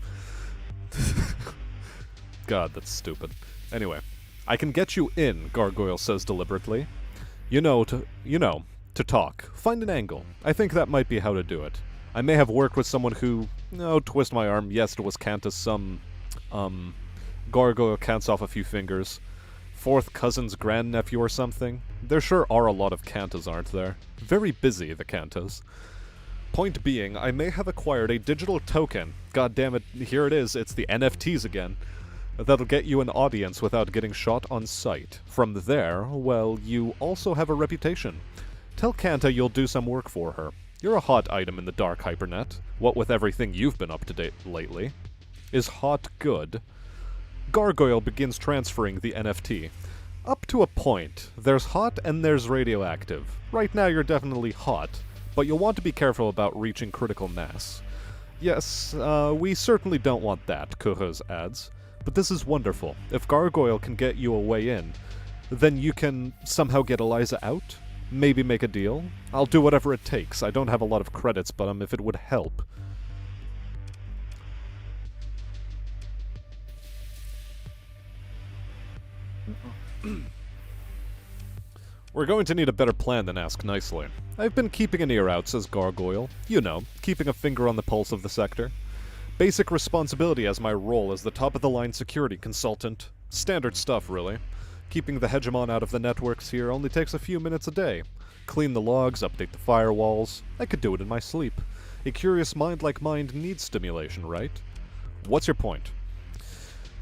God, that's stupid. Anyway, I can get you in, Gargoyle says deliberately. To talk. Find an angle. I think that might be how to do it. I may have worked with someone who... twist my arm. Yes, it was Kanta's some... Gargoyle counts off a few fingers. Fourth cousin's grandnephew or something. There sure are a lot of Kantas, aren't there? Very busy, the Kantas. Point being, I may have acquired a digital token. God damn it, here it is, it's the NFTs again. That'll get you an audience without getting shot on sight. From there, well, you also have a reputation. Tell Kanta you'll do some work for her. You're a hot item in the dark hypernet, what with everything you've been up to date lately. Is hot good? Gargoyle begins transferring the NFT. Up to a point. There's hot and there's radioactive. Right now you're definitely hot, but you'll want to be careful about reaching critical mass. Yes, we certainly don't want that, Kuhuz adds. But this is wonderful. If Gargoyle can get you a way in, then you can somehow get Eliza out? Maybe make a deal? I'll do whatever it takes. I don't have a lot of credits, but if it would help. We're going to need a better plan than ask nicely. I've been keeping an ear out, says Gargoyle. You know, keeping a finger on the pulse of the sector. Basic responsibility as my role as the top-of-the-line security consultant. Standard stuff, really. Keeping the hegemon out of the networks here only takes a few minutes a day. Clean the logs, update the firewalls. I could do it in my sleep. A curious mind like mine needs stimulation, right? What's your point?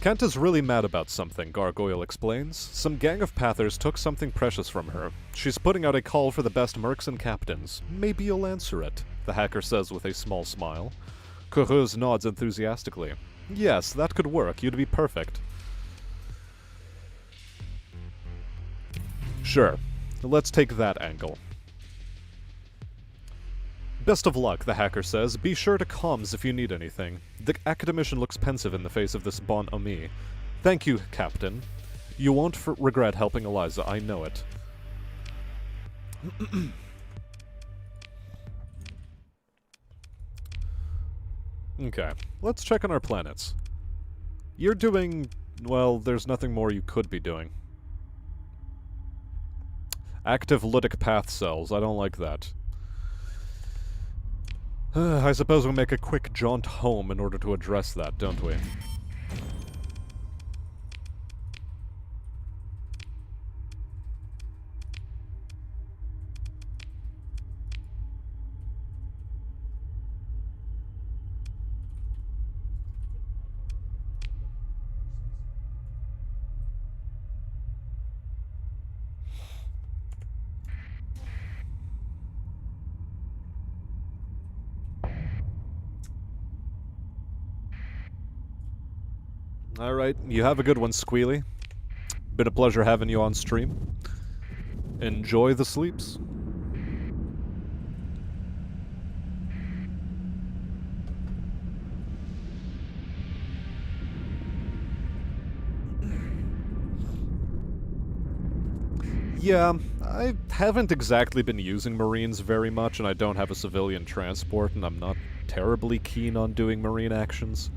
Kanta's really mad about something, Gargoyle explains. Some gang of Pathers took something precious from her. She's putting out a call for the best mercs and captains. Maybe you'll answer it, the hacker says with a small smile. Kuhuz nods enthusiastically. Yes, that could work. You'd be perfect. Sure. Let's take that angle. Best of luck, the hacker says. Be sure to comms if you need anything. The academician looks pensive in the face of this bon ami. Thank you, Captain. You won't regret helping Eliza, I know it. Okay, let's check on our planets. You're doing... well, there's nothing more you could be doing. Active lytic path cells, I don't like that. I suppose we'll make a quick jaunt home in order to address that, don't we? Alright, you have a good one, Squealy. Been a pleasure having you on stream. Enjoy the sleeps. Yeah, I haven't exactly been using Marines very much, and I don't have a civilian transport, and I'm not terribly keen on doing Marine actions.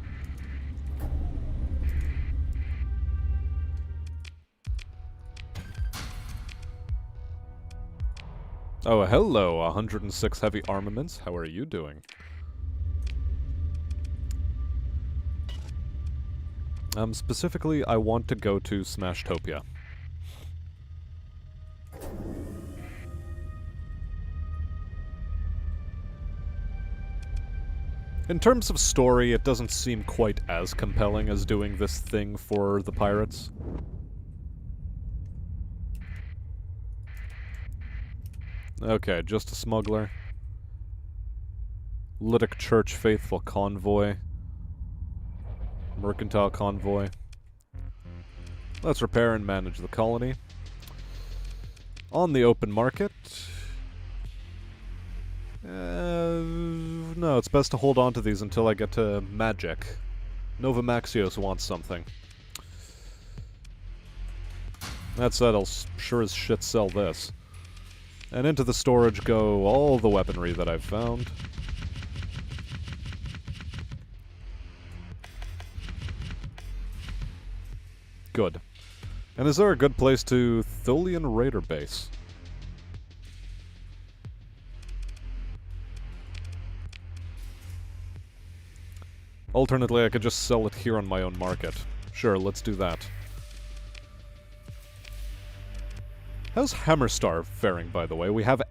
Oh, hello, 106 heavy armaments. How are you doing? Specifically, I want to go to Smashtopia. In terms of story, it doesn't seem quite as compelling as doing this thing for the pirates. Okay, just a smuggler. Lytic Church Faithful Convoy. Mercantile Convoy. Let's repair and manage the colony. On the open market... no, it's best to hold on to these until I get to Magic. Nova Maxios wants something. That said, I'll sure as shit sell this. And into the storage go all the weaponry that I've found. Good. And is there a good place to Thulian Raider base? Alternately, I could just sell it here on my own market. Sure, let's do that. How's Hammerstar faring, by the way? We have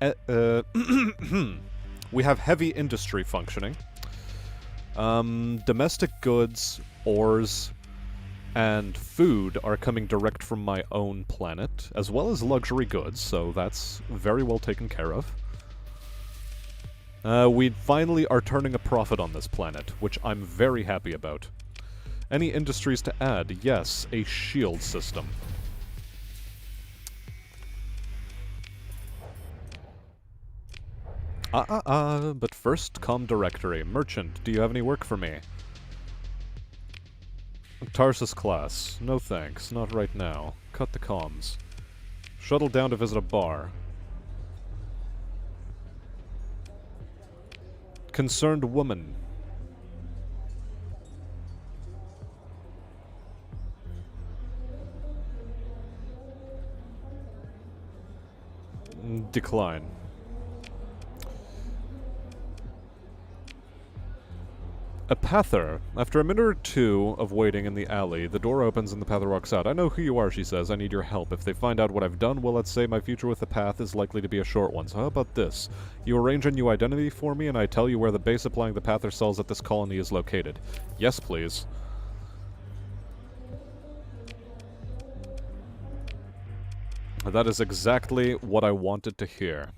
we have heavy industry functioning. Domestic goods, ores, and food are coming direct from my own planet, as well as luxury goods, so that's very well taken care of. We finally are turning a profit on this planet, which I'm very happy about. Any industries to add? Yes, a shield system. But first, comm directory. Merchant, do you have any work for me? Tarsus class. No thanks, not right now. Cut the comms. Shuttle down to visit a bar. Concerned woman. Decline. A Pather. After a minute or two of waiting in the alley, the door opens and the Pather walks out. I know who you are, she says. I need your help. If they find out what I've done, well, let's say my future with the Path is likely to be a short one. So how about this? You arrange a new identity for me, and I tell you where the base applying the Pather cells at this colony is located. Yes, please. That is exactly what I wanted to hear.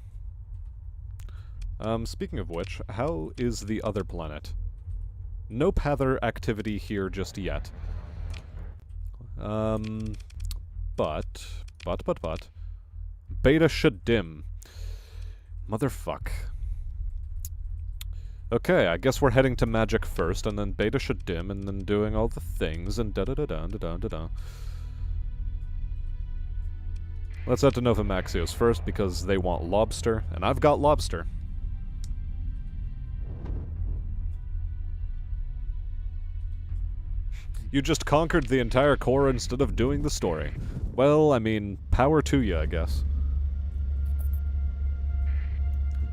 Speaking of which, how is the other planet? No Pather activity here just yet. But. Beta Shadim. Motherfuck. Okay, I guess we're heading to Magic first, and then Beta Shadim, and then doing all the things, and da-da-da-da-da-da-da-da. Let's head to Nova Maxios first, because they want lobster, and I've got lobster. You just conquered the entire core instead of doing the story. Well, I mean, power to you, I guess.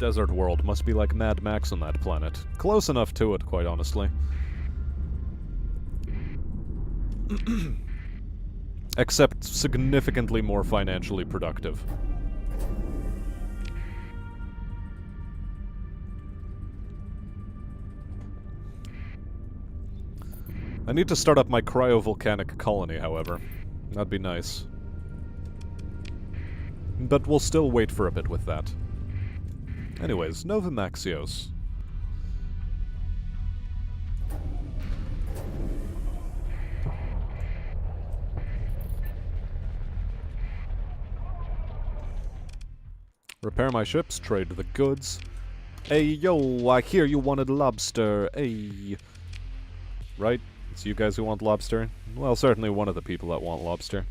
Desert world must be like Mad Max on that planet. Close enough to it, quite honestly. Except significantly more financially productive. I need to start up my cryovolcanic colony, however. That'd be nice. But we'll still wait for a bit with that. Anyways, Nova Maxios. Repair my ships, trade the goods. Hey, yo, I hear you wanted lobster. Hey. Right? It's you guys who want lobster? Well, certainly one of the people that want lobster.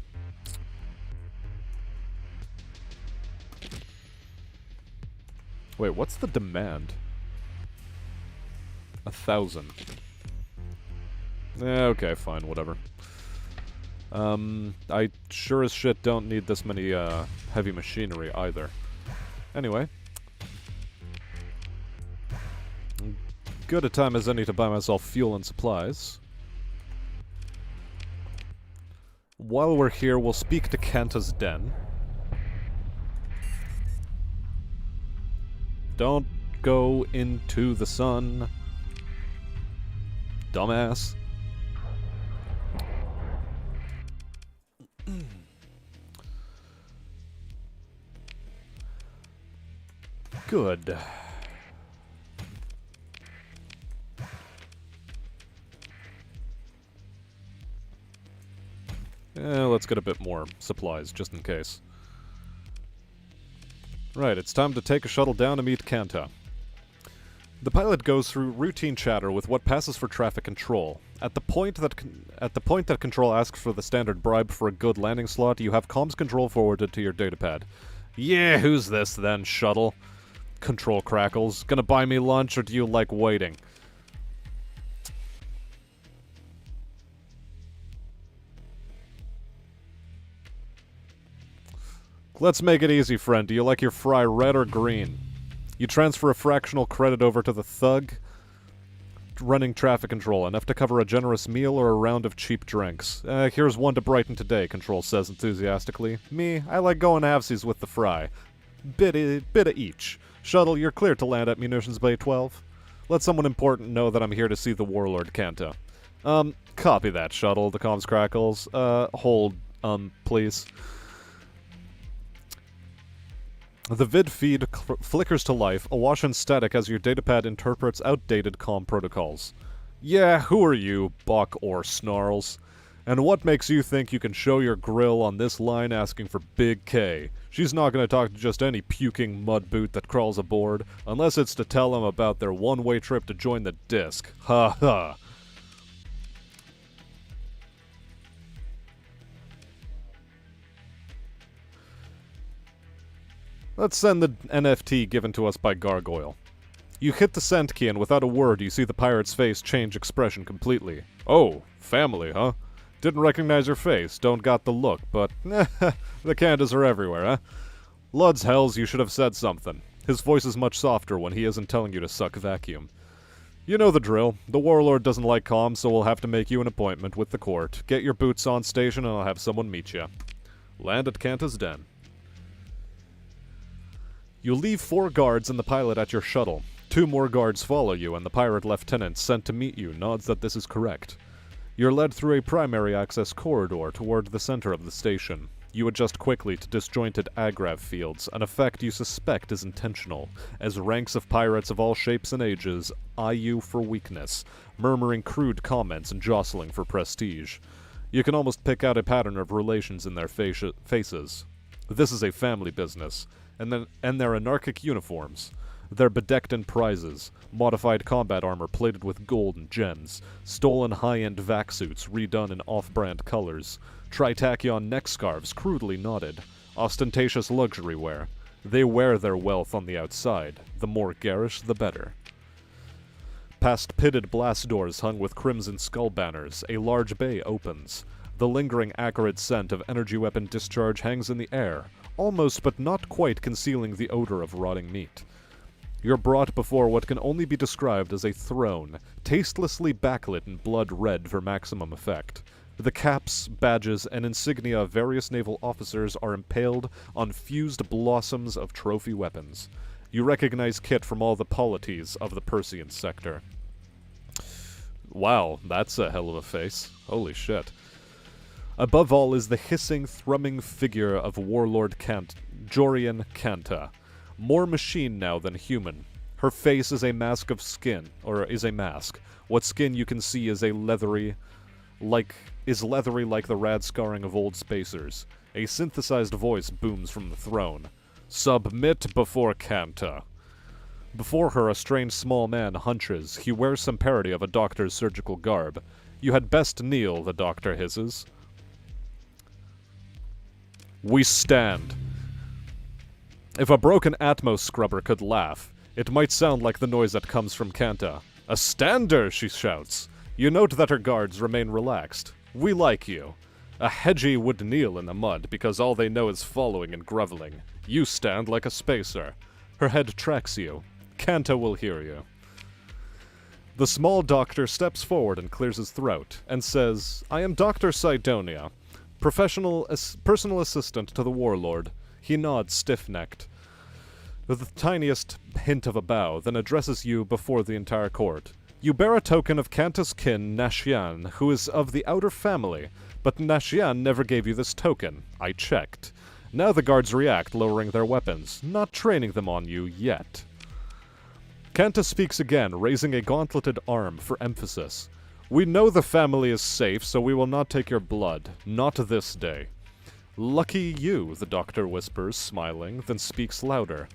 Wait, what's the demand? 1,000. Okay, fine, whatever. I sure as shit don't need this many, heavy machinery either. Anyway. Good a time as any to buy myself fuel and supplies. While we're here, we'll speak to Kanta's den. Don't go into the sun. Dumbass. Good. Let's get a bit more supplies, just in case. Right, it's time to take a shuttle down to meet Kanta. The pilot goes through routine chatter with what passes for traffic control. At the point that control asks for the standard bribe for a good landing slot, you have comms control forwarded to your datapad. Yeah, who's this then, shuttle? Control crackles. Gonna buy me lunch, or do you like waiting? Let's make it easy, friend. Do you like your fry red or green? You transfer a fractional credit over to the thug running traffic control, enough to cover a generous meal or a round of cheap drinks. Here's one to brighten today, Control says enthusiastically. Me, I like going halvesies with the fry. Bit of each. Shuttle, you're clear to land at Munitions Bay 12. Let someone important know that I'm here to see the Warlord Kanta. Copy that, Shuttle, the comms crackles. Hold, please. The vid feed flickers to life, awash in static as your datapad interprets outdated comm protocols. Yeah, who are you, Buck or Snarls? And what makes you think you can show your grill on this line asking for Big K? She's not gonna talk to just any puking mudboot that crawls aboard, unless it's to tell them about their one-way trip to join the disc. Ha ha. Let's send the NFT given to us by Gargoyle. You hit the send key and without a word you see the pirate's face change expression completely. Oh, family, huh? Didn't recognize your face, don't got the look, but the Kantas are everywhere, huh? Lud's hells, you should have said something. His voice is much softer when he isn't telling you to suck vacuum. You know the drill. The Warlord doesn't like comms, so we'll have to make you an appointment with the court. Get your boots on station and I'll have someone meet you. Land at Kanta's den. You leave 4 guards and the pilot at your shuttle. 2 more guards follow you, and the pirate lieutenant sent to meet you nods that this is correct. You're led through a primary access corridor toward the center of the station. You adjust quickly to disjointed agrav fields, an effect you suspect is intentional, as ranks of pirates of all shapes and ages eye you for weakness, murmuring crude comments and jostling for prestige. You can almost pick out a pattern of relations in their faces. This is a family business. And their anarchic uniforms. They're bedecked in prizes, modified combat armor plated with gold and gems, stolen high-end vac suits redone in off-brand colors, tritachyon neck scarves crudely knotted, ostentatious luxury wear. They wear their wealth on the outside. The more garish, the better. Past pitted blast doors hung with crimson skull banners, a large bay opens. The lingering acrid scent of energy weapon discharge hangs in the air, almost but not quite concealing the odor of rotting meat. You're brought before what can only be described as a throne, tastelessly backlit in blood red for maximum effect. The caps, badges, and insignia of various naval officers are impaled on fused blossoms of trophy weapons. You recognize Kit from all the polities of the Persean sector. Wow, that's a hell of a face. Holy shit. Above all is the hissing, thrumming figure of Warlord Jorian Kanta. More machine now than human. Her face is a mask of skin, or is a mask. What skin you can see is leathery like the rad scarring of old spacers. A synthesized voice booms from the throne. Submit before Kanta. Before her, a strange small man hunches. He wears some parody of a doctor's surgical garb. You had best kneel, the doctor hisses. We stand. If a broken Atmos scrubber could laugh, it might sound like the noise that comes from Kanta. A stander, she shouts. You note that her guards remain relaxed. We like you. A hedgie would kneel in the mud because all they know is following and groveling. You stand like a spacer. Her head tracks you. Kanta will hear you. The small doctor steps forward and clears his throat, and says, I am Dr. Sidonia, personal assistant to the warlord. He nods stiff-necked, with the tiniest hint of a bow, then addresses you before the entire court. You bear a token of Kanta's kin, Nashian, who is of the outer family, but Nashian never gave you this token. I checked. Now the guards react, lowering their weapons, not training them on you yet. Kanta speaks again, raising a gauntleted arm for emphasis. We know the family is safe, so we will not take your blood. Not this day. Lucky you, the doctor whispers, smiling, then speaks louder.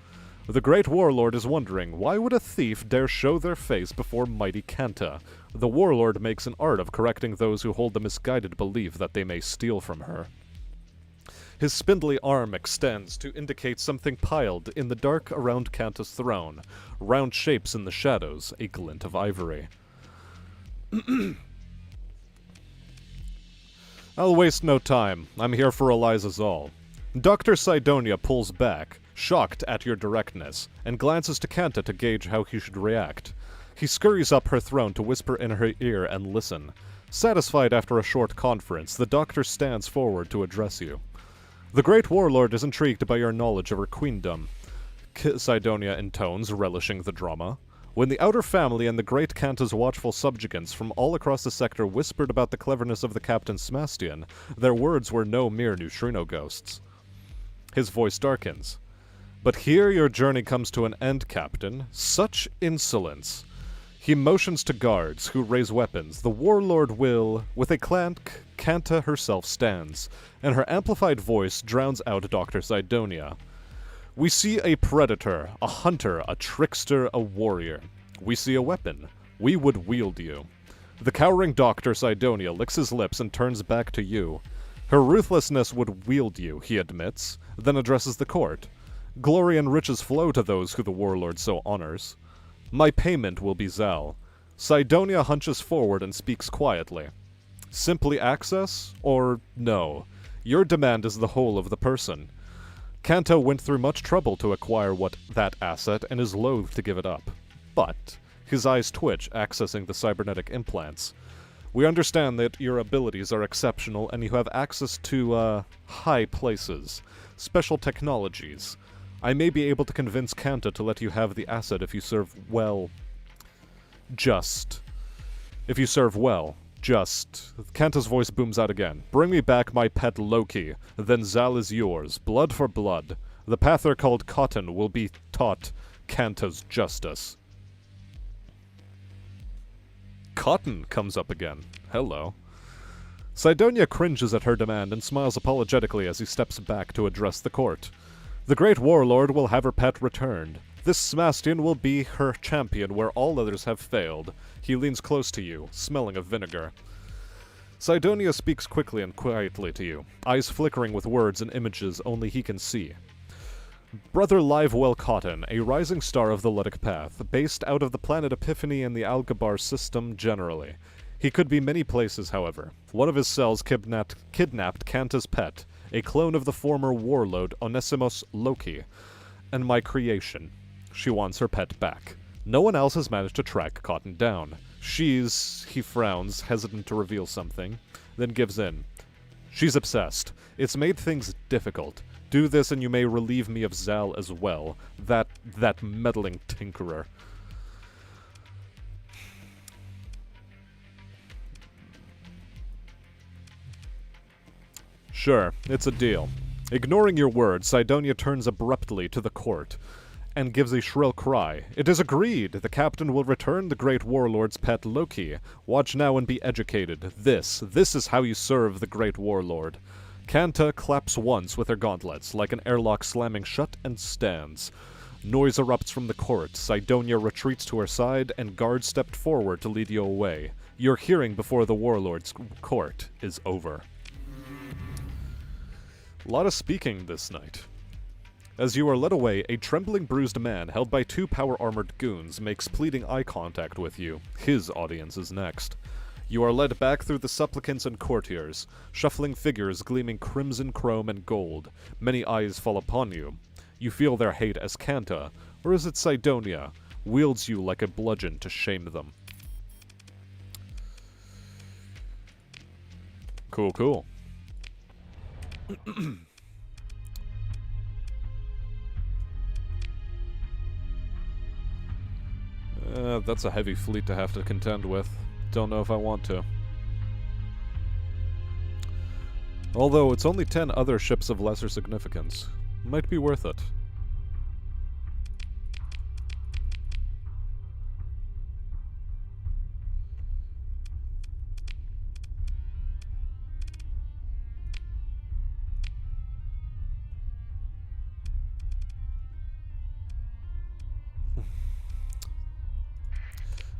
The great warlord is wondering, why would a thief dare show their face before mighty Kanta? The warlord makes an art of correcting those who hold the misguided belief that they may steal from her. His spindly arm extends to indicate something piled in the dark around Kanta's throne, round shapes in the shadows, a glint of ivory. I'll waste no time. I'm here for Eliza's all. Dr. Sidonia pulls back, shocked at your directness, and glances to Kanta to gauge how he should react. He scurries up her throne to whisper in her ear and listen. Satisfied after a short conference, the doctor stands forward to address you. The great warlord is intrigued by your knowledge of her queendom, Sidonia intones, relishing the drama. When the outer family and the great Kanta's watchful subjugants from all across the sector whispered about the cleverness of the Captain Smastian, their words were no mere neutrino ghosts. His voice darkens. But here your journey comes to an end, Captain. Such insolence. He motions to guards, who raise weapons. The warlord will... With a clank, Kanta herself stands, and her amplified voice drowns out Dr. Sidonia. We see a predator, a hunter, a trickster, a warrior. We see a weapon. We would wield you. The cowering Dr. Sidonia licks his lips and turns back to you. Her ruthlessness would wield you, he admits, then addresses the court. Glory and riches flow to those who the warlord so honors. My payment will be Zal. Sidonia hunches forward and speaks quietly. Simply access, or no? Your demand is the whole of the person. Kanta went through much trouble to acquire that asset and is loath to give it up. But his eyes twitch, accessing the cybernetic implants. We understand that your abilities are exceptional and you have access to, high places. Special technologies. I may be able to convince Kanta to let you have the asset if you serve well. If you serve well. Kanta's voice booms out again. Bring me back my pet Loki, then Zal is yours, blood for blood. The pather called Cotton will be taught Kanta's justice. Cotton comes up again. Hello. Sidonia cringes at her demand and smiles apologetically as he steps back to address the court. The great warlord will have her pet returned. This Smastian will be her champion where all others have failed. He leans close to you, smelling of vinegar. Sidonia speaks quickly and quietly to you, eyes flickering with words and images only he can see. Brother Livewell Cotton, a rising star of the Ludic Path, based out of the planet Epiphany and the Algabar system generally. He could be many places, however. One of his cells kidnapped Kanta's pet, a clone of the former warlord Onesimus Loki, and my creation. She wants her pet back. No one else has managed to track Cotton down. He frowns, hesitant to reveal something, then gives in. She's obsessed. It's made things difficult. Do this and you may relieve me of Zal as well. That meddling tinkerer. Sure, it's a deal. Ignoring your words, Sidonia turns abruptly to the court and gives a shrill cry. It is agreed! The captain will return the great warlord's pet Loki. Watch now and be educated. This is how you serve the great warlord. Kanta claps once with her gauntlets, like an airlock slamming shut, and stands. Noise erupts from the court. Sidonia retreats to her side, and guards stepped forward to lead you away. Your hearing before the warlord's court is over. A lot of speaking this night. As you are led away, a trembling, bruised man held by two power-armored goons makes pleading eye contact with you. His audience is next. You are led back through the supplicants and courtiers, shuffling figures gleaming crimson, chrome, and gold. Many eyes fall upon you. You feel their hate as Kanta, or is it Sidonia, wields you like a bludgeon to shame them. Cool, cool. That's a heavy fleet to have to contend with. Don't know if I want to. Although it's only 10 other ships of lesser significance. Might be worth it.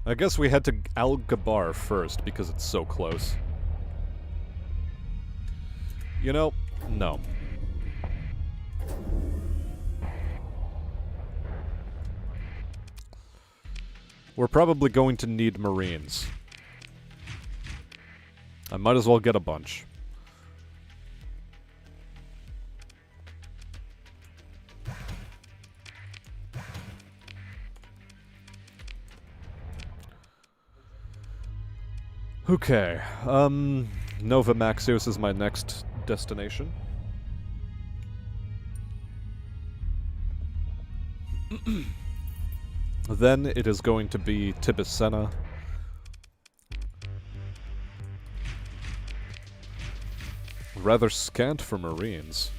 I guess we head to Al-Gabar first, because it's so close. You know, no. We're probably going to need Marines. I might as well get a bunch. Okay, Nova Maxios is my next destination. Then it is going to be Tibicena. Rather scant for Marines.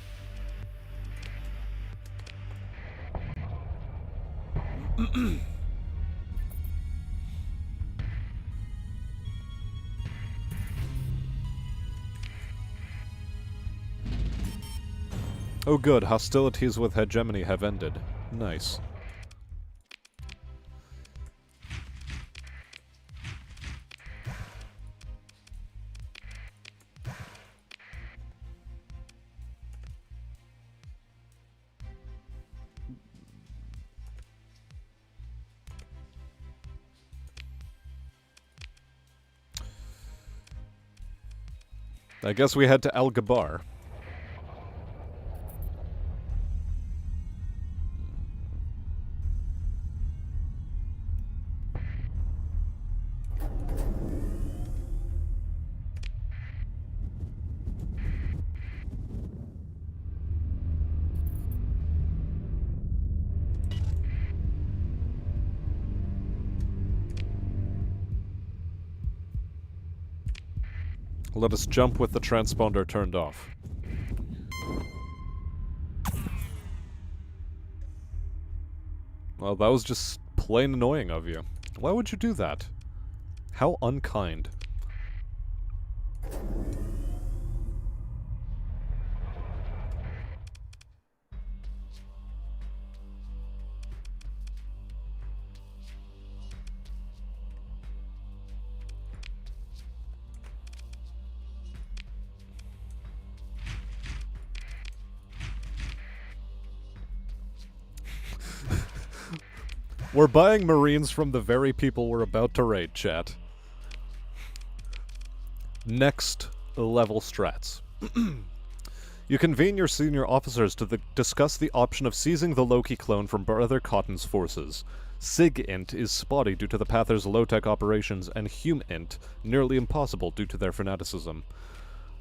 Oh good, hostilities with hegemony have ended. Nice. I guess we head to Al-Gabar. Let us jump with the transponder turned off. Well, that was just plain annoying of you. Why would you do that? How unkind. We're buying Marines from the very people we're about to raid, chat. Next level strats. You convene your senior officers to discuss the option of seizing the Loki clone from Brother Cotton's forces. Sig-Int is spotty due to the Pather's low-tech operations, and Hum-Int nearly impossible due to their fanaticism.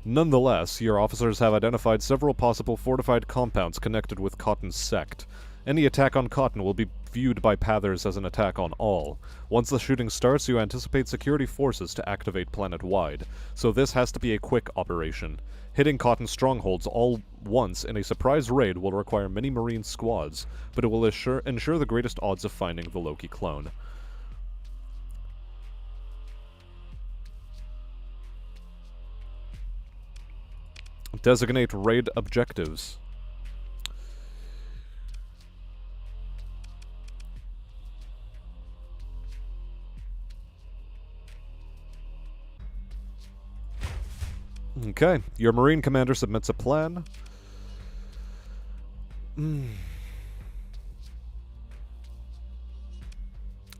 Nonetheless, your officers have identified several possible fortified compounds connected with Cotton's sect. Any attack on Cotton will be viewed by Pathers as an attack on all. Once the shooting starts, you anticipate security forces to activate planet-wide, so this has to be a quick operation. Hitting Cotton strongholds all once in a surprise raid will require many Marine squads, but it will ensure the greatest odds of finding the Loki clone. Designate raid objectives. Okay, your Marine commander submits a plan.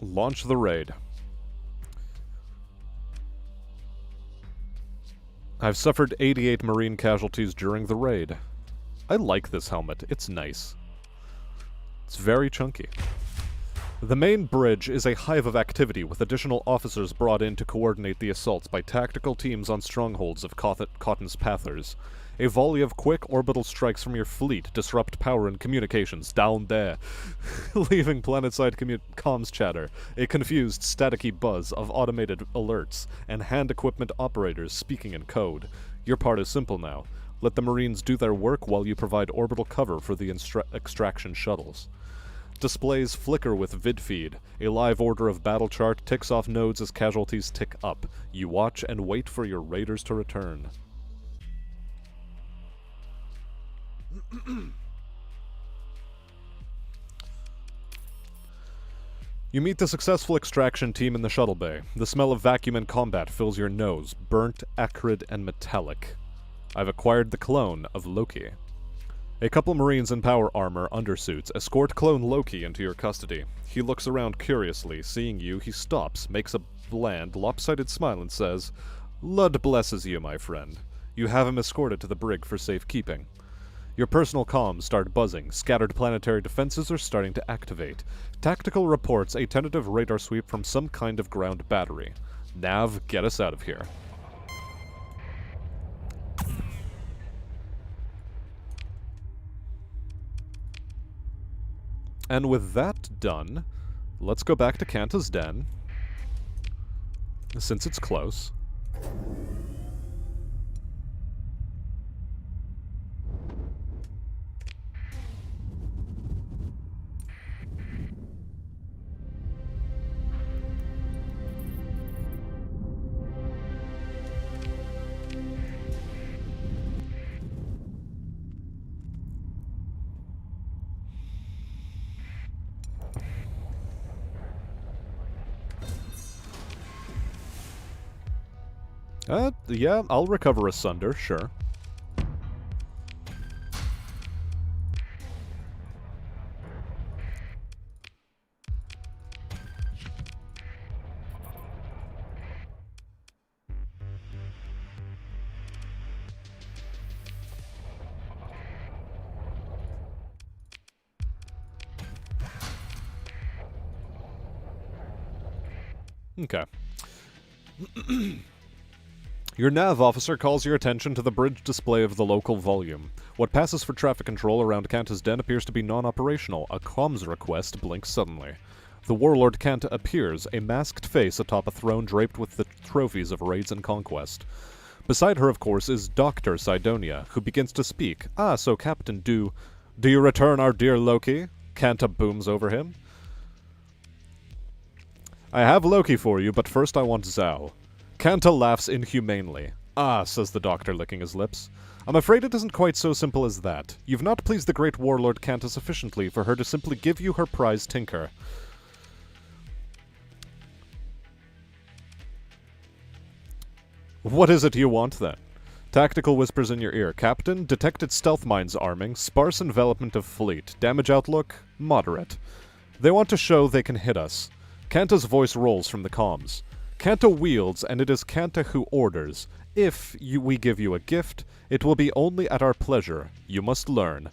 Launch the raid. I've suffered 88 Marine casualties during the raid. I like this helmet. It's nice. It's very chunky. The main bridge is a hive of activity, with additional officers brought in to coordinate the assaults by tactical teams on strongholds of Cotton's Pathers. A volley of quick orbital strikes from your fleet disrupt power and communications down there, leaving planetside comms chatter, a confused, staticky buzz of automated alerts, and hand equipment operators speaking in code. Your part is simple now. Let the Marines do their work while you provide orbital cover for the extraction shuttles. Displays flicker with vidfeed. A live order of battle chart ticks off nodes as casualties tick up. You watch and wait for your raiders to return. You meet the successful extraction team in the shuttle bay. The smell of vacuum and combat fills your nose, burnt, acrid, and metallic. I've acquired the clone of Loki. A couple Marines in power armor undersuits escort clone Loki into your custody. He looks around curiously. Seeing you, he stops, makes a bland, lopsided smile and says, "Lud blesses you, my friend. You have him escorted to the brig for safekeeping." Your personal comms start buzzing. Scattered planetary defenses are starting to activate. Tactical reports a tentative radar sweep from some kind of ground battery. Nav, get us out of here. And with that done, let's go back to Kanta's den, since it's close. Yeah, I'll recover Asunder, sure. Okay. Your nav officer calls your attention to the bridge display of the local volume. What passes for traffic control around Kanta's den appears to be non-operational. A comms request blinks suddenly. The warlord Kanta appears, a masked face atop a throne draped with the trophies of raids and conquest. Beside her, of course, is Dr. Sidonia, who begins to speak. "Ah, so Captain, do you return our dear Loki?" Kanta booms over him. "I have Loki for you, but first I want Zhao." Kanta laughs inhumanely. "Ah," says the doctor, licking his lips. "I'm afraid it isn't quite so simple as that. You've not pleased the great warlord Kanta sufficiently for her to simply give you her prize tinker." "What is it you want, then?" Tactical whispers in your ear. "Captain, detected stealth mines arming, sparse envelopment of fleet, damage outlook, moderate. They want to show they can hit us." Kanta's voice rolls from the comms. "Kanta wields, and it is Kanta who orders. If we give you a gift, it will be only at our pleasure. You must learn."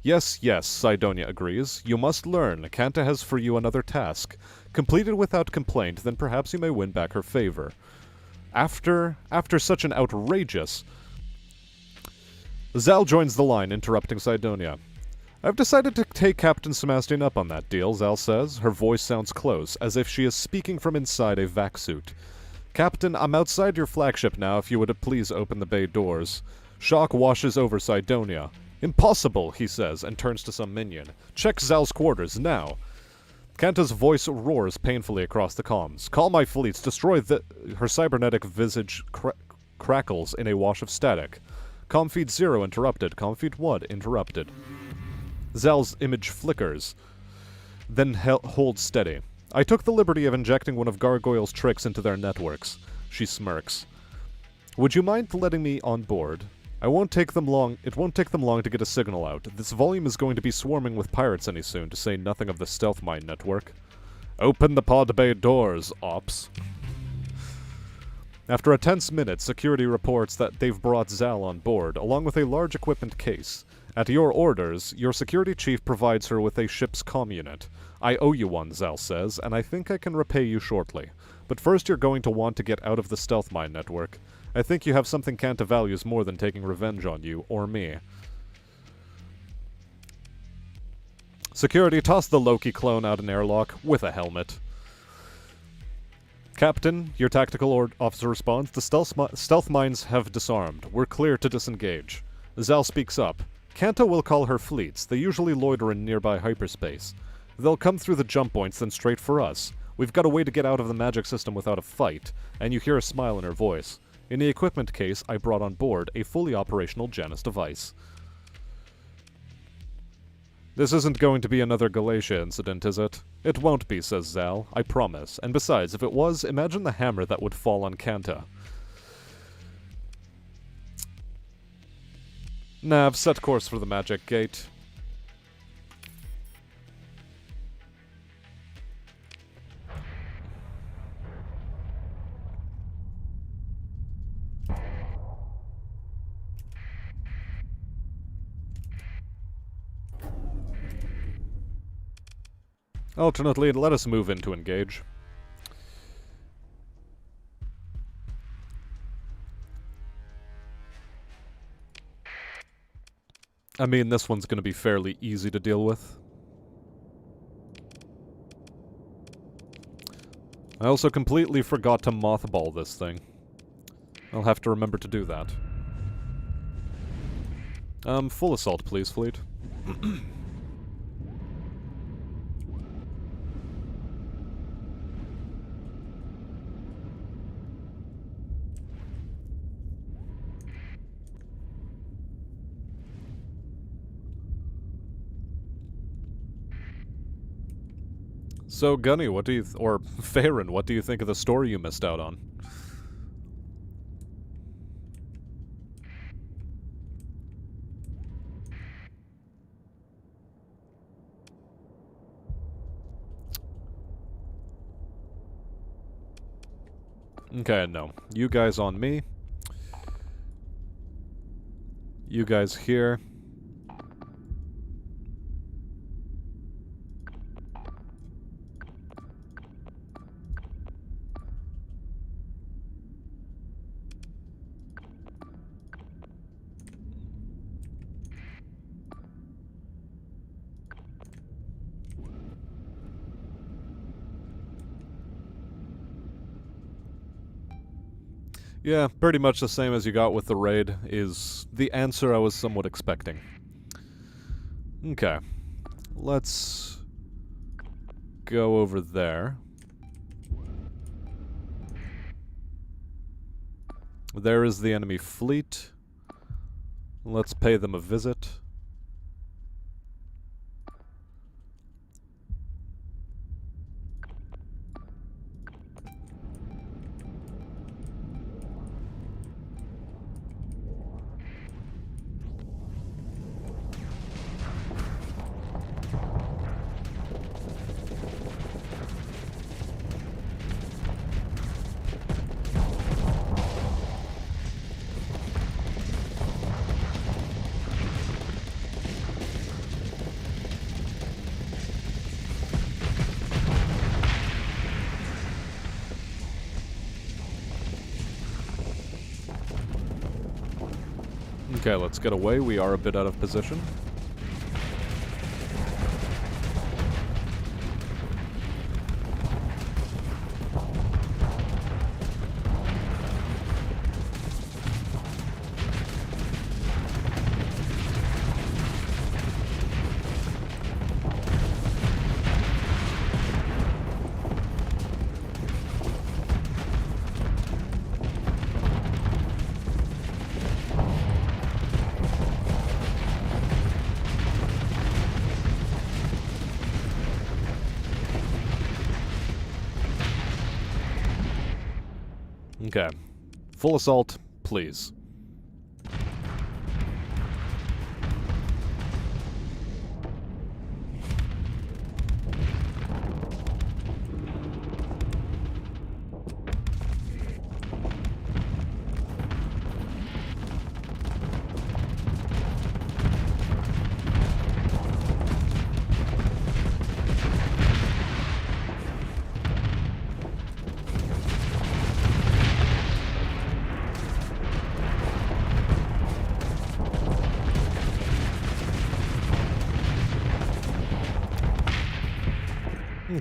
"Yes, yes," Sidonia agrees. "You must learn. Kanta has for you another task. Complete it without complaint, then perhaps you may win back her favor." After such an outrageous... Zal joins the line, interrupting Sidonia. "I've decided to take Captain Sebastian up on that deal," Zal says. Her voice sounds close, as if she is speaking from inside a vac suit. "Captain, I'm outside your flagship now, if you would please open the bay doors." Shock washes over Sidonia. "Impossible," he says, and turns to some minion. "Check Zal's quarters, now." Kanta's voice roars painfully across the comms. "Call my fleets, destroy the..." Her cybernetic visage crackles in a wash of static. Com feed 0 interrupted. Com feed 1 interrupted. Zal's image flickers, then holds steady. I took the liberty of injecting one of Gargoyle's tricks into their networks. She smirks. Would you mind letting me on board? It won't take them long to get a signal out. This volume is going to be swarming with pirates any soon, to say nothing of the stealth mine network. Open the pod bay doors, Ops. After a tense minute, security reports that they've brought Zal on board, along with a large equipment case. At your orders, your security chief provides her with a ship's comm unit. I owe you one, Zal says, and I think I can repay you shortly. But first you're going to want to get out of the stealth mine network. I think you have something Kanta values more than taking revenge on you, or me. Security, toss the Loki clone out an airlock, with a helmet. Captain, your tactical officer responds, the stealth mines have disarmed. We're clear to disengage. Zal speaks up. Kanta will call her fleets. They usually loiter in nearby hyperspace. They'll come through the jump points, then straight for us. We've got a way to get out of the magic system without a fight, and you hear a smile in her voice. In the equipment case, I brought on board a fully operational Janus device. This isn't going to be another Galatia incident, is it? It won't be, says Zal. I promise. And besides, if it was, imagine the hammer that would fall on Kanta. Nav, set course for the magic gate. Alternately, let us move in to engage. I mean, this one's going to be fairly easy to deal with. I also completely forgot to mothball this thing. I'll have to remember to do that. Full assault, please, fleet. So, Gunny, what do you... or Farron, what do you think of the story you missed out on? Okay, no. You guys on me. You guys here. Yeah, pretty much the same as you got with the raid is the answer I was somewhat expecting. Okay. Let's go over there. There is the enemy fleet. Let's pay them a visit. Okay, let's get away. We are a bit out of position. Okay. Full assault, please.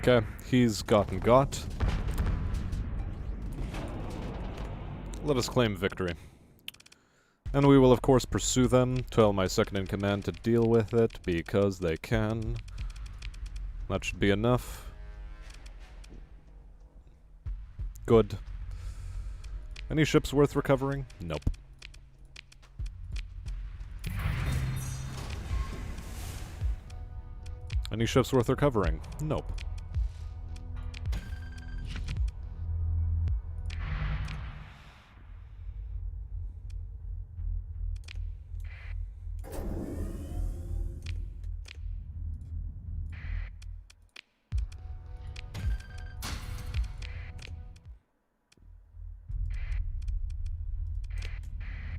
Okay, he's gotten got. Let us claim victory. And we will of course pursue them, tell my second-in-command to deal with it, because they can. That should be enough. Good. Any ships worth recovering? Nope. Any ships worth recovering? Nope.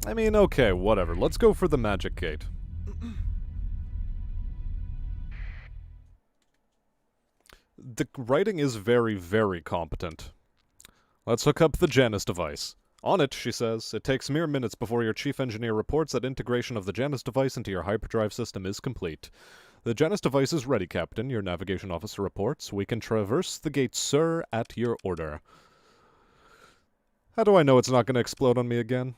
I mean, okay, whatever. Let's go for the magic gate. The writing is very, very competent. Let's hook up the Janus device. On it, she says, it takes mere minutes before your chief engineer reports that integration of the Janus device into your hyperdrive system is complete. The Janus device is ready, Captain, your navigation officer reports. We can traverse the gate, sir, at your order. How do I know it's not going to explode on me again?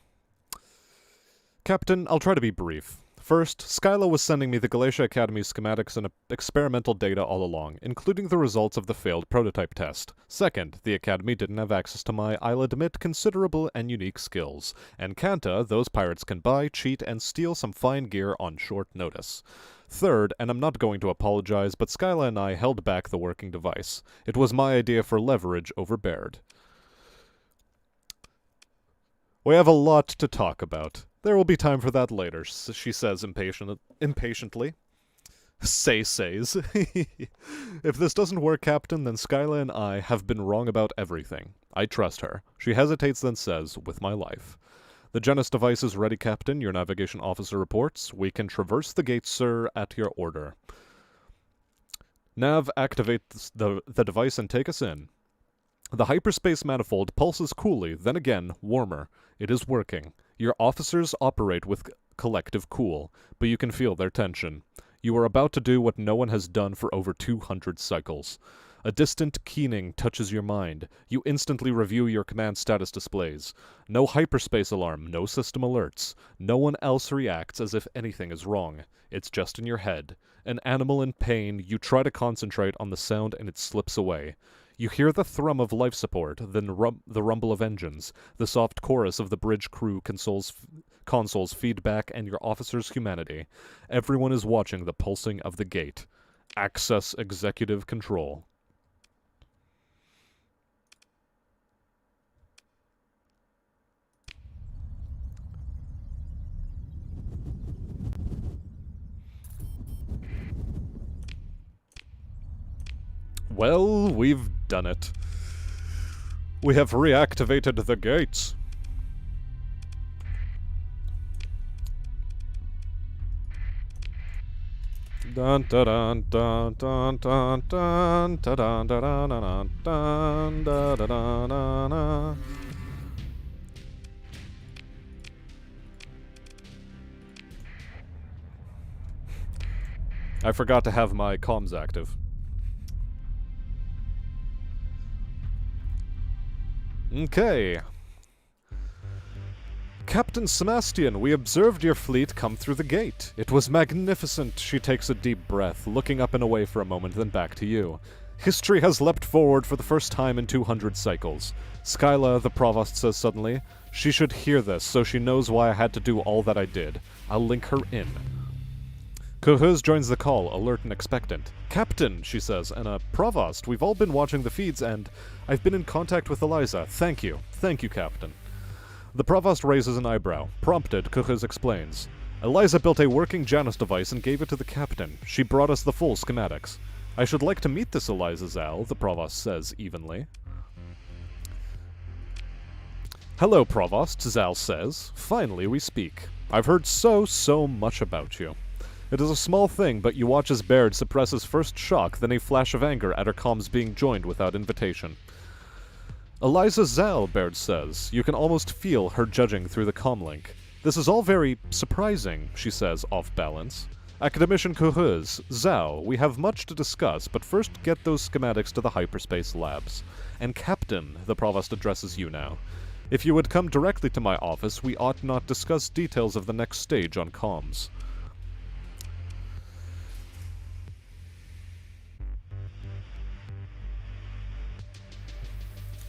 Captain, I'll try to be brief. First, Skyla was sending me the Galatia Academy schematics and experimental data all along, including the results of the failed prototype test. Second, the Academy didn't have access to my, I'll admit, considerable and unique skills. And Kanta, those pirates can buy, cheat, and steal some fine gear on short notice. Third, and I'm not going to apologize, but Skyla and I held back the working device. It was my idea for leverage over Baird. We have a lot to talk about. There will be time for that later, she says impatiently. Says. If this doesn't work, Captain, then Skyla and I have been wrong about everything. I trust her. She hesitates, then says, with my life. The Janus device is ready, Captain, your navigation officer reports. We can traverse the gate, sir, at your order. Nav, activate the device and take us in. The hyperspace manifold pulses coolly, then again, warmer. It is working. Your officers operate with collective cool, but you can feel their tension. You are about to do what no one has done for over 200 cycles. A distant keening touches your mind. You instantly review your command status displays. No hyperspace alarm, no system alerts. No one else reacts as if anything is wrong. It's just in your head. An animal in pain, you try to concentrate on the sound and it slips away. You hear the thrum of life support, then the rumble of engines, the soft chorus of the bridge crew consoles feedback, and your officer's humanity. Everyone is watching the pulsing of the gate. Access executive control. Well, we've done it. We have reactivated the gates. Dun dun dun dun dun dun dun dun dun dun dun dun dun dun dun. I forgot to have my comms active. Okay. Captain Sebastian, we observed your fleet come through the gate. It was magnificent. She takes a deep breath, looking up and away for a moment, then back to you. History has leapt forward for the first time in 200 cycles. Skyla, the provost says suddenly, she should hear this, so she knows why I had to do all that I did. I'll link her in. Kuhuz joins the call, alert and expectant. Captain, she says, and Provost, we've all been watching the feeds and I've been in contact with Eliza. Thank you. Thank you, Captain. The Provost raises an eyebrow. Prompted, Kuhuz explains. Eliza built a working Janus device and gave it to the Captain. She brought us the full schematics. I should like to meet this Eliza, Zal, the Provost says evenly. Hello, Provost, Zal says. Finally we speak. I've heard so much about you. It is a small thing, but you watch as Baird suppresses first shock, then a flash of anger at her comms being joined without invitation. Eliza Zal, Baird says. You can almost feel her judging through the comlink. This is all very surprising, she says, off balance. Academician Kuhuz, Zhao, we have much to discuss, but first get those schematics to the hyperspace labs. And Captain, the Provost addresses you now. If you would come directly to my office, we ought not discuss details of the next stage on comms.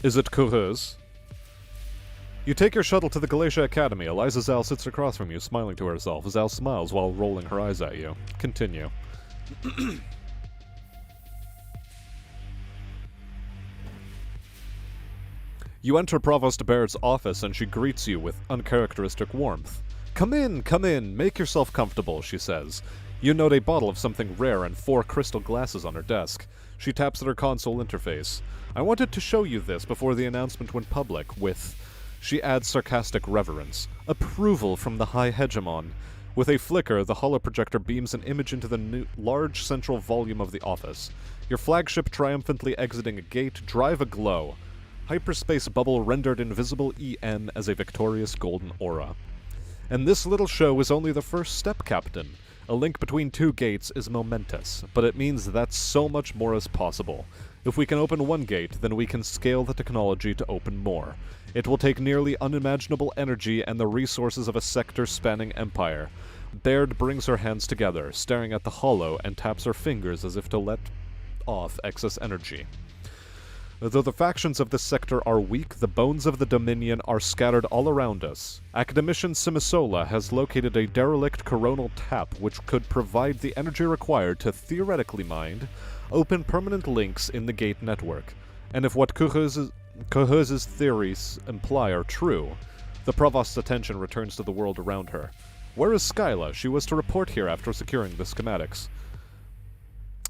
Is it Kuhuz? You take your shuttle to the Galatia Academy. Eliza Zal sits across from you, smiling to herself. Zal smiles while rolling her eyes at you. Continue. You enter Provost Baird's office and she greets you with uncharacteristic warmth. Come in, make yourself comfortable, she says. You note a bottle of something rare and 4 crystal glasses on her desk. She taps at her console interface. I wanted to show you this before the announcement went public with... She adds sarcastic reverence. Approval from the High Hegemon. With a flicker, the holoprojector beams an image into the large central volume of the office. Your flagship triumphantly exiting a gate, drive aglow. Hyperspace bubble rendered invisible EN as a victorious golden aura. And this little show is only the first step, Captain. A link between 2 gates is momentous, but it means that so much more is possible. If we can open one gate, then we can scale the technology to open more. It will take nearly unimaginable energy and the resources of a sector-spanning empire. Baird brings her hands together, staring at the hollow, and taps her fingers as if to let off excess energy. Though the factions of this sector are weak, the bones of the Dominion are scattered all around us. Academician Simisola has located a derelict coronal tap which could provide the energy required to theoretically open permanent links in the gate network. And if what Kuhuz's theories imply are true, the Provost's attention returns to the world around her. Where is Skyla? She was to report here after securing the schematics.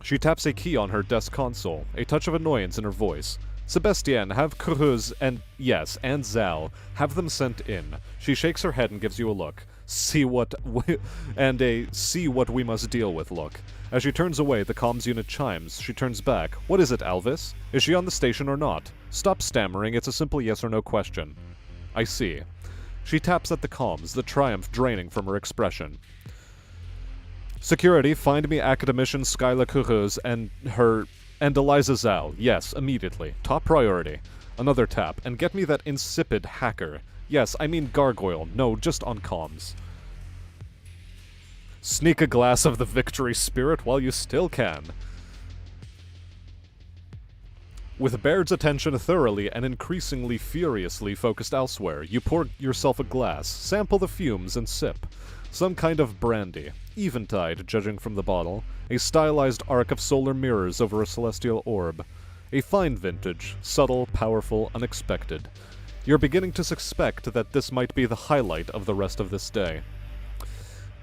She taps a key on her desk console, a touch of annoyance in her voice. Sebastien, have Kuhuz and Zal, have them sent in. She shakes her head and gives you a look. See what we must deal with look. As she turns away, the comms unit chimes. She turns back. What is it, Alvis? Is she on the station or not? Stop stammering, it's a simple yes or no question. I see. She taps at the comms, the triumph draining from her expression. Security, find me Academician Skyla Kuhuz and Eliza Zal. Yes, immediately. Top priority. Another tap. And get me that insipid hacker. Yes, I mean Gargoyle. No, just on comms. Sneak a glass of the victory spirit while you still can. With Baird's attention thoroughly and increasingly furiously focused elsewhere, you pour yourself a glass, sample the fumes, and sip. Some kind of brandy. Eventide, judging from the bottle. A stylized arc of solar mirrors over a celestial orb. A fine vintage. Subtle, powerful, unexpected. You're beginning to suspect that this might be the highlight of the rest of this day.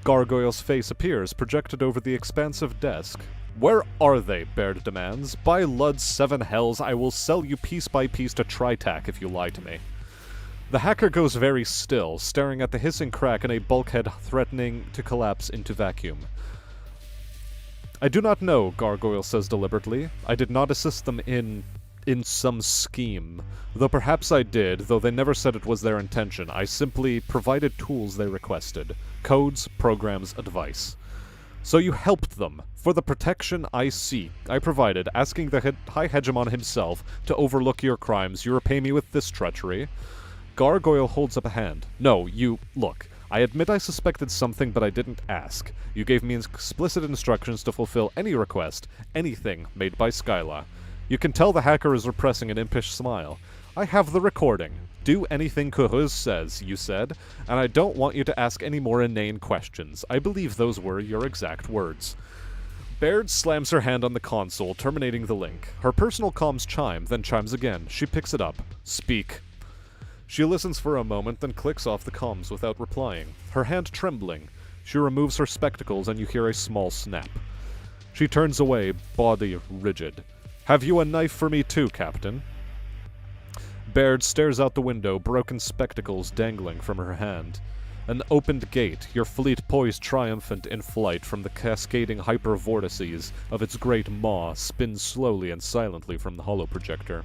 Gargoyle's face appears, projected over the expansive desk. Where are they? Baird demands. By Lud's 7 hells, I will sell you piece by piece to Tritac if you lie to me. The hacker goes very still, staring at the hissing crack in a bulkhead threatening to collapse into vacuum. I do not know, Gargoyle says deliberately. I did not assist them in some scheme. Though perhaps I did, though they never said it was their intention. I simply provided tools they requested. Codes, programs, advice. So you helped them. For the protection I seek, I provided, asking the High Hegemon himself to overlook your crimes. You repay me with this treachery. Gargoyle holds up a hand. No, look. I admit I suspected something, but I didn't ask. You gave me explicit instructions to fulfill any request, anything, made by Skyla. You can tell the hacker is repressing an impish smile. I have the recording. Do anything Kuhuz says, you said, and I don't want you to ask any more inane questions. I believe those were your exact words. Baird slams her hand on the console, terminating the link. Her personal comms chime, then chimes again. She picks it up. Speak. She listens for a moment, then clicks off the comms without replying, her hand trembling. She removes her spectacles and you hear a small snap. She turns away, body rigid. Have you a knife for me too, Captain? Baird stares out the window, broken spectacles dangling from her hand. An opened gate, your fleet poised triumphant in flight from the cascading hypervortices of its great maw, spins slowly and silently from the holoprojector.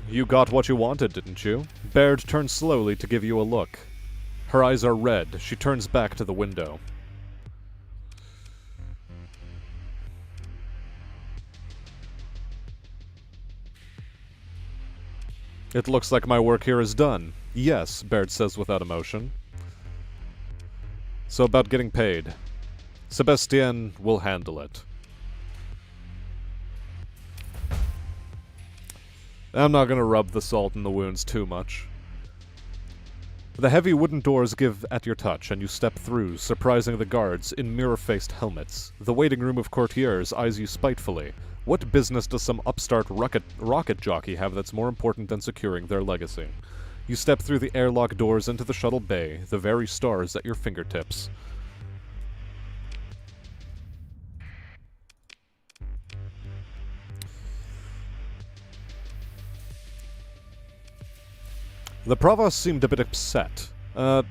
You got what you wanted, didn't you? Baird turns slowly to give you a look. Her eyes are red. She turns back to the window. It looks like my work here is done. Yes, Baird says without emotion. So about getting paid. Sebastien will handle it. I'm not gonna rub the salt in the wounds too much. The heavy wooden doors give at your touch, and you step through, surprising the guards in mirror-faced helmets. The waiting room of courtiers eyes you spitefully. What business does some upstart rocket jockey have that's more important than securing their legacy? You step through the airlock doors into the shuttle bay, the very stars at your fingertips. The Provost seemed a bit upset.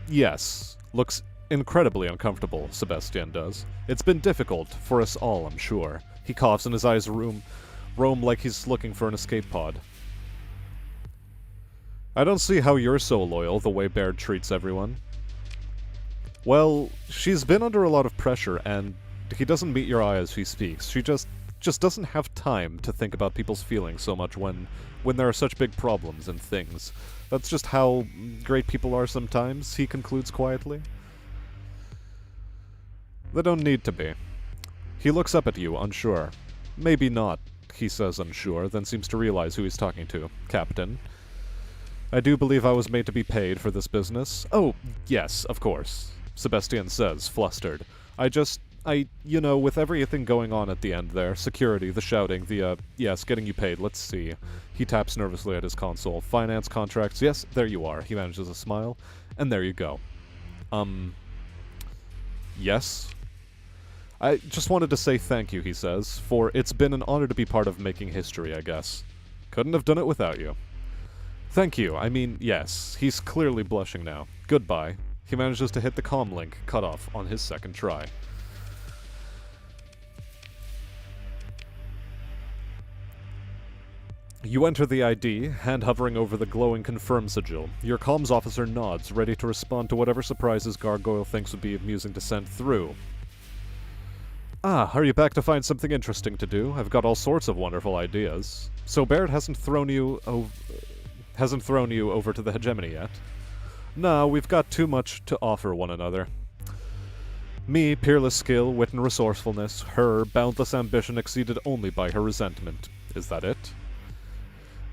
Yes. Looks incredibly uncomfortable, Sebastien does. It's been difficult for us all, I'm sure. He coughs and his eyes roam like he's looking for an escape pod. I don't see how you're so loyal, the way Baird treats everyone. Well, she's been under a lot of pressure, and he doesn't meet your eye as he speaks. She just doesn't have time to think about people's feelings so much when there are such big problems and things. That's just how great people are sometimes, he concludes quietly. They don't need to be. He looks up at you, unsure. Maybe not, he says unsure, then seems to realize who he's talking to. Captain. I do believe I was made to be paid for this business. Oh, yes, of course, Sebastien says, flustered. You know, with everything going on at the end there, security, the shouting, yes, getting you paid, let's see. He taps nervously at his console. Finance contracts, yes, there you are. He manages a smile. And there you go. Yes? I just wanted to say thank you, he says, for it's been an honor to be part of making history, I guess. Couldn't have done it without you. Thank you, I mean, yes. He's clearly blushing now. Goodbye. He manages to hit the comm link, cut off on his second try. You enter the ID, hand hovering over the glowing confirm sigil. Your comms officer nods, ready to respond to whatever surprises Gargoyle thinks would be amusing to send through. Ah, are you back to find something interesting to do? I've got all sorts of wonderful ideas. So Baird hasn't thrown you over to the hegemony yet? No, we've got too much to offer one another. Me, peerless skill, wit and resourcefulness. Her, boundless ambition exceeded only by her resentment. Is that it?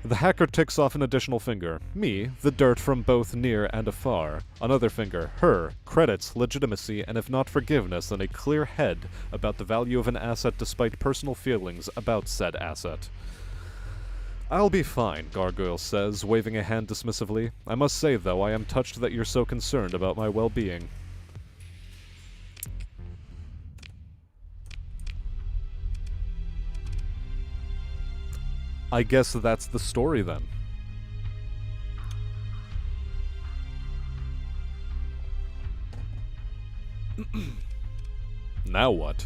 The hacker ticks off an additional finger. Me, the dirt from both near and afar. Another finger. Her, credits, legitimacy, and if not forgiveness, then a clear head about the value of an asset despite personal feelings about said asset. I'll be fine, Gargoyle says, waving a hand dismissively. I must say, though, I am touched that you're so concerned about my well-being. I guess that's the story, then. Now what?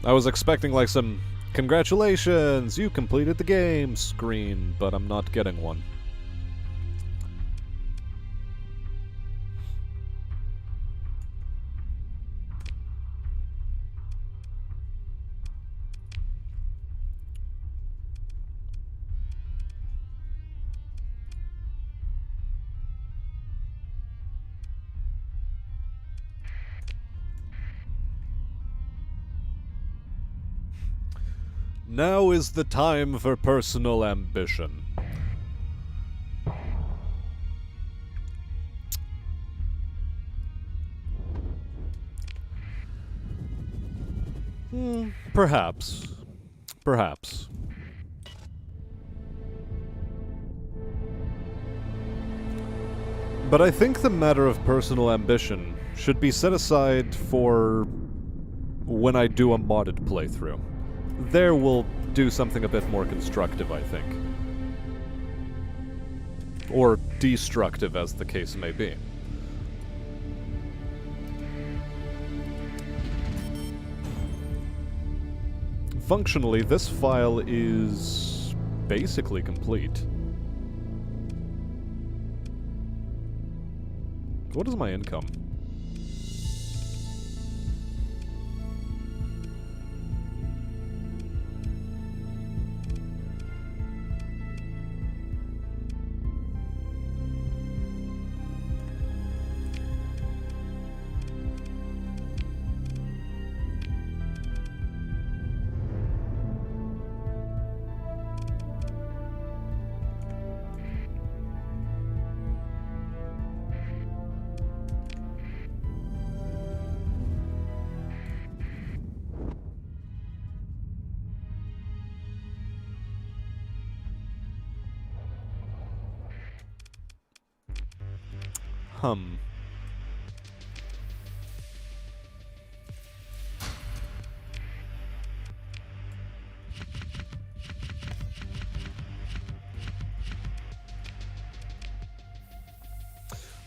I was expecting like some "Congratulations, you completed the game" screen, but I'm not getting one. Now is the time for personal ambition. Perhaps. Perhaps. But I think the matter of personal ambition should be set aside for when I do a modded playthrough. There we'll do something a bit more constructive, I think. Or destructive, as the case may be. Functionally, this file is basically complete. What is my income? Hum.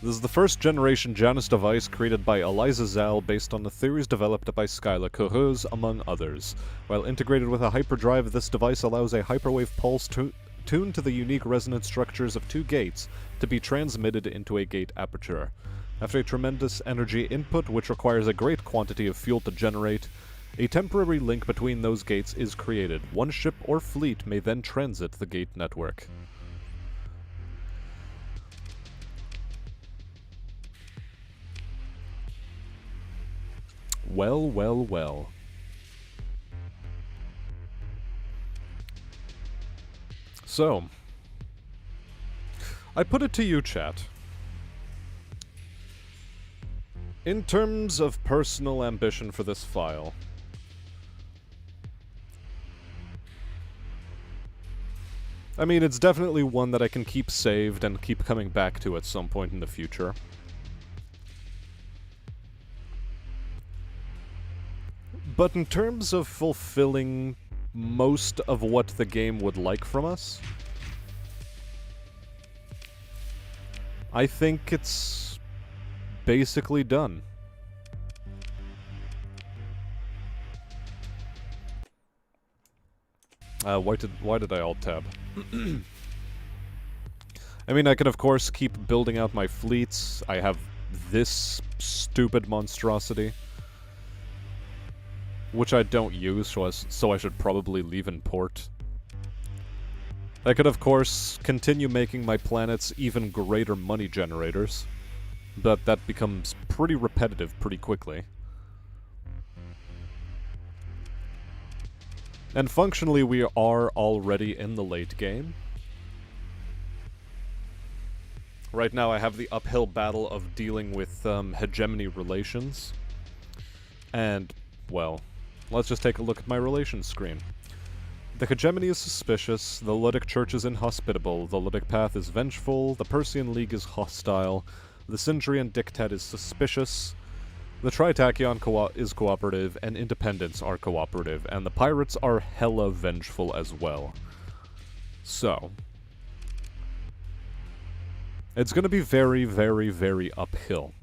This is the first generation Janus device created by Eliza Zal based on the theories developed by Skyla Coheuse, among others. While integrated with a hyperdrive, this device allows a hyperwave pulse tuned to the unique resonance structures of two gates to be transmitted into a gate aperture. After a tremendous energy input, which requires a great quantity of fuel to generate, a temporary link between those gates is created. One ship or fleet may then transit the gate network. Well, well, well. So, I put it to you, chat. In terms of personal ambition for this file, I mean, it's definitely one that I can keep saved and keep coming back to at some point in the future. But in terms of fulfilling most of what the game would like from us, I think it's basically done. Why did I alt-tab? I mean, I can of course keep building out my fleets. I have this stupid monstrosity, which I don't use, so I should probably leave in port. I could of course continue making my planets even greater money generators, but that becomes pretty repetitive pretty quickly. And functionally, we are already in the late game. Right now I have the uphill battle of dealing with hegemony relations. And, well, let's just take a look at my relations screen. The hegemony is suspicious, the Ludic Church is inhospitable, the Ludic Path is vengeful, the Persean League is hostile, the Sindrian Dictat is suspicious, the Tritachyon is cooperative, and Independents are cooperative, and the Pirates are hella vengeful as well. So, it's gonna be very, very, very uphill.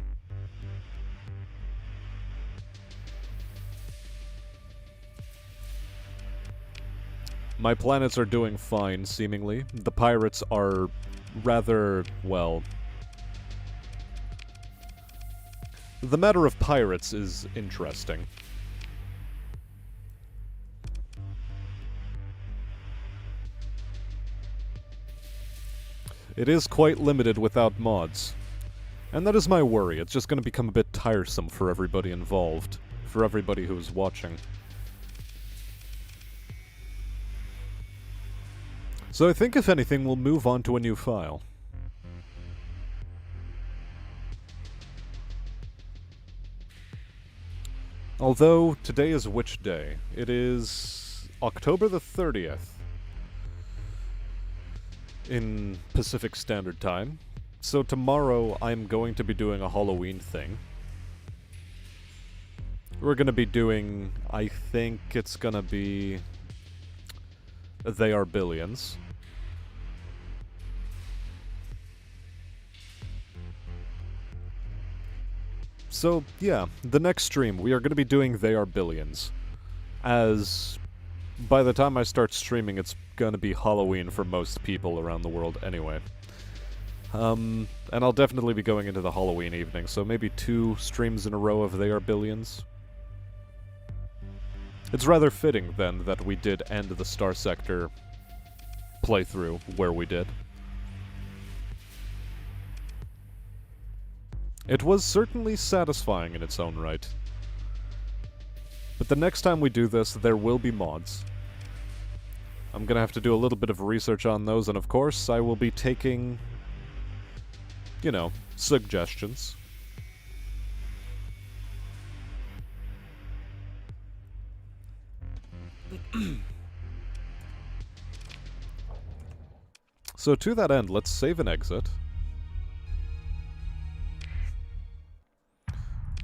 My planets are doing fine, seemingly. The Pirates are rather, well... The matter of pirates is interesting. It is quite limited without mods. And that is my worry. It's just going to become a bit tiresome for everybody involved. For everybody who is watching. So I think if anything, we'll move on to a new file. Although, today is which day? It is October the 30th in Pacific Standard Time. So tomorrow I'm going to be doing a Halloween thing. We're gonna be doing, I think it's gonna be They Are Billions. So, yeah, the next stream, we are going to be doing They Are Billions. As by the time I start streaming, it's going to be Halloween for most people around the world anyway. And I'll definitely be going into the Halloween evening, so maybe 2 streams in a row of They Are Billions. It's rather fitting, then, that we did end the Starsector playthrough where we did. It was certainly satisfying in its own right. But the next time we do this, there will be mods. I'm gonna have to do a little bit of research on those, and of course, I will be taking, you know, suggestions. So to that end, let's save and exit.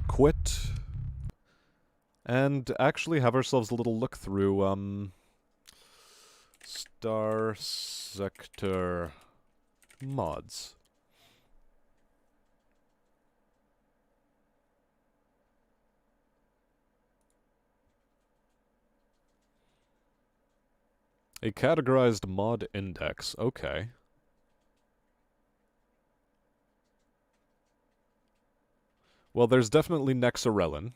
Quit. And actually have ourselves a little look through, Starsector mods. A categorized mod index. Okay. Well, there's definitely Nexarellan.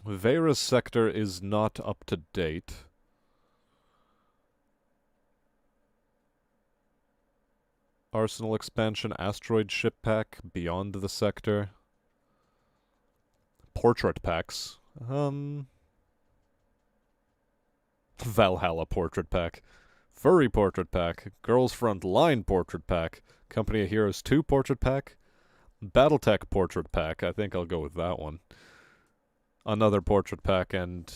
Vera's sector is not up to date. Arsenal expansion, asteroid ship pack, beyond the sector. Portrait packs. Valhalla portrait pack. Furry portrait pack. Girls Front Line portrait pack. Company of Heroes 2 portrait pack. Battletech portrait pack. I think I'll go with that one. Another portrait pack, and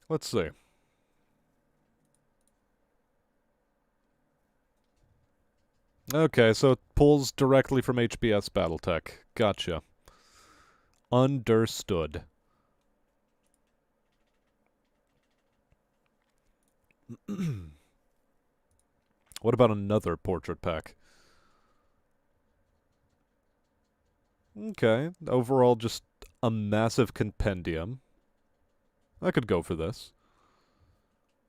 let's see. Okay, so it pulls directly from HBS Battletech. Gotcha. Understood. What about another portrait pack? Okay, overall just a massive compendium. I could go for this.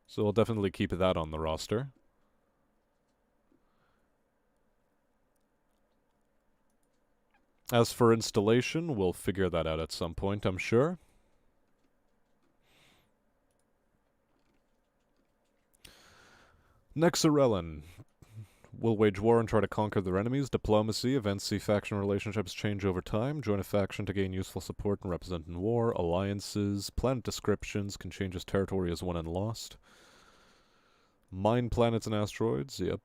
So we'll definitely keep that on the roster. As for installation, we'll figure that out at some point, I'm sure. Nexarellan will wage war and try to conquer their enemies. Diplomacy. Events see faction relationships change over time. Join a faction to gain useful support and represent in war. Alliances. Planet descriptions. Can change as territory as won and lost. Mine planets and asteroids. Yep.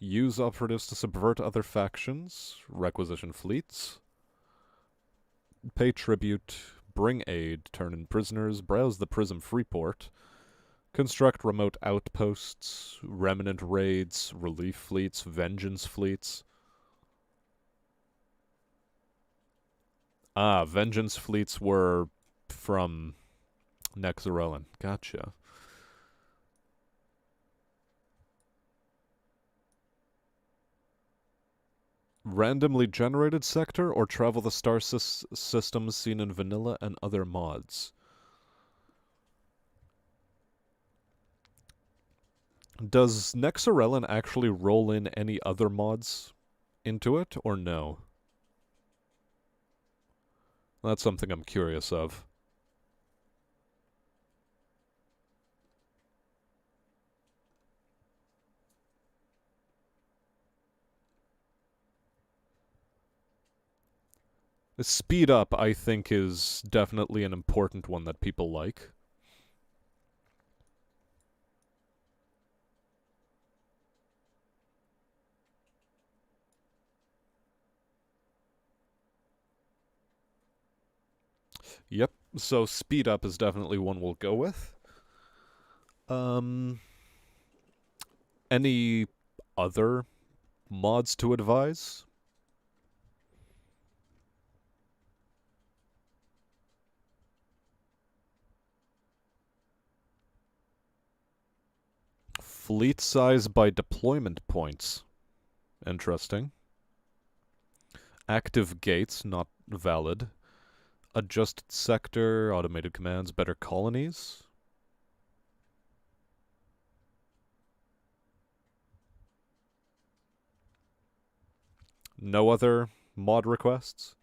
Use operatives to subvert other factions. Requisition fleets. Pay tribute. Bring aid. Turn in prisoners. Browse the Prism Freeport. Construct remote outposts. Remnant raids. Relief fleets. Vengeance fleets. Ah, Vengeance fleets were from Nexarellan. Gotcha. Randomly generated sector, or travel the star systems seen in vanilla and other mods? Does Nexarellan actually roll in any other mods into it, or no? That's something I'm curious of. Speed up, I think, is definitely an important one that people like. Yep, so speed up is definitely one we'll go with. Um, any other mods to advise? Fleet size by deployment points. Interesting. Active gates, not valid. Adjusted sector, automated commands, better colonies. No other mod requests?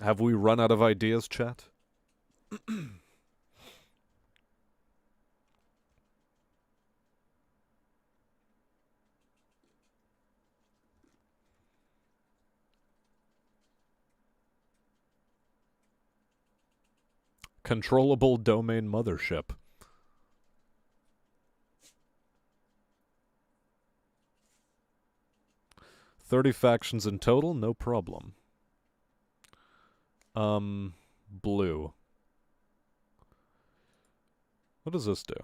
Have we run out of ideas, chat? Controllable domain mothership. 30 factions in total, no problem. Blue. What does this do?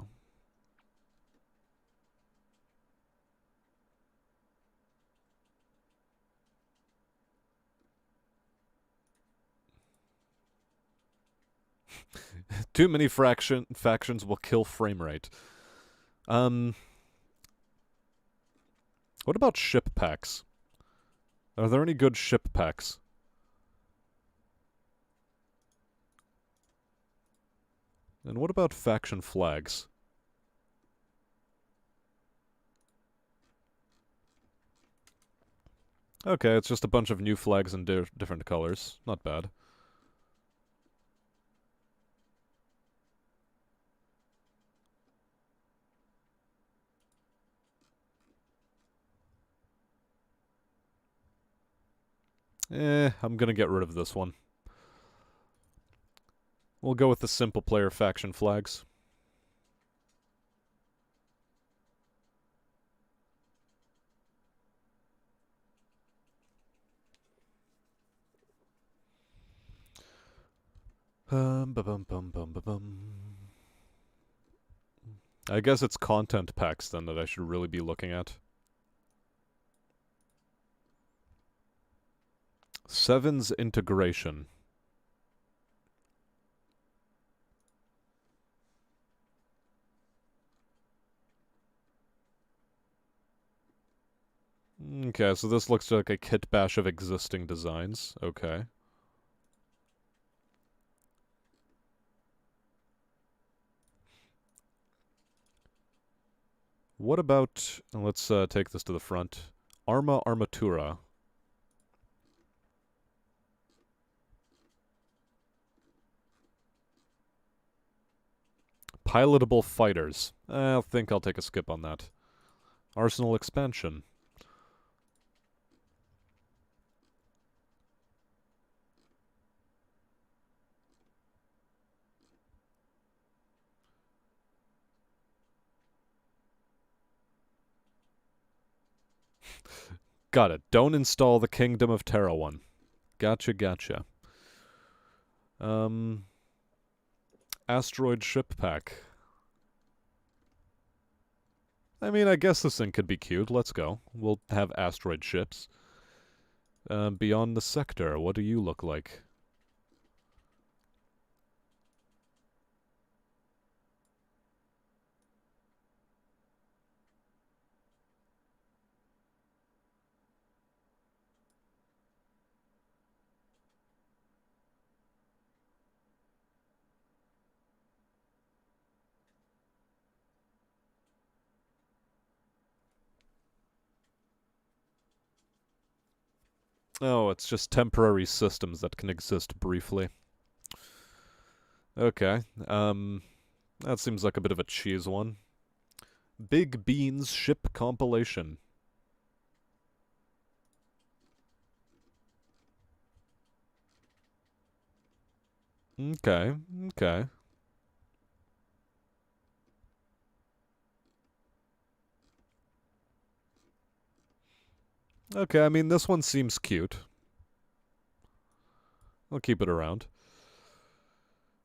Too many factions will kill frame rate. What about ship packs? Are there any good ship packs? And what about faction flags? Okay, it's just a bunch of new flags in different colors. Not bad. I'm gonna get rid of this one. We'll go with the simple player faction flags. I guess it's content packs then that I should really be looking at. Seven's integration. Okay, so this looks like a kit bash of existing designs. Okay. What about, let's take this to the front, Arma Armatura. Pilotable fighters. I think I'll take a skip on that. Arsenal expansion. Got it. Don't install the Kingdom of Terra one. Gotcha, gotcha. Asteroid ship pack. I mean, I guess this thing could be cute. Let's go. We'll have asteroid ships. Beyond the sector, what do you look like? Oh, it's just temporary systems that can exist briefly. Okay, that seems like a bit of a cheese one. Big Beans ship compilation. Okay, okay. Okay, I mean, this one seems cute. I'll keep it around.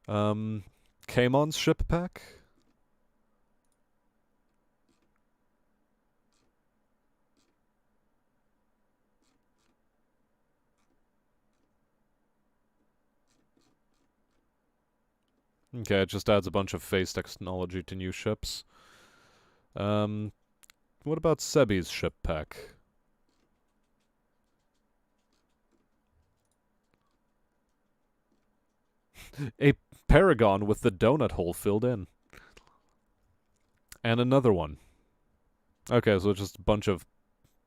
Um, Kaimon's ship pack? Okay, it just adds a bunch of face technology to new ships. Um, what about Sebi's ship pack? A Paragon with the donut hole filled in. And another one. Okay, so just a bunch of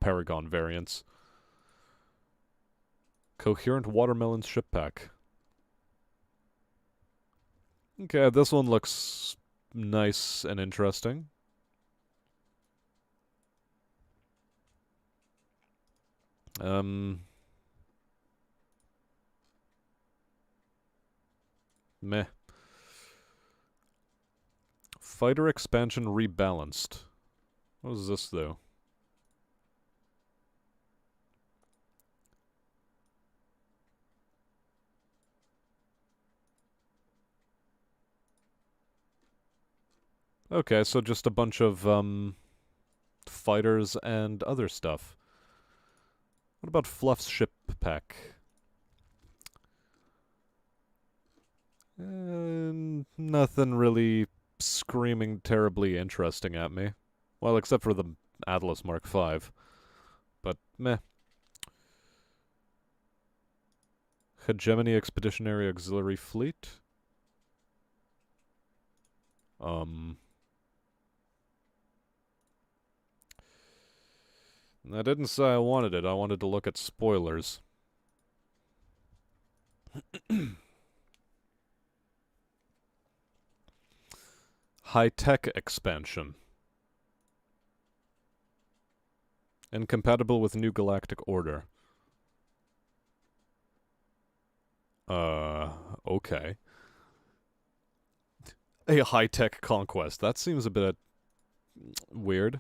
Paragon variants. Coherent Watermelon ship pack. Okay, this one looks nice and interesting. Um, Meh. Fighter expansion rebalanced. What is this, though? Okay, so just a bunch of, fighters and other stuff. What about Fluff's ship pack? Nothing really screaming terribly interesting at me. Well, except for the Atlas Mark V. But meh. Hegemony Expeditionary Auxiliary Fleet? Um. I didn't say I wanted it. I wanted to look at spoilers. High-tech expansion. Incompatible with New Galactic Order. Okay. A high-tech conquest. That seems a bit weird.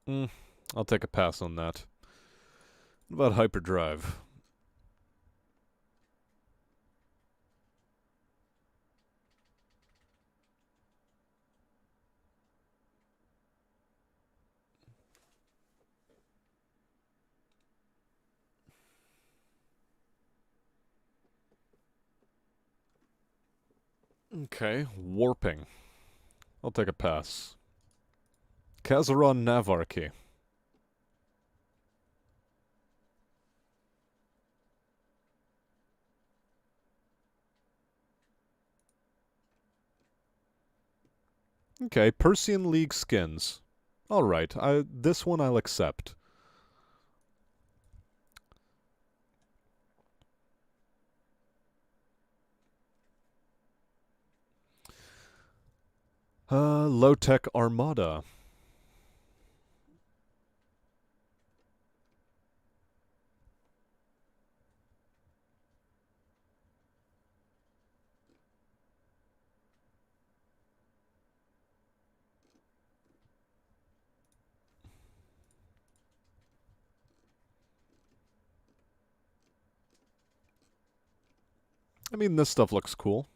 Hmm. I'll take a pass on that. What about hyperdrive? Okay, warping. I'll take a pass. Kazaron Navarchy. Okay, Persian League skins. Alright, this one I'll accept. Low-tech Armada. I mean, this stuff looks cool.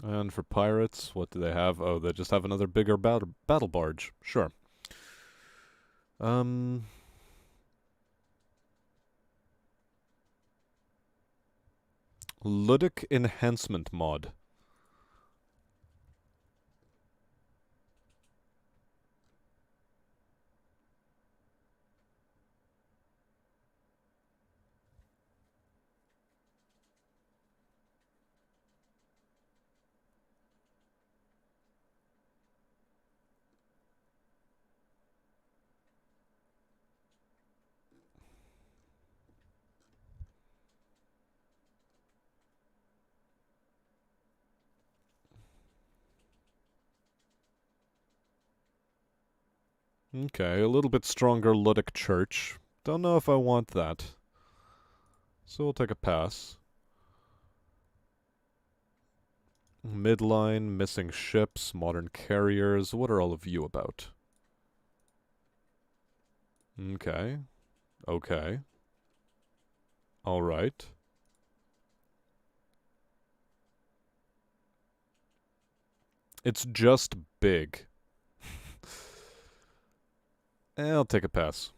And for pirates, what do they have? Oh, they just have another bigger battle barge. Sure. Um... Ludic Enhancement Mod. Okay, a little bit stronger Ludic Church. Don't know if I want that. So we'll take a pass. Midline, missing ships, modern carriers. What are all of you about? Okay. Okay. Alright. It's just big. I'll take a pass.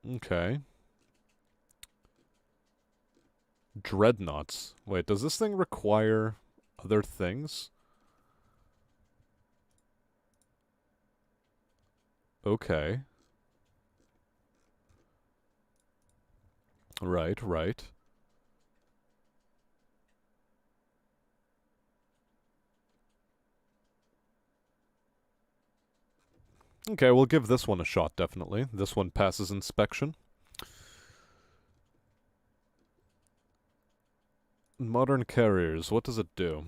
Okay. Dreadnoughts. Wait, does this thing require other things? Okay. Right, right. Okay, we'll give this one a shot, definitely. This one passes inspection. Modern carriers, what does it do?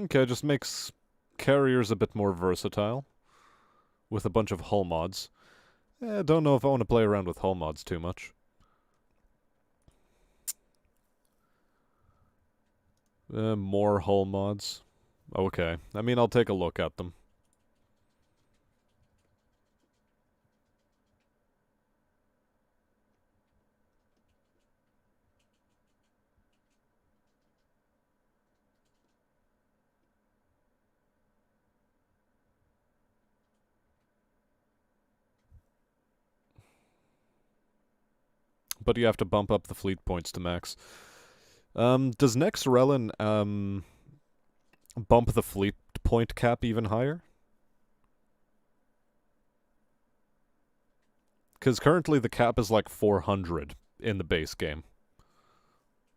Okay, just makes carriers a bit more versatile. With a bunch of hull mods. Don't know if I want to play around with hull mods too much. More hull mods. Okay. I mean, I'll take a look at them. But you have to bump up the fleet points to max. Does Nex Relin, bump the fleet point cap even higher? Because currently the cap is like 400 in the base game.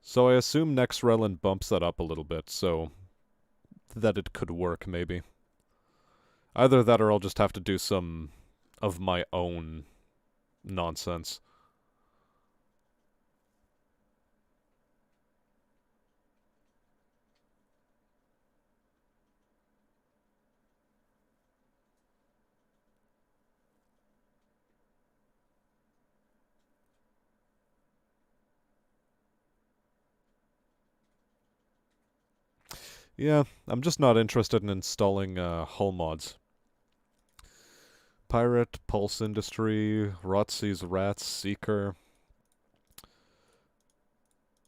So I assume Nex Relin bumps that up a little bit, so that it could work, maybe. Either that or I'll just have to do some of my own nonsense. Yeah, I'm just not interested in installing hull mods. Pirate, Pulse Industry, Rotsy's Rats, Seeker.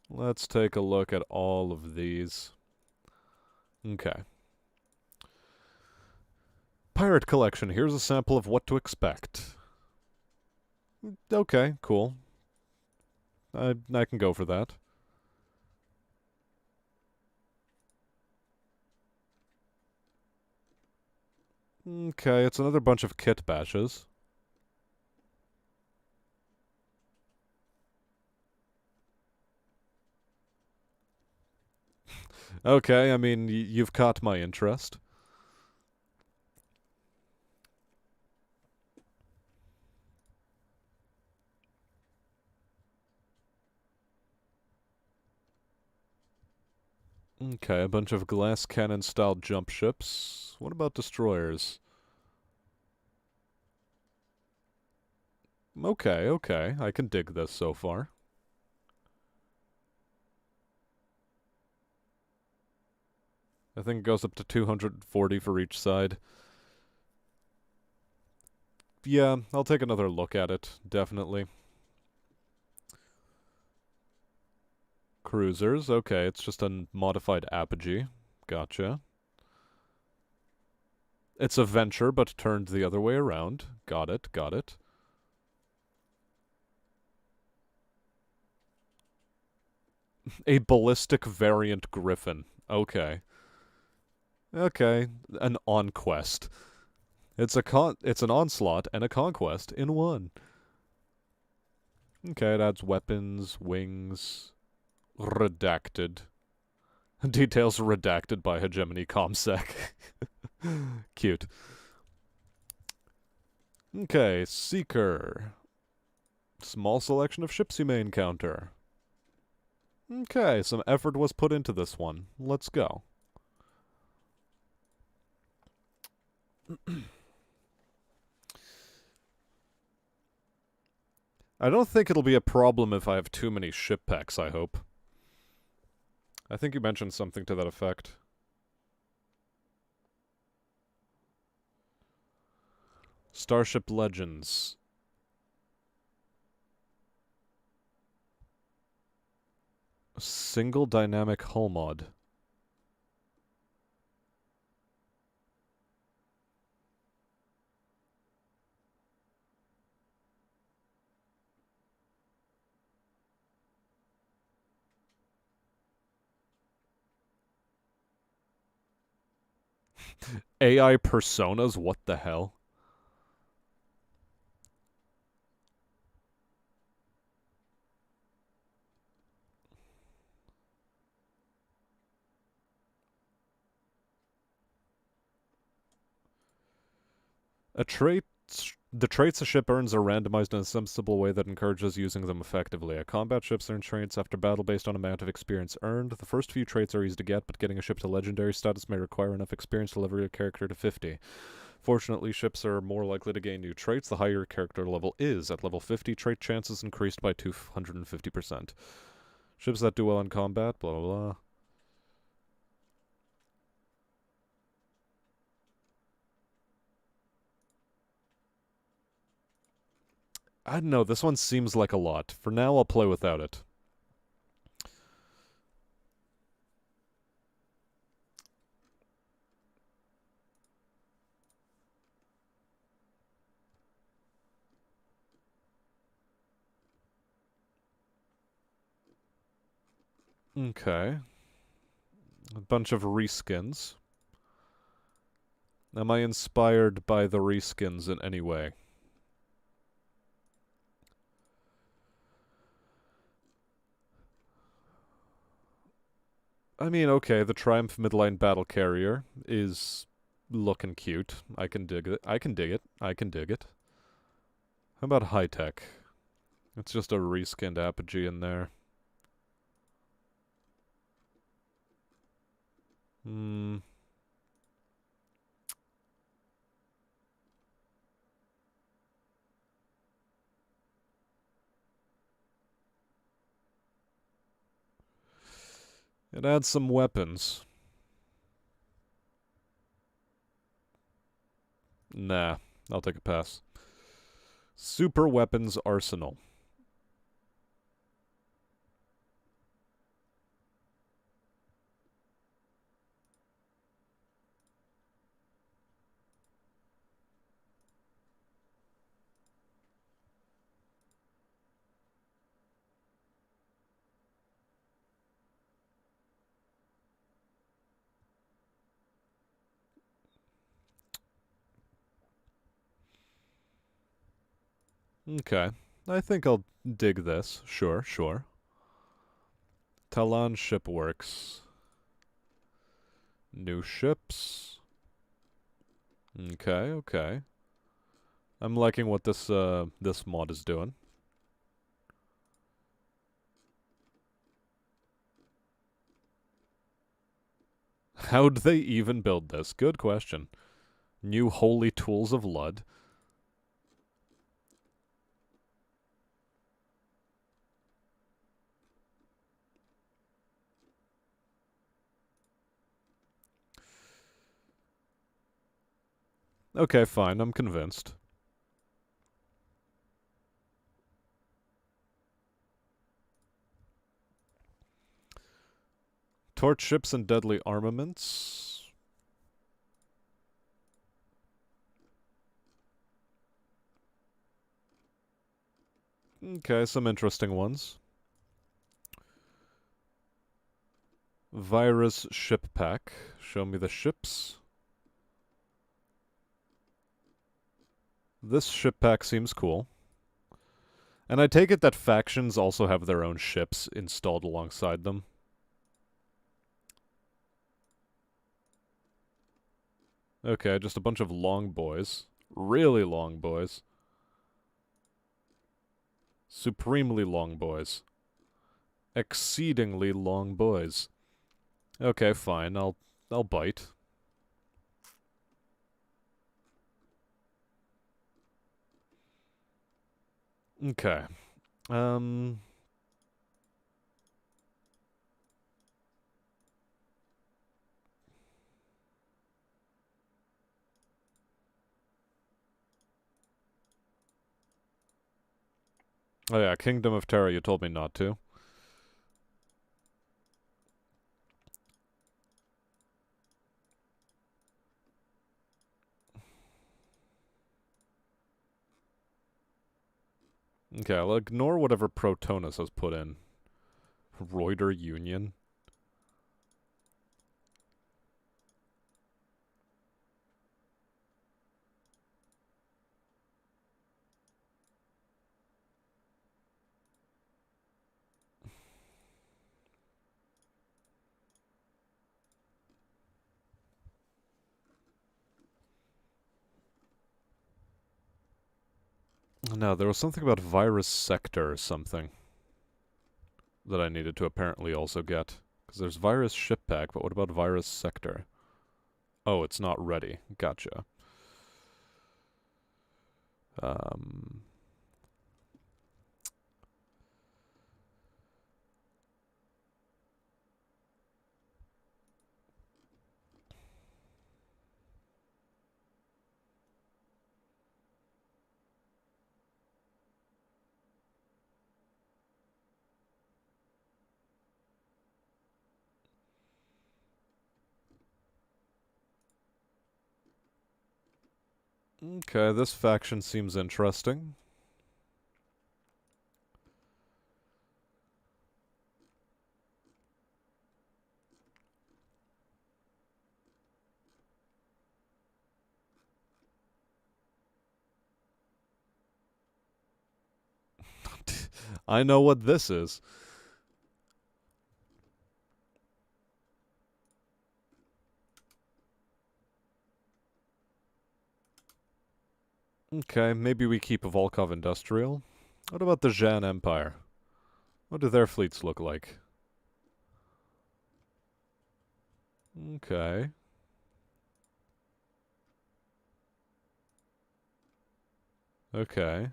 Let's take a look at all of these. Okay. Pirate Collection. Here's a sample of what to expect. Okay, cool. I can go for that. Okay, it's another bunch of kit bashes. Okay, I mean, you've caught my interest. Okay, a bunch of glass cannon style jump ships. What about destroyers? Okay, okay, I can dig this so far. I think it goes up to 240 for each side. Yeah, I'll take another look at it, definitely. Cruisers, okay, it's just a modified apogee. Gotcha. It's a venture, but turned the other way around. Got it, got it. A ballistic variant griffin. Okay. Okay. An onquest. It's an onslaught and a conquest in one. Okay, it adds weapons, wings, redacted. Details redacted by Hegemony Comsec. Cute. Okay, Seeker. Small selection of ships you may encounter. Okay, some effort was put into this one. Let's go. I don't think it'll be a problem if I have too many ship packs, I hope. I think you mentioned something to that effect. Starship Legends. Single dynamic hull mod. AI personas? What the hell? A trait. The traits a ship earns are randomized in a sensible way that encourages using them effectively. A combat ships earn traits after battle based on amount of experience earned. The first few traits are easy to get, but getting a ship to legendary status may require enough experience to level your character to 50. Fortunately, ships are more likely to gain new traits the higher your character level is. At level 50, trait chances increased by 250%. Ships that do well in combat, blah blah blah. I don't know, this one seems like a lot. For now, I'll play without it. Okay. A bunch of reskins. Am I inspired by the reskins in any way? I mean, okay, the Triumph Midline Battle Carrier is looking cute. I can dig it. I can dig it. I can dig it. How about High Tech? It's just a reskinned Apogee in there. Hmm. It adds some weapons. Nah, I'll take a pass. Super Weapons Arsenal. Okay. I think I'll dig this. Sure, sure. Talon Shipworks. New ships. Okay, okay. I'm liking what this mod is doing. How'd they even build this? Good question. New holy tools of Lud. Okay, fine. I'm convinced. Torch ships and deadly armaments. Okay, some interesting ones. Virus ship pack. Show me the ships. This ship pack seems cool. And I take it that factions also have their own ships installed alongside them. Okay, just a bunch of long boys. Really long boys. Supremely long boys. Exceedingly long boys. Okay, fine. I'll bite. Okay. Um Oh yeah, Kingdom of Terra, you told me not to. Okay, I'll ignore whatever Protonus has put in. Reuter Union. No, there was something about Virus Sector or something that I needed to apparently also get. Because there's Virus Ship Pack, but what about Virus Sector? Oh, it's not ready. Gotcha. Um... Okay, this faction seems interesting. I know what this is. Okay, maybe we keep Volkov Industrial. What about the Zhan Empire? What do their fleets look like? Okay. Okay.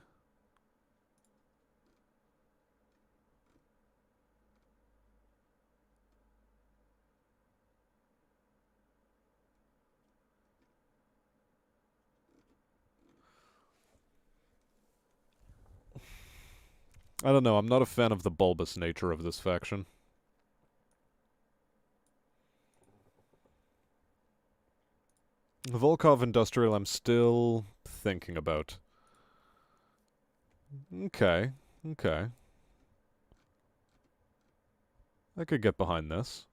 I don't know, I'm not a fan of the bulbous nature of this faction. Volkov Industrial I'm still thinking about. Okay. Okay. I could get behind this.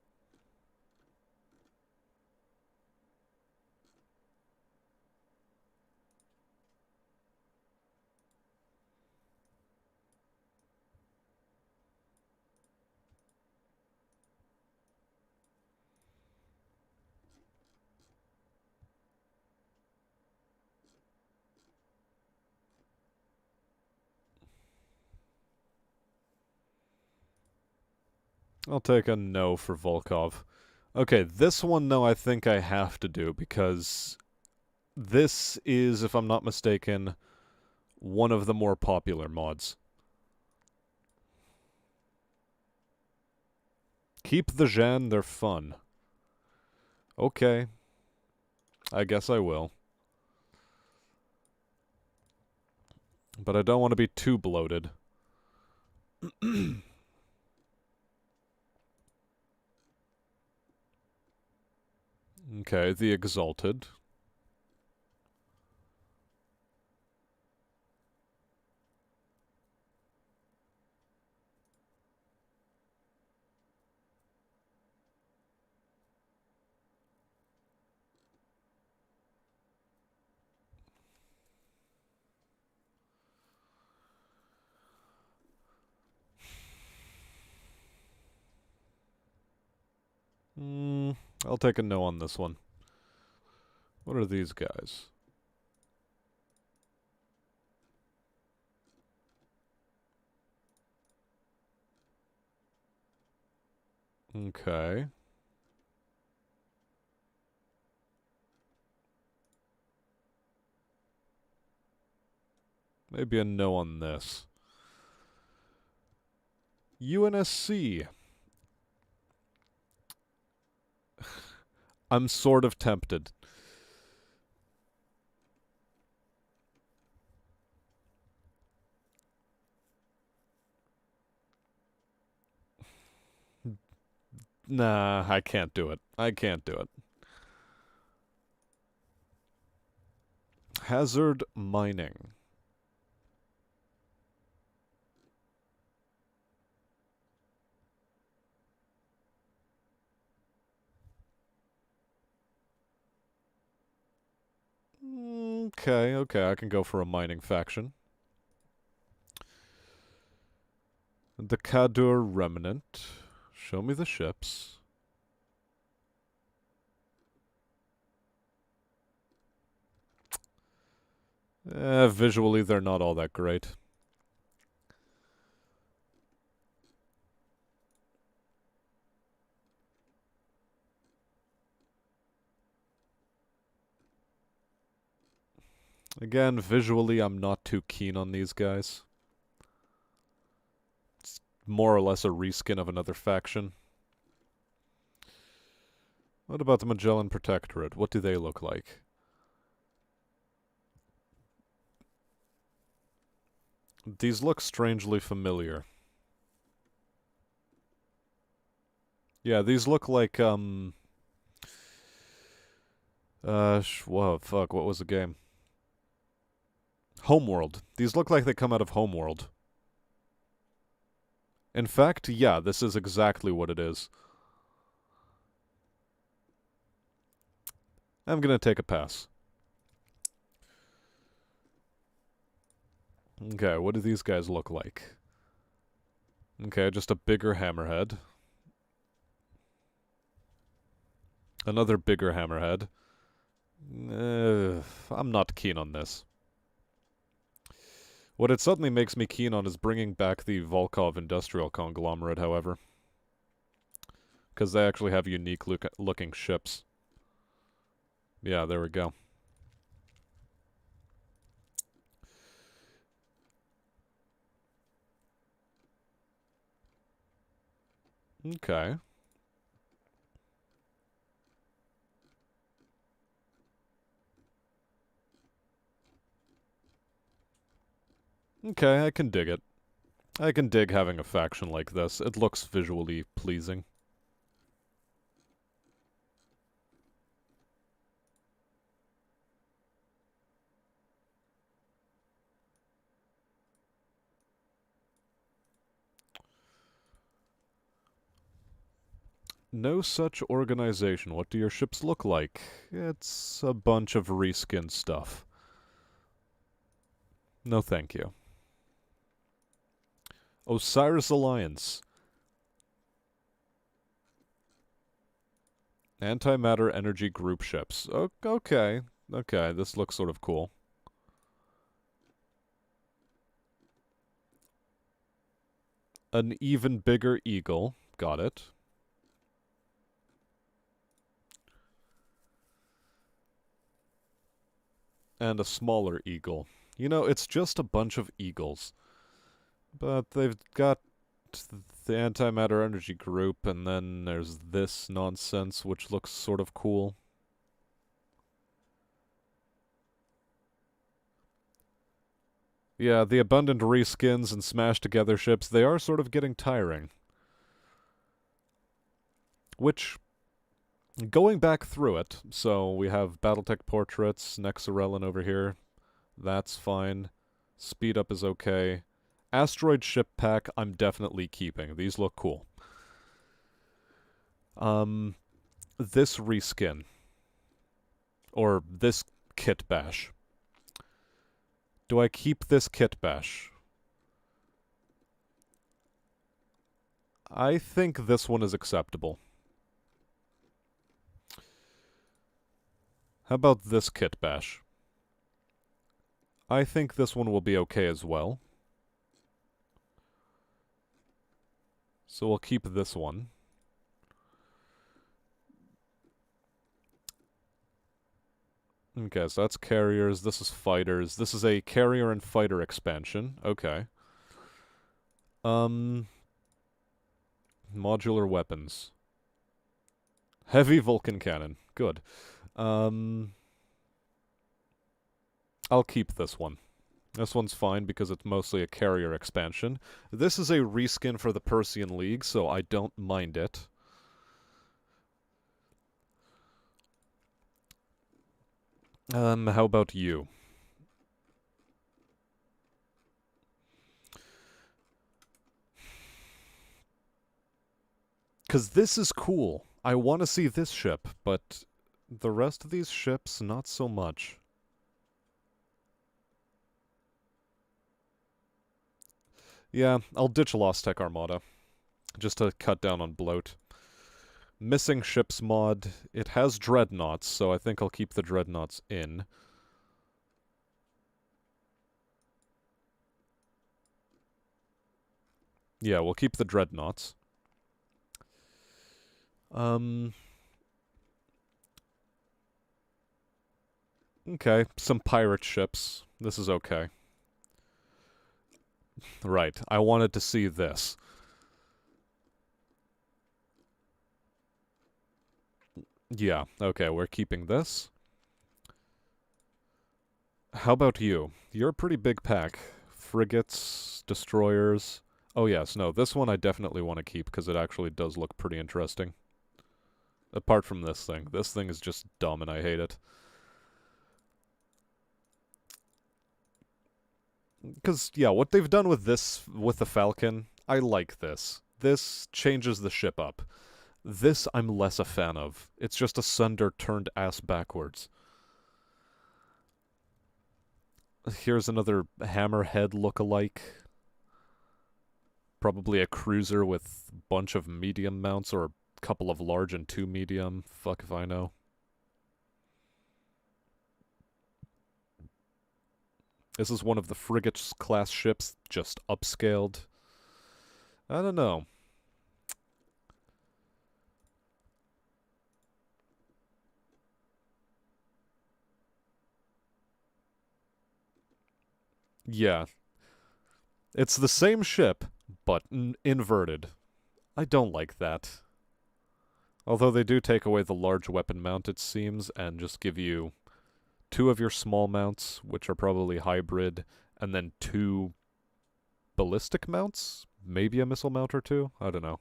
I'll take a no for Volkov. Okay, this one, though, I think I have to do, because this is, if I'm not mistaken, one of the more popular mods. Keep the Zhan, they're fun. Okay. I guess I will. But I don't want to be too bloated. Okay, the Exalted. I'll take a no on this one. What are these guys? Okay. Maybe a no on this. UNSC. I'm sort of tempted. Nah, I can't do it. I can't do it. Hazard mining. Okay, okay, I can go for a mining faction. The Kadur Remnant. Show me the ships. Visually, they're not all that great. Again, visually, I'm not too keen on these guys. It's more or less a reskin of another faction. What about the Magellan Protectorate? What do they look like? These look strangely familiar. Yeah, these look like, whoa, fuck, what was the game? Homeworld. These look like they come out of Homeworld. In fact, yeah, this is exactly what it is. I'm gonna take a pass. Okay, what do these guys look like? Okay, just a bigger hammerhead. Another bigger hammerhead. I'm not keen on this. What it suddenly makes me keen on is bringing back the Volkov industrial conglomerate, however. Because they actually have unique looking ships. Yeah, there we go. Okay. Okay, I can dig it. I can dig having a faction like this. It looks visually pleasing. No such organization. What do your ships look like? It's a bunch of reskin stuff. No thank you. Osiris Alliance. Antimatter energy group ships. Okay. Okay, this looks sort of cool. An even bigger eagle. Got it. And a smaller eagle. You know, it's just a bunch of eagles. But they've got the antimatter energy group, and then there's this nonsense, which looks sort of cool. Yeah, the abundant reskins and smashed together ships, they are sort of getting tiring. Which, going back through it, so we have Battletech portraits, Nexarellan over here. That's fine. Speed up is okay. Asteroid ship pack, I'm definitely keeping. These look cool. This reskin. Or this kit bash. Do I keep this kit bash? I think this one is acceptable. How about this kit bash? I think this one will be okay as well. So we'll keep this one. Okay, so that's carriers, this is fighters. This is a carrier and fighter expansion. Okay. Modular weapons. Heavy Vulcan cannon. Good. I'll keep this one. This one's fine because it's mostly a carrier expansion. This is a reskin for the Persian League, so I don't mind it. How about you? Because this is cool. I want to see this ship, but the rest of these ships, not so much. Yeah, I'll ditch Lost Tech Armada, just to cut down on bloat. Missing ships mod, it has dreadnoughts, so I think I'll keep the dreadnoughts in. Yeah, we'll keep the dreadnoughts. Okay, some pirate ships. This is okay. Right, I wanted to see this. Yeah, okay, we're keeping this. How about you? You're a pretty big pack. Frigates, destroyers. Oh yes, no, this one I definitely want to keep because it actually does look pretty interesting. Apart from this thing. This thing is just dumb and I hate it. Because, yeah, what they've done with this, with the Falcon, I like this. This changes the ship up. This I'm less a fan of. It's just a Sunder turned ass backwards. Here's another Hammerhead look-alike. Probably a cruiser with a bunch of medium mounts, or a couple of large and 2 medium. Fuck if I know. This is one of the frigate-class ships, just upscaled. I don't know. Yeah. It's the same ship, but inverted. I don't like that. Although they do take away the large weapon mount, it seems, and just give you 2 of your small mounts, which are probably hybrid, and then 2 ballistic mounts? Maybe a missile mount or 2? I don't know.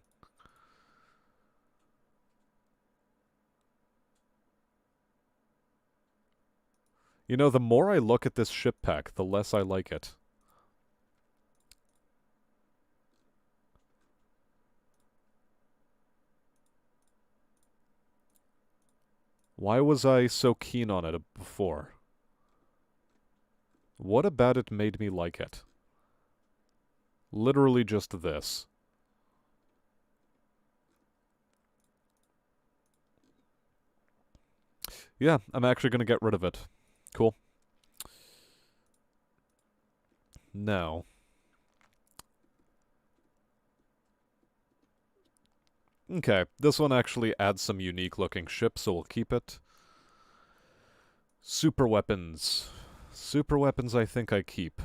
You know, the more I look at this ship pack, the less I like it. Why was I so keen on it before? What about it made me like it? Literally just this. Yeah, I'm actually gonna get rid of it. Cool. Now. Okay, this one actually adds some unique looking ships, so we'll keep it. Super weapons. Super weapons I think I keep.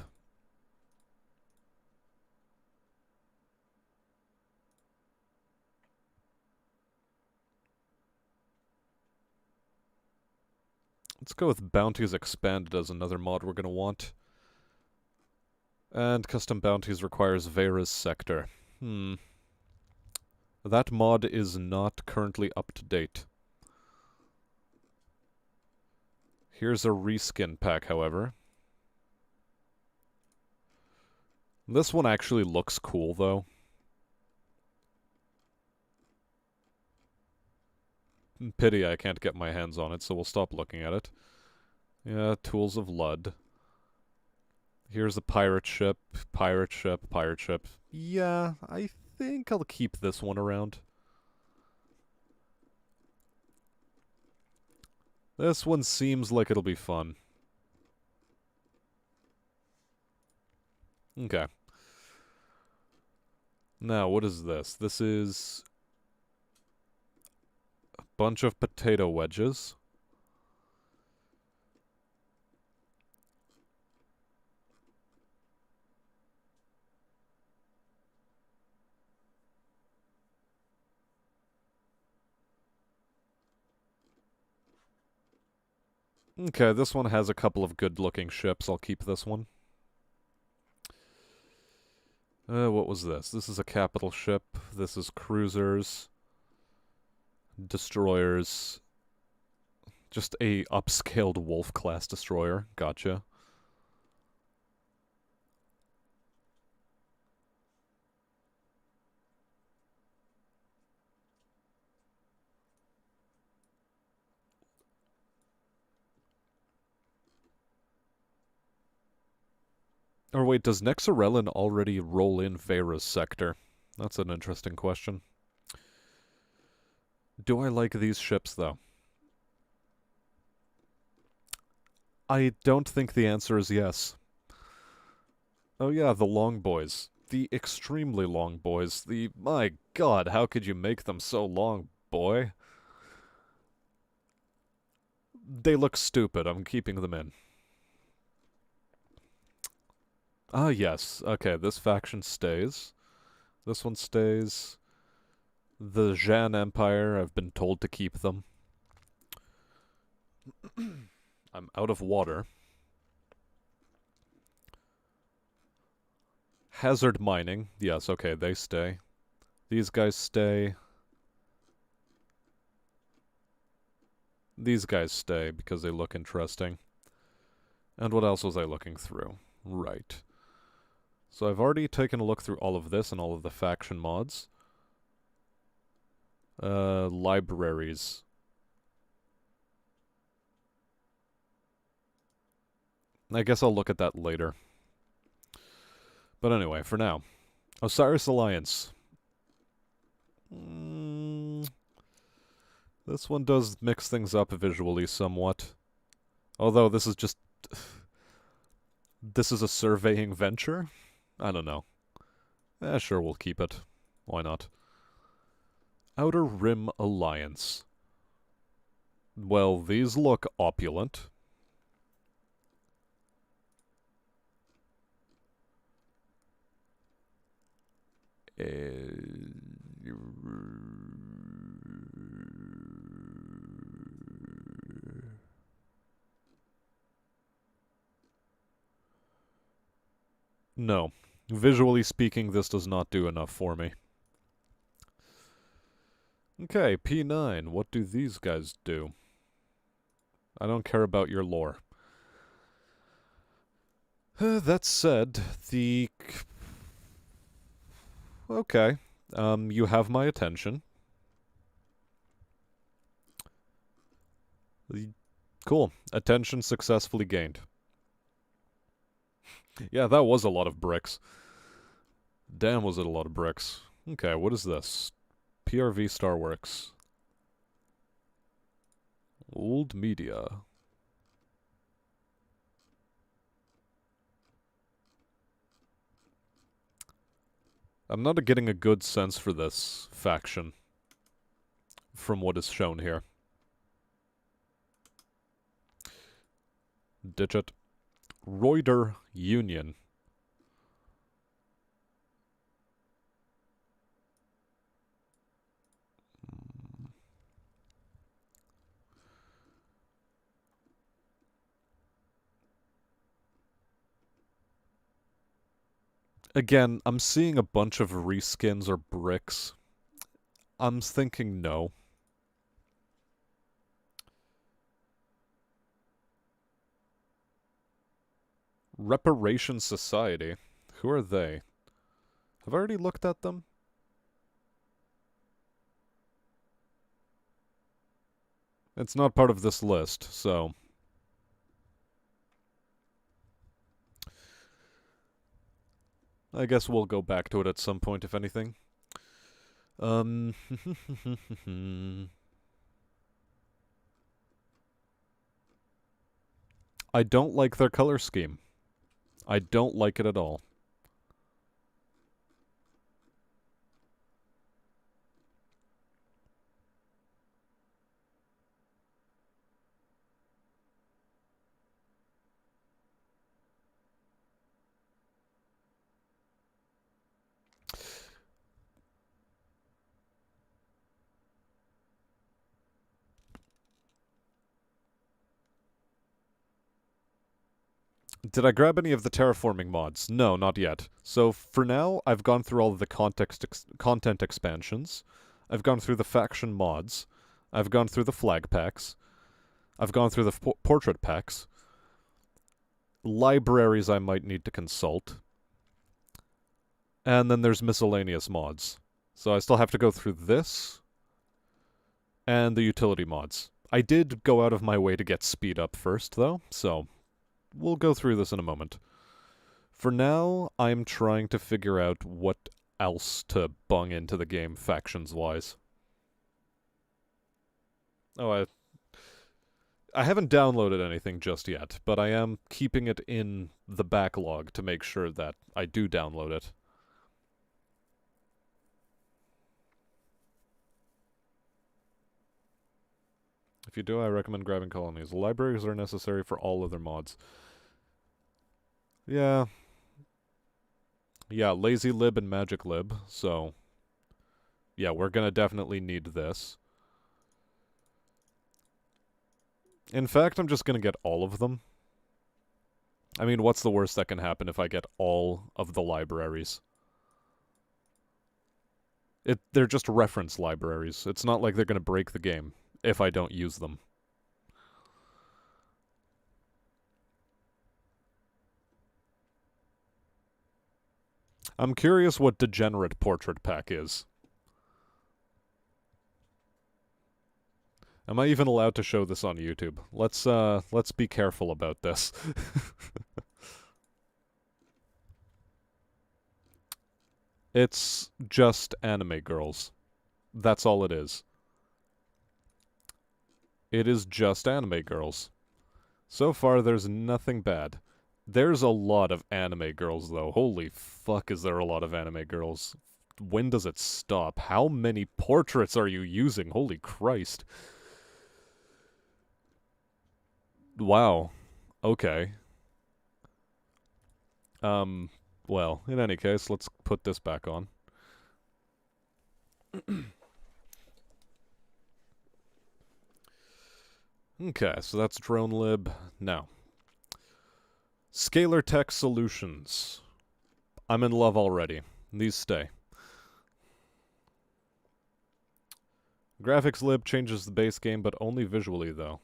Let's go with Bounties Expanded as another mod we're gonna want. And Custom Bounties requires Vera's Sector. That mod is not currently up to date. Here's a reskin pack, however. This one actually looks cool, though. Pity I can't get my hands on it, so we'll stop looking at it. Yeah, Tools of Lud. Here's a pirate ship, pirate ship, pirate ship. Yeah, I think I'll keep this one around. This one seems like it'll be fun. Okay. Now, what is this? This is a bunch of potato wedges. Okay, this one has a couple of good-looking ships. I'll keep this one. What was this? This is a capital ship. This is cruisers. Destroyers. Just a upscaled Wolf-class destroyer. Gotcha. Or wait, does Nexarellan already roll in Vera's sector? That's an interesting question. Do I like these ships, though? I don't think the answer is yes. Oh yeah, the long boys. The extremely long boys. My god, how could you make them so long, boy? They look stupid. I'm keeping them in. Ah, yes. Okay, this faction stays. This one stays. The Zhan Empire, I've been told to keep them. I'm out of water. Hazard mining. Yes, okay, they stay. These guys stay. These guys stay because they look interesting. And what else was I looking through? Right. So I've already taken a look through all of this and all of the faction mods. Libraries. I guess I'll look at that later. But anyway, for now. Osiris Alliance. This one does mix things up visually somewhat. Although this is just... this is a surveying venture? I don't know. Sure, we'll keep it. Why not? Outer Rim Alliance. Well, these look opulent. No. Visually speaking, this does not do enough for me. Okay, P9. What do these guys do? I don't care about your lore. That said, the... Okay. You have my attention. Cool. Attention successfully gained. Yeah, that was a lot of bricks. Damn, was it a lot of bricks. Okay, what is this? PRV Starworks. Old media. I'm not getting a good sense for this faction from what is shown here. Ditch it. Reuter Union. Again, I'm seeing a bunch of reskins or bricks. I'm thinking no. Reparation Society. Who are they? Have I already looked at them? It's not part of this list, so... I guess we'll go back to it at some point, if anything. I don't like their color scheme. I don't like it at all. Did I grab any of the terraforming mods? No, not yet. So for now, I've gone through all of the content expansions. I've gone through the faction mods. I've gone through the flag packs. I've gone through the portrait packs. Libraries I might need to consult. And then there's miscellaneous mods. So I still have to go through this and the utility mods. I did go out of my way to get speed up first, though, so we'll go through this in a moment. For now, I'm trying to figure out what else to bung into the game factions-wise. Oh, I haven't downloaded anything just yet, but I am keeping it in the backlog to make sure that I do download it. If you do, I recommend grabbing colonies. Libraries are necessary for all other mods. Yeah. Yeah, Lazy Lib and Magic Lib, so... Yeah, we're gonna definitely need this. In fact, I'm just gonna get all of them. I mean, what's the worst that can happen if I get all of the libraries? They're just reference libraries. It's not like they're gonna break the game if I don't use them. I'm curious what Degenerate Portrait Pack is. Am I even allowed to show this on YouTube? Let's be careful about this. It's just anime girls. That's all it is. It is just anime girls. So far, there's nothing bad. There's a lot of anime girls, though. Holy fuck, is there a lot of anime girls. When does it stop? How many portraits are you using? Holy Christ. Wow. Okay. Well, in any case, let's put this back on. Okay, so that's DroneLib. Now, Scalar Tech Solutions. I'm in love already. These stay. Graphics Lib changes the base game, but only visually, though.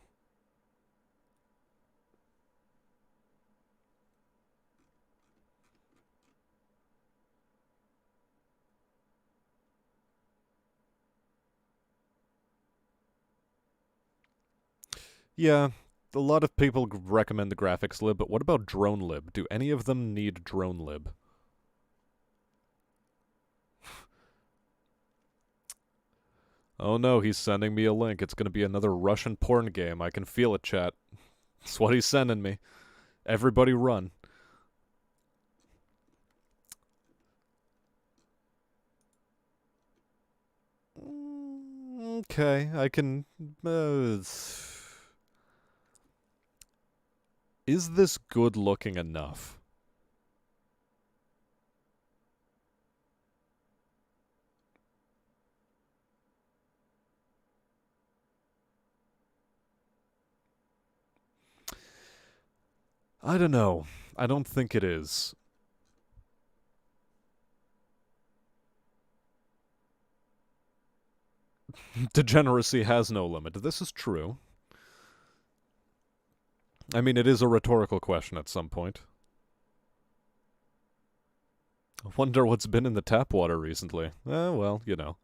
Yeah, a lot of people recommend the graphics lib, but what about drone lib? Do any of them need drone lib? Oh no, he's sending me a link. It's gonna be another Russian porn game. I can feel it, chat. That's what he's sending me. Everybody run. Okay, I can... is this good looking enough? I don't know. I don't think it is. Degeneracy has no limit. This is true. I mean, it is a rhetorical question at some point. I wonder what's been in the tap water recently. Well, you know.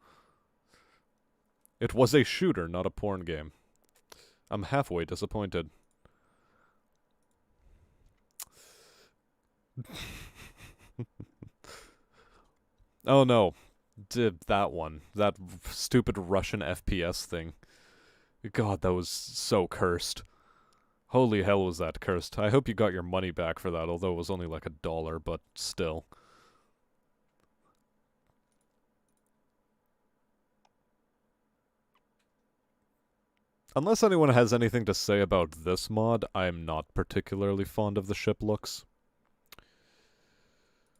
It was a shooter, not a porn game. I'm halfway disappointed. Oh no. That one. That stupid Russian FPS thing. God, that was so cursed. Holy hell was that cursed. I hope you got your money back for that, although it was only like $1, but still. Unless anyone has anything to say about this mod, I'm not particularly fond of the ship looks.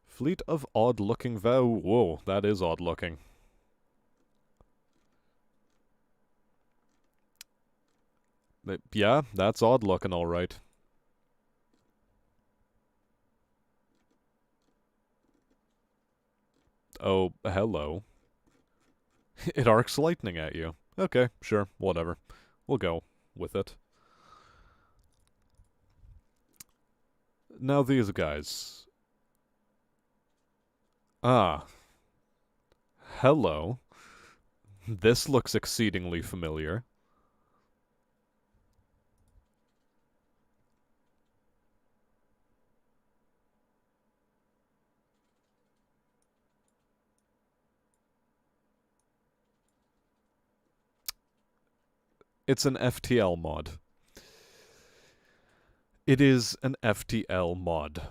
Fleet of odd-looking vow. Whoa, that is odd-looking. Yeah, that's odd-looking, alright. Oh, hello. It arcs lightning at you. Okay, sure, whatever. We'll go with it. Now these guys. Ah. Hello. This looks exceedingly familiar. It's an FTL mod. It is an FTL mod.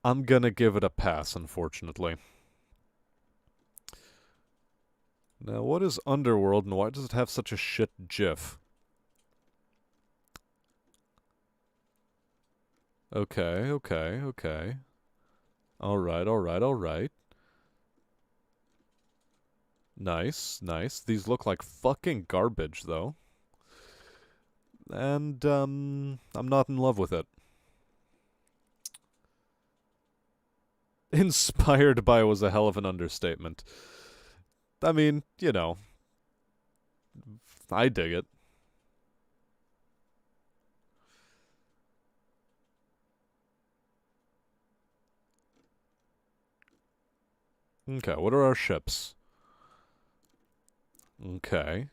I'm gonna give it a pass, unfortunately. Now, what is Underworld, and why does it have such a shit GIF? Okay, okay, okay. Alright, alright, alright. Nice, nice. These look like fucking garbage, though. And, I'm not in love with it. Inspired by was a hell of an understatement. I mean, you know, I dig it. Okay, what are our ships? Okay.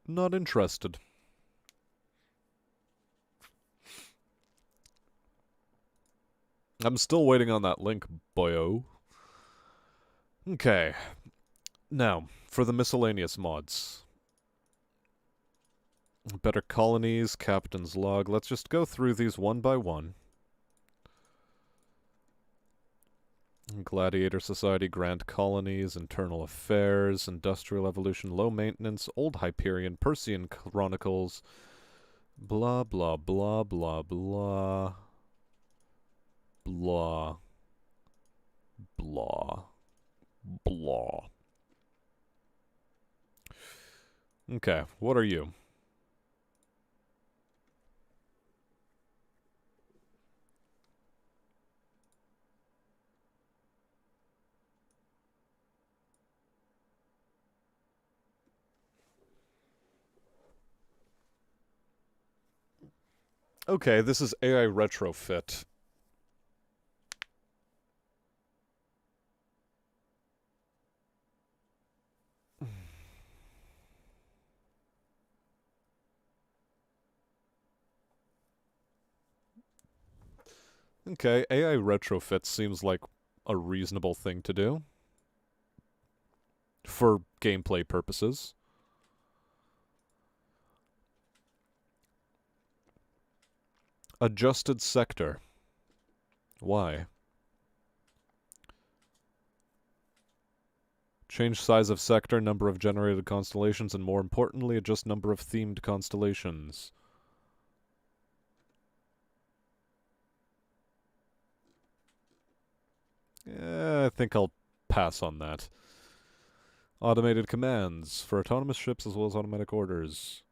Not interested. I'm still waiting on that link, boyo. Okay. Now, for the miscellaneous mods. Better colonies, captain's log. Let's just go through these one by one. Gladiator Society, Grand Colonies, Internal Affairs, Industrial Evolution, Low Maintenance, Old Hyperion, Persian Chronicles, blah blah blah blah blah. Blah. Blah. Blah. Okay, what are you? Okay, this is AI retrofit. Okay, AI retrofit seems like a reasonable thing to do. For gameplay purposes. Adjusted sector. Why? Change size of sector, number of generated constellations, and more importantly, adjust number of themed constellations. I think I'll pass on that. Automated commands for autonomous ships as well as automatic orders.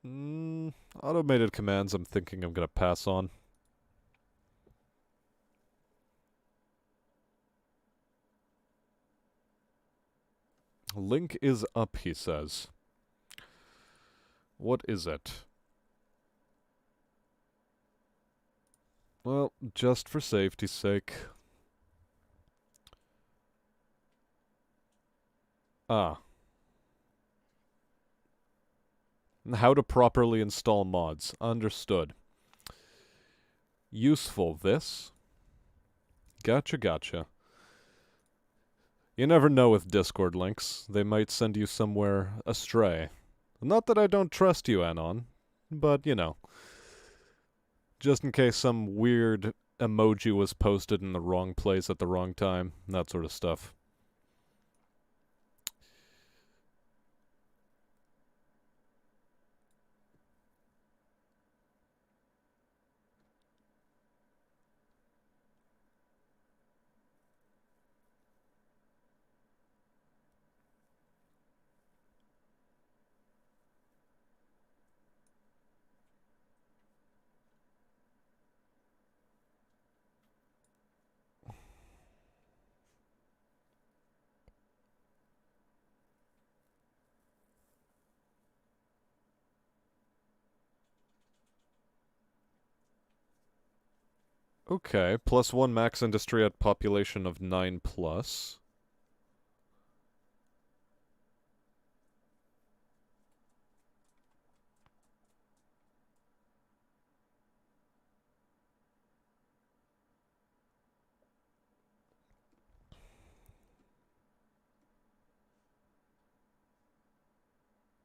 Automated commands I'm thinking I'm gonna pass on. Link is up, he says. What is it? Well, just for safety's sake. Ah. How to properly install mods. Understood. Useful, this. Gotcha, gotcha. You never know with Discord links. They might send you somewhere astray. Not that I don't trust you, Anon, but, you know. Just in case some weird emoji was posted in the wrong place at the wrong time. That sort of stuff. Okay, +1 max industry at population of 9 plus.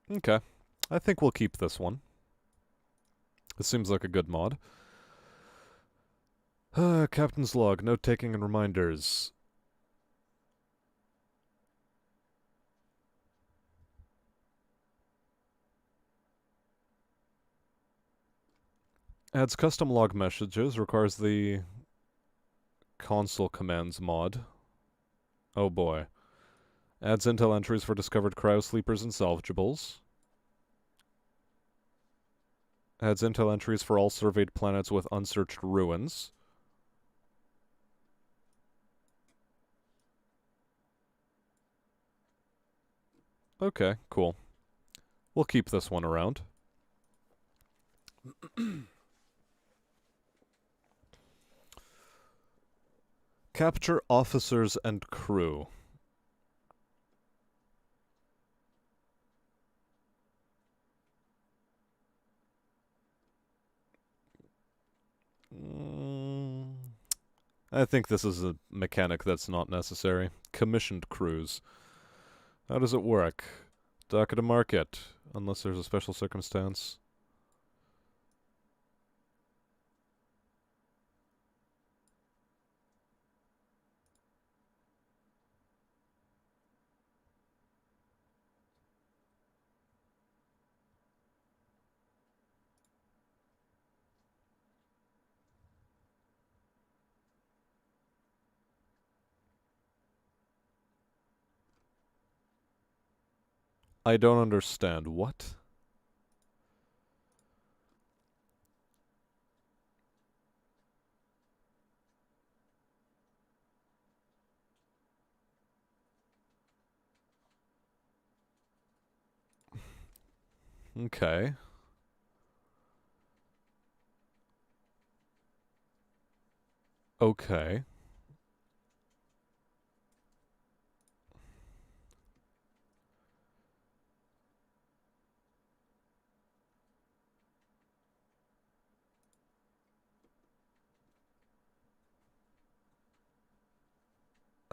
Okay. I think we'll keep this one. This seems like a good mod. Captain's log, note taking and reminders. Adds custom log messages, requires the console commands mod. Oh boy. Adds intel entries for discovered cryo sleepers and salvageables. Adds intel entries for all surveyed planets with unsearched ruins. Okay, cool. We'll keep this one around. Capture officers and crew. I think this is a mechanic that's not necessary. Commissioned crews. How does it work? Dock at a market, unless there's a special circumstance. I don't understand. What? Okay. Okay.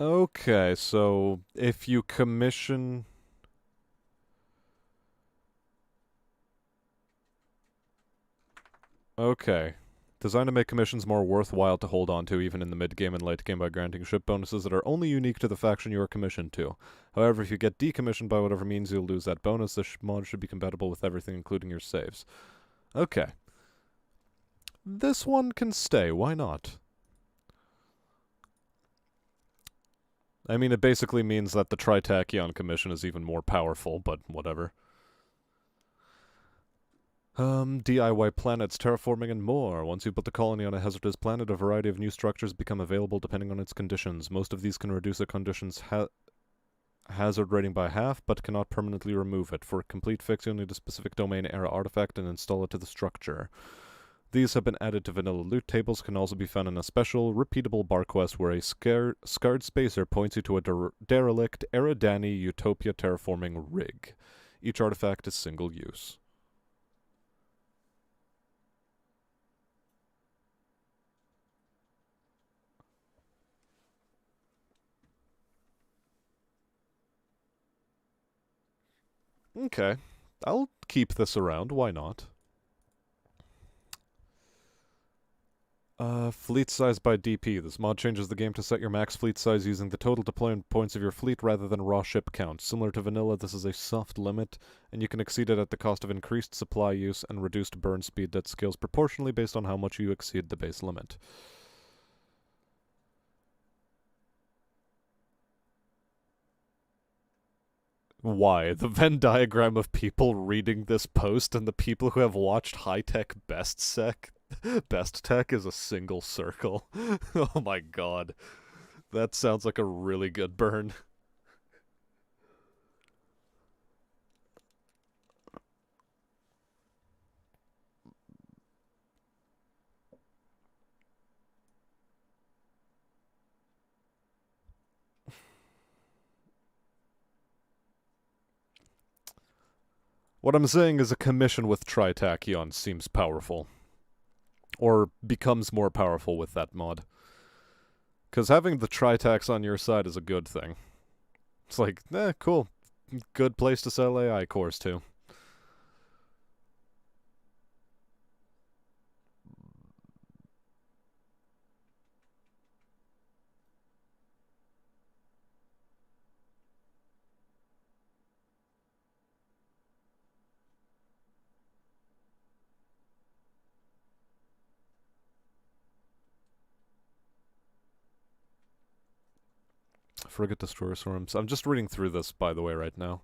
Okay, so if you commission... Okay. Designed to make commissions more worthwhile to hold on to even in the mid-game and late game by granting ship bonuses that are only unique to the faction you are commissioned to. However, if you get decommissioned by whatever means, you'll lose that bonus. This mod should be compatible with everything, including your saves. Okay. This one can stay, why not? I mean, it basically means that the Tritachyon commission is even more powerful, but whatever. DIY planets, terraforming, and more. Once you put the colony on a hazardous planet, a variety of new structures become available depending on its conditions. Most of these can reduce a condition's hazard rating by half, but cannot permanently remove it. For a complete fix, you'll need a specific domain era artifact and install it to the structure. These have been added to vanilla loot tables, can also be found in a special, repeatable bar quest where a scarred spacer points you to a derelict Eridani Utopia terraforming rig. Each artifact is single use. Okay. I'll keep this around, why not? Fleet size by DP. This mod changes the game to set your max fleet size using the total deployment points of your fleet rather than raw ship count. Similar to vanilla, this is a soft limit, and you can exceed it at the cost of increased supply use and reduced burn speed that scales proportionally based on how much you exceed the base limit. Why? The Venn diagram of people reading this post and the people who have watched high-tech best tech is a single circle. Oh my god. That sounds like a really good burn. What I'm saying is a commission with Tritachyon seems powerful. Or becomes more powerful with that mod. Because having the Tritax on your side is a good thing. It's like, cool. Good place to sell AI cores to. Frigate Destroyer Swarms. I'm just reading through this, by the way, right now.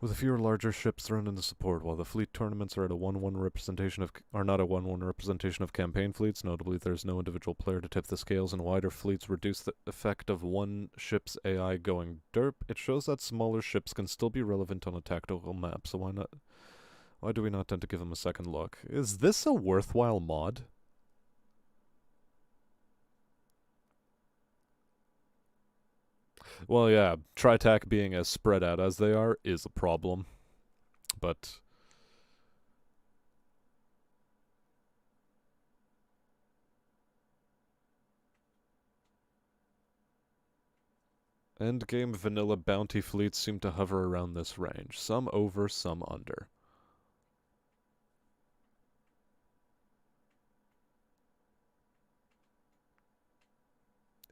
With a fewer larger ships thrown into support, while the fleet tournaments are at a 1-1 representation of are not a 1-1 representation of campaign fleets. Notably, there's no individual player to tip the scales, and wider fleets reduce the effect of one ship's AI going derp. It shows that smaller ships can still be relevant on a tactical map. So why not? Why do we not tend to give them a second look? Is this a worthwhile mod? Well, yeah, Tritac being as spread out as they are is a problem. But endgame vanilla bounty fleets seem to hover around this range. Some over, some under.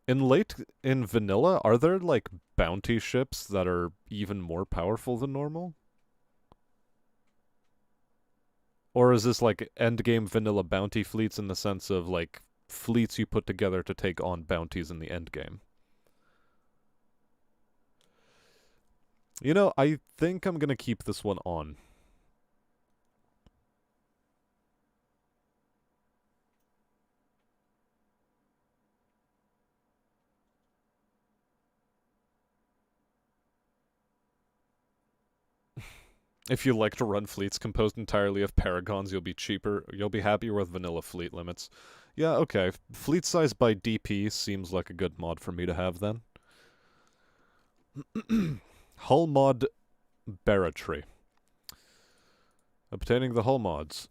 In vanilla, are there like bounty ships that are even more powerful than normal? Or is this like endgame vanilla bounty fleets in the sense of like fleets you put together to take on bounties in the endgame? You know, I think I'm gonna keep this one on. If you like to run fleets composed entirely of paragons, you'll be happier with vanilla fleet limits. Yeah, okay. Fleet size by DP seems like a good mod for me to have then. Hull mod Barratry. Obtaining the hull mods.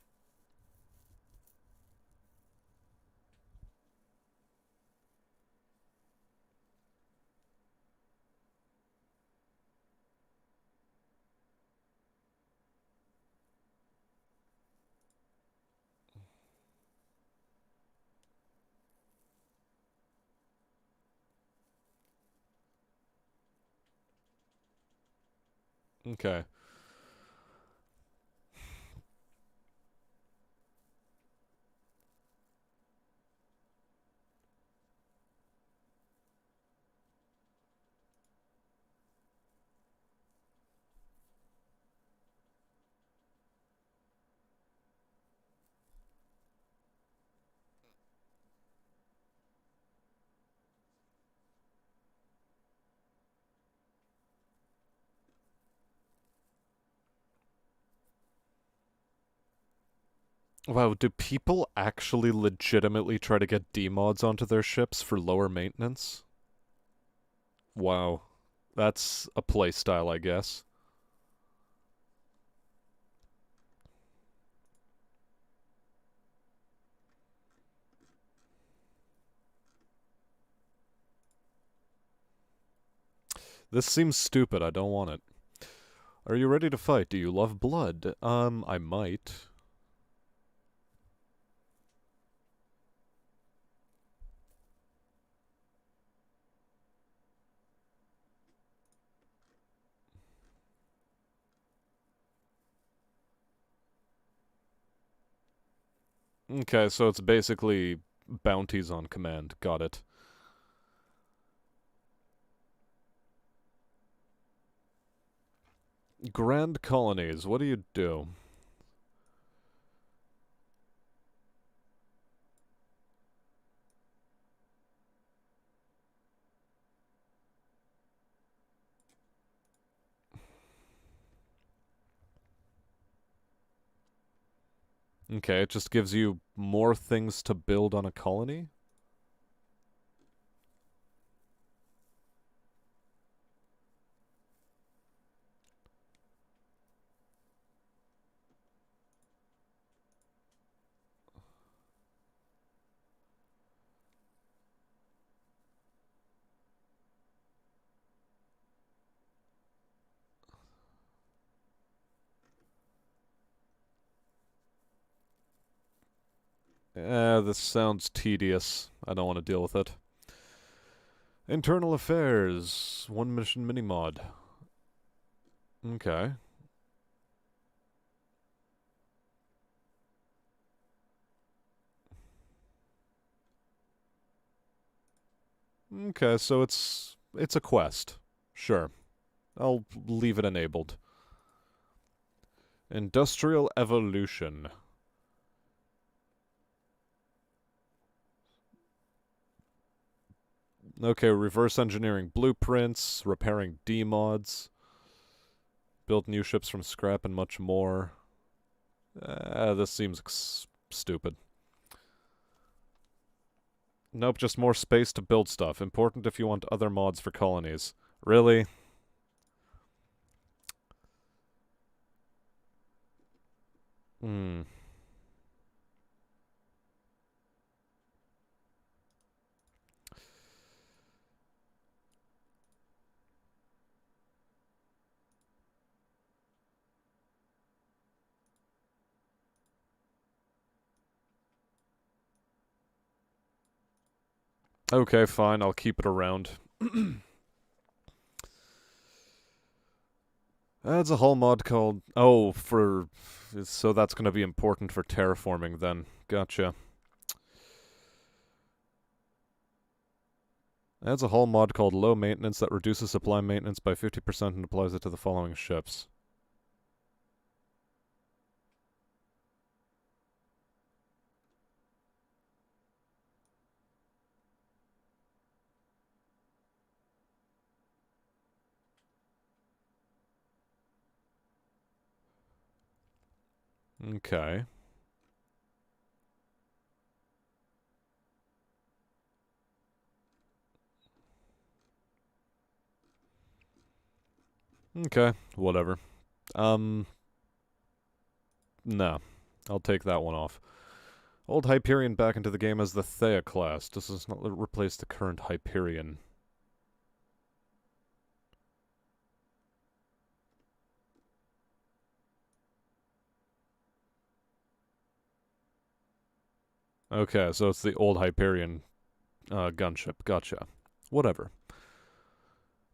Okay. Wow, do people actually legitimately try to get D-mods onto their ships for lower maintenance? Wow. That's a playstyle, I guess. This seems stupid, I don't want it. Are you ready to fight? Do you love blood? I might. Okay, so it's basically bounties on command. Got it. Grand colonies, what do you do? Okay, it just gives you more things to build on a colony? This sounds tedious. I don't want to deal with it. Internal affairs. One mission mini mod. Okay. Okay, so it's a quest. Sure. I'll leave it enabled. Industrial evolution. Okay, reverse engineering blueprints, repairing D-mods, build new ships from scrap, and much more. This seems stupid. Nope, just more space to build stuff. Important if you want other mods for colonies. Really? Hmm. Okay, fine, I'll keep it around. That's a whole mod called... Oh, for... So that's going to be important for terraforming then. Gotcha. Adds a hull mod called Low Maintenance that reduces supply maintenance by 50% and applies it to the following ships. Okay. Okay, whatever. No. I'll take that one off. Old Hyperion back into the game as the Thea class. This does not replace the current Hyperion. Okay, so it's the old Hyperion gunship. Gotcha. Whatever.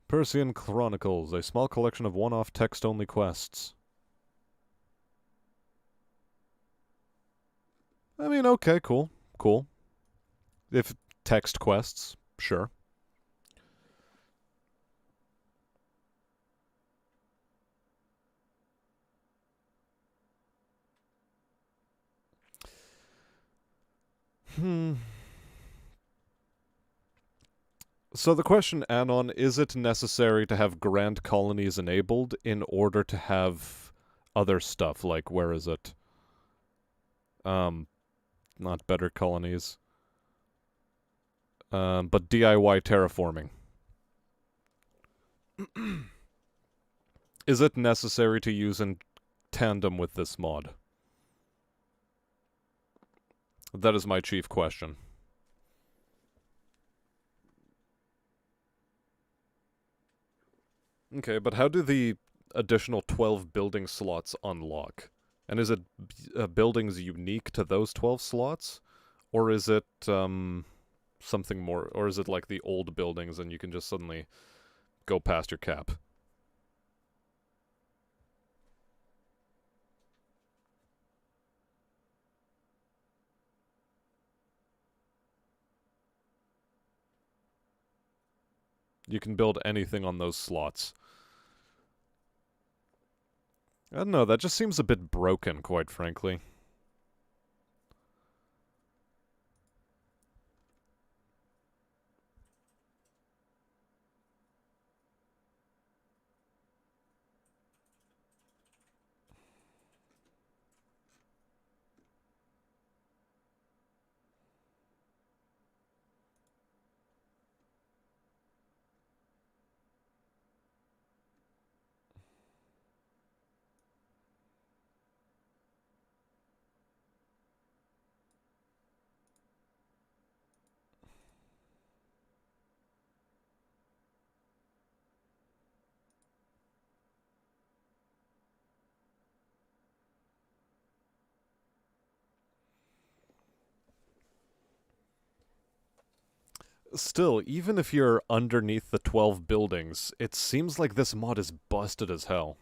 Persian Chronicles, a small collection of one-off text-only quests. I mean, okay, cool. Cool. If text quests, sure. Hmm. So the question, Anon, is it necessary to have grand colonies enabled in order to have other stuff? Like, where is it? Um, not better colonies. But DIY terraforming. Is it necessary to use in tandem with this mod? That is my chief question. Okay, but how do the additional 12 building slots unlock? And is it buildings unique to those 12 slots? Or is it something more? Or is it like the old buildings and you can just suddenly go past your cap? You can build anything on those slots. I don't know, that just seems a bit broken, quite frankly. Still, even if you're underneath the 12 buildings, it seems like this mod is busted as hell.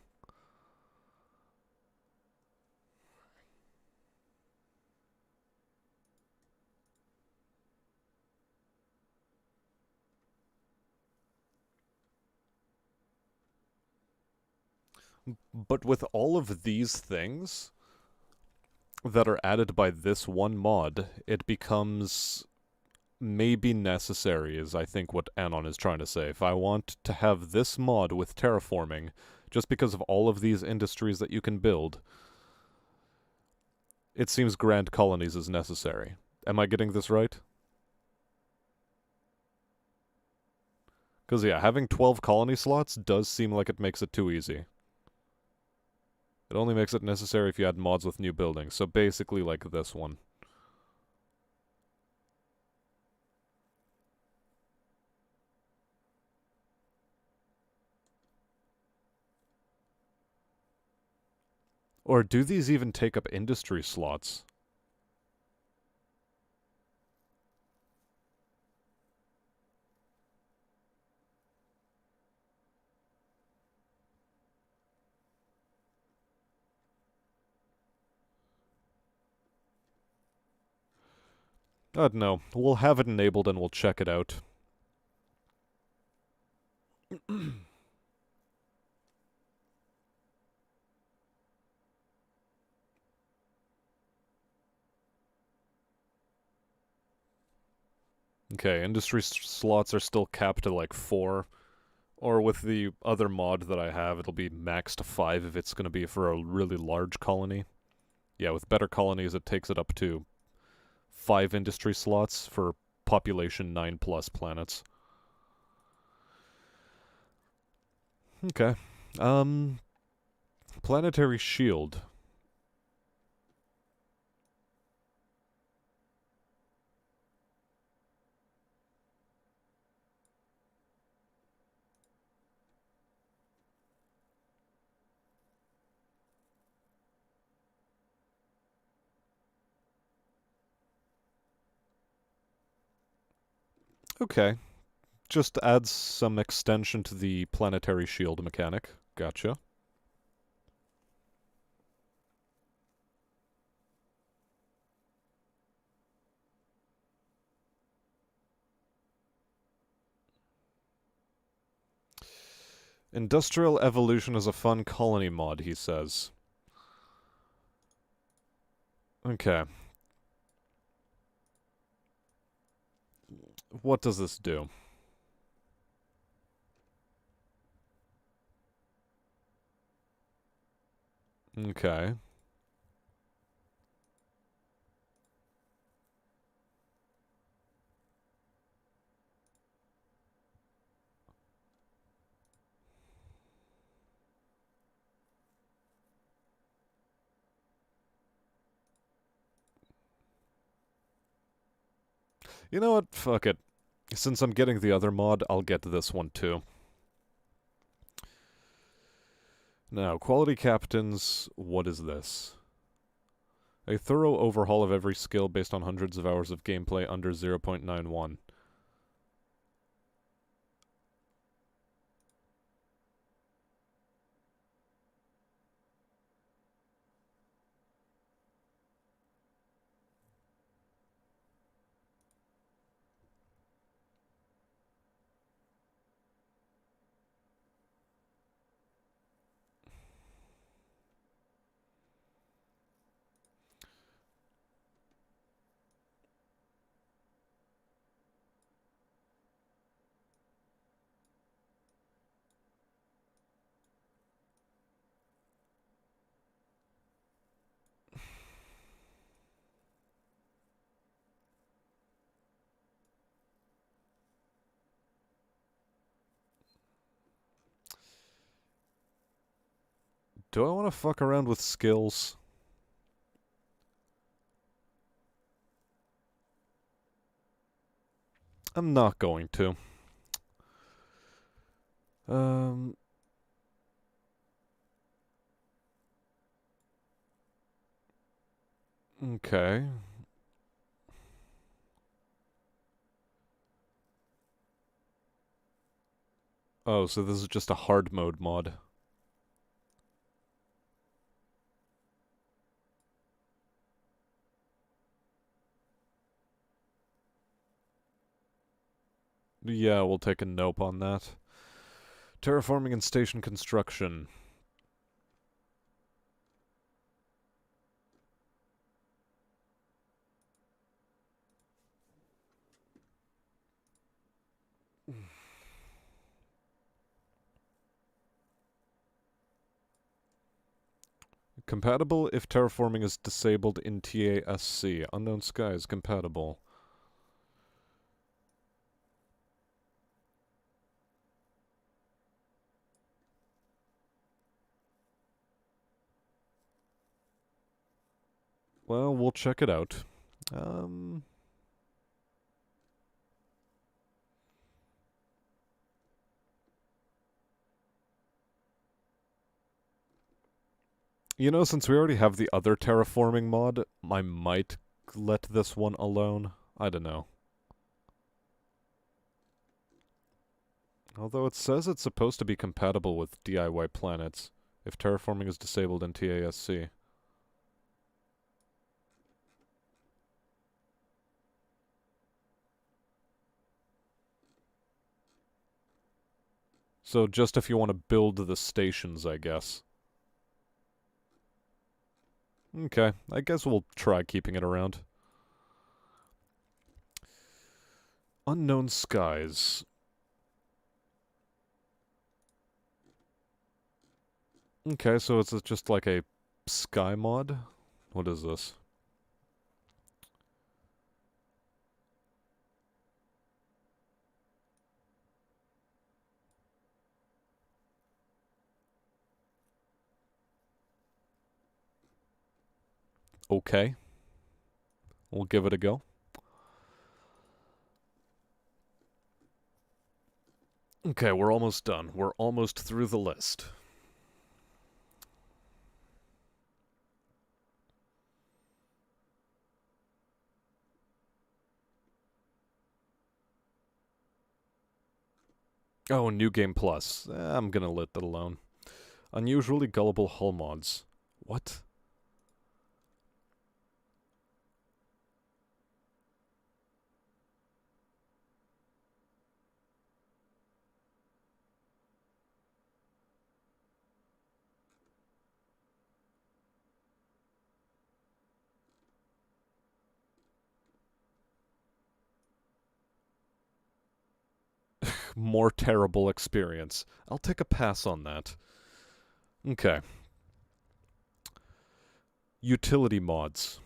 But with all of these things that are added by this one mod, it becomes maybe necessary, is I think what Anon is trying to say. If I want to have this mod with terraforming, just because of all of these industries that you can build, it seems Grand Colonies is necessary. Am I getting this right? Because, yeah, having 12 colony slots does seem like it makes it too easy. It only makes it necessary if you add mods with new buildings, so basically like this one. Or do these even take up industry slots? I don't know. We'll have it enabled and we'll check it out. Okay, industry slots are still capped to like 4. Or with the other mod that I have, it'll be max to 5 if it's going to be for a really large colony. Yeah, with better colonies, it takes it up to 5 industry slots for population 9 plus planets. Okay. Um, Planetary shield. Okay. Just adds some extension to the planetary shield mechanic. Gotcha. Industrial evolution is a fun colony mod, he says. Okay. What does this do? Okay. You know what? Fuck it. Since I'm getting the other mod, I'll get this one too. Now, quality captains, what is this? A thorough overhaul of every skill based on hundreds of hours of gameplay under 0.91. Do I want to fuck around with skills? I'm not going to. Um... Okay. Oh, so this is just a hard mode mod. Yeah, we'll take a nope on that. Terraforming and station construction. Compatible if terraforming is disabled in TASC. Unknown skies compatible. Well, we'll check it out. You know, since we already have the other terraforming mod, I might let this one alone. I don't know. Although it says it's supposed to be compatible with DIY planets if terraforming is disabled in TASC. So just if you want to build the stations, I guess. Okay, I guess we'll try keeping it around. Unknown skies. Okay, so it's just like a sky mod? What is this? Okay. We'll give it a go. Okay, we're almost done. We're almost through the list. Oh, New Game Plus. I'm gonna let that alone. Unusually gullible hull mods. What? More terrible experience. I'll take a pass on that. Okay. Utility mods.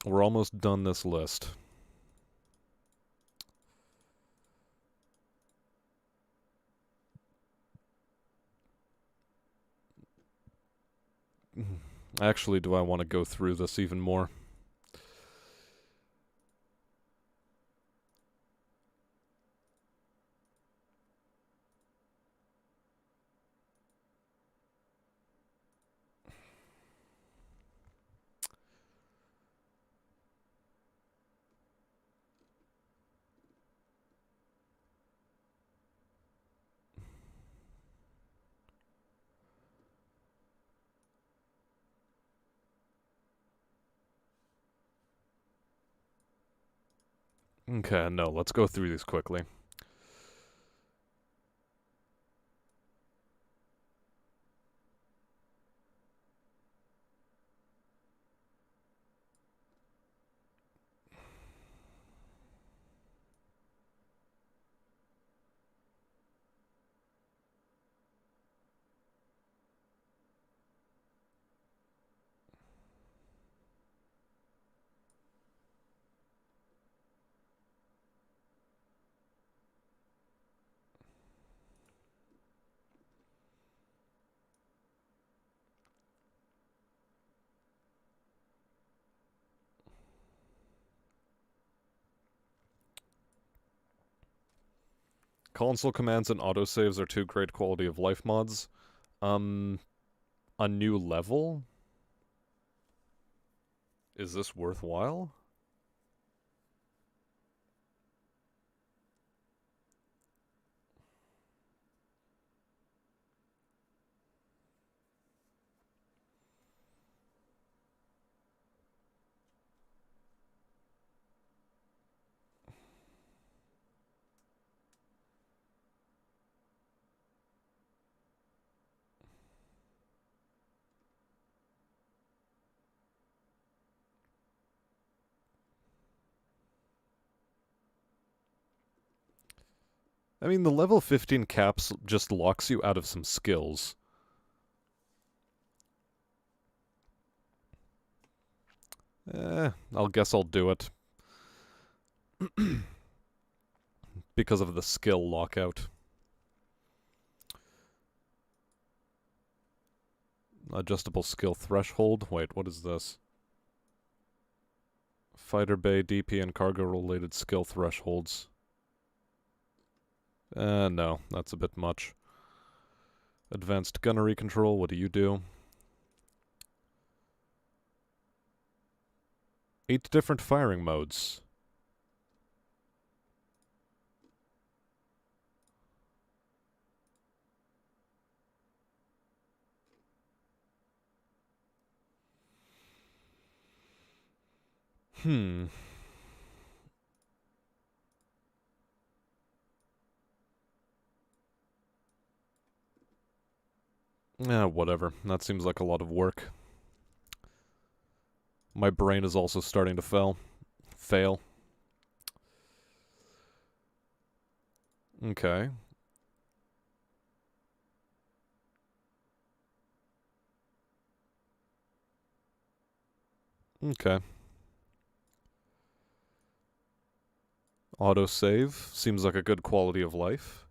We're almost done this list. Actually, do I want to go through this even more? Okay, no, let's go through these quickly. Console commands and autosaves are two great quality of life mods. Um, a new level? Is this worthwhile? I mean, the level 15 caps just locks you out of some skills. I'll guess I'll do it. Because of the skill lockout. Adjustable skill threshold. Wait, what is this? Fighter bay, DP, and cargo-related skill thresholds. No, that's a bit much. Advanced gunnery control, what do you do? 8 different firing modes. Hmm. Whatever. That seems like a lot of work. My brain is also starting to fail. Okay. Okay. Autosave seems like a good quality of life.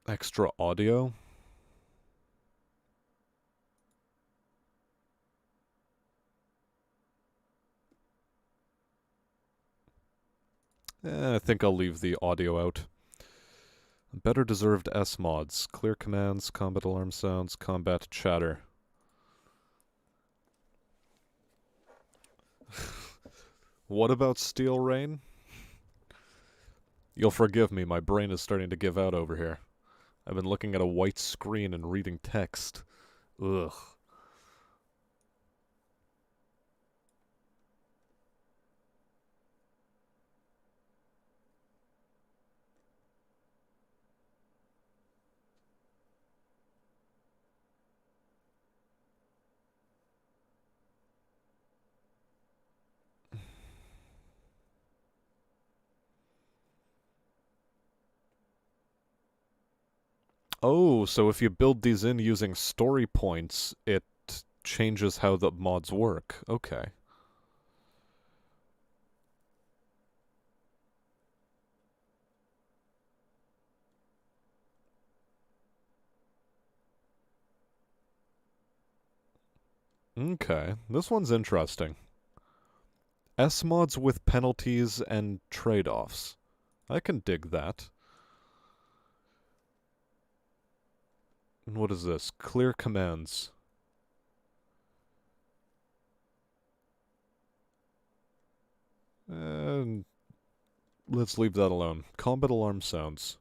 Extra audio. I think I'll leave the audio out. Better deserved S mods. Clear commands, combat alarm sounds, combat chatter. What about Steel Rain? You'll forgive me, my brain is starting to give out over here. I've been looking at a white screen and reading text. Ugh. Oh, so if you build these in using story points, it changes how the mods work. Okay. Okay, this one's interesting. S mods with penalties and trade-offs. I can dig that. What is this? Clear commands. And let's leave that alone. Combat alarm sounds.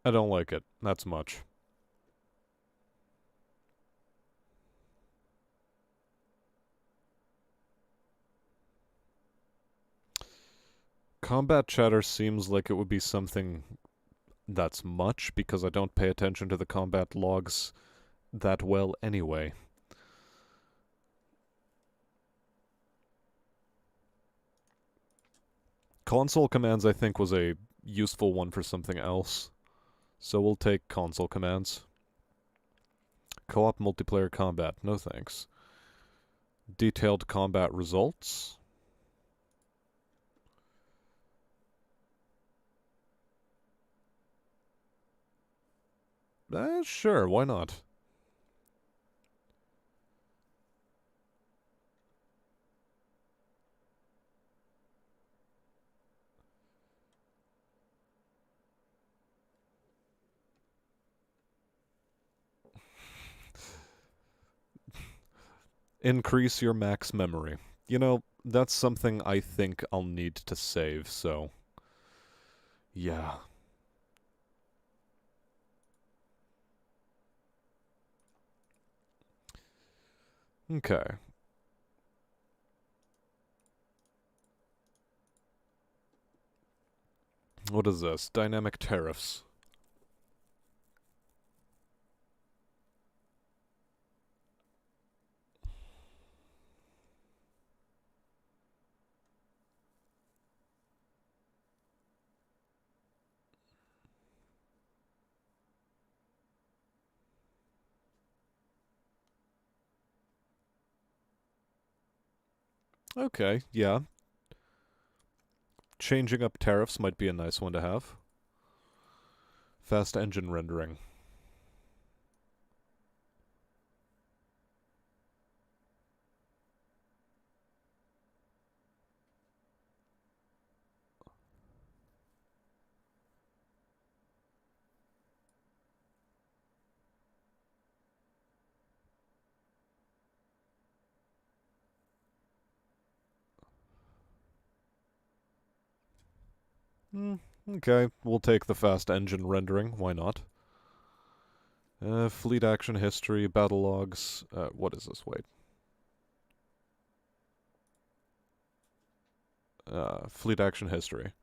I don't like it. That's much. Combat chatter seems like it would be something that's much, because I don't pay attention to the combat logs that well anyway. Console commands, I think, was a useful one for something else. So we'll take console commands. Co-op multiplayer combat, no thanks. Detailed combat results. Sure, why not? Increase your max memory. You know, that's something I think I'll need to save, so... yeah. Okay. What is this? Dynamic tariffs. Okay, yeah. Changing up tariffs might be a nice one to have. Fast engine rendering. Okay, we'll take the fast engine rendering, why not? Fleet action history, battle logs, what is this, wait. Fleet action history.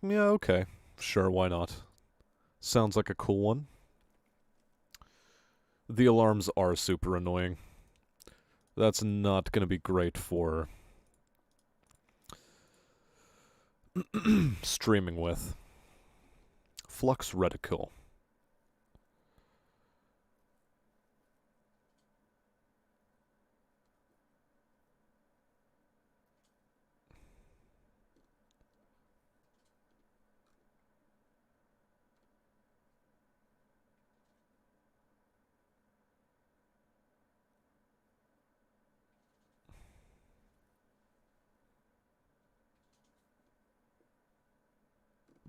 Yeah, okay. Sure, why not? Sounds like a cool one. The alarms are super annoying. That's not gonna be great for streaming with. Flux reticle.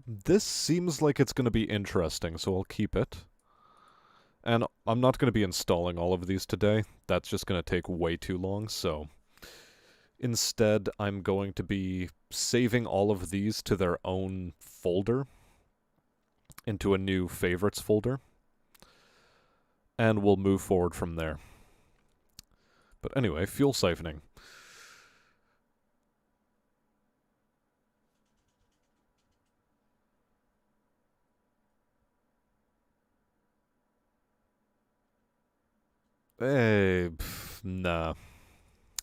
This seems like it's gonna be interesting, so I'll keep it. And I'm not gonna be installing all of these today. That's just gonna take way too long, so... Instead, I'm going to be saving all of these to their own folder, into a new favorites folder, and we'll move forward from there. But anyway, fuel siphoning. Hey, nah.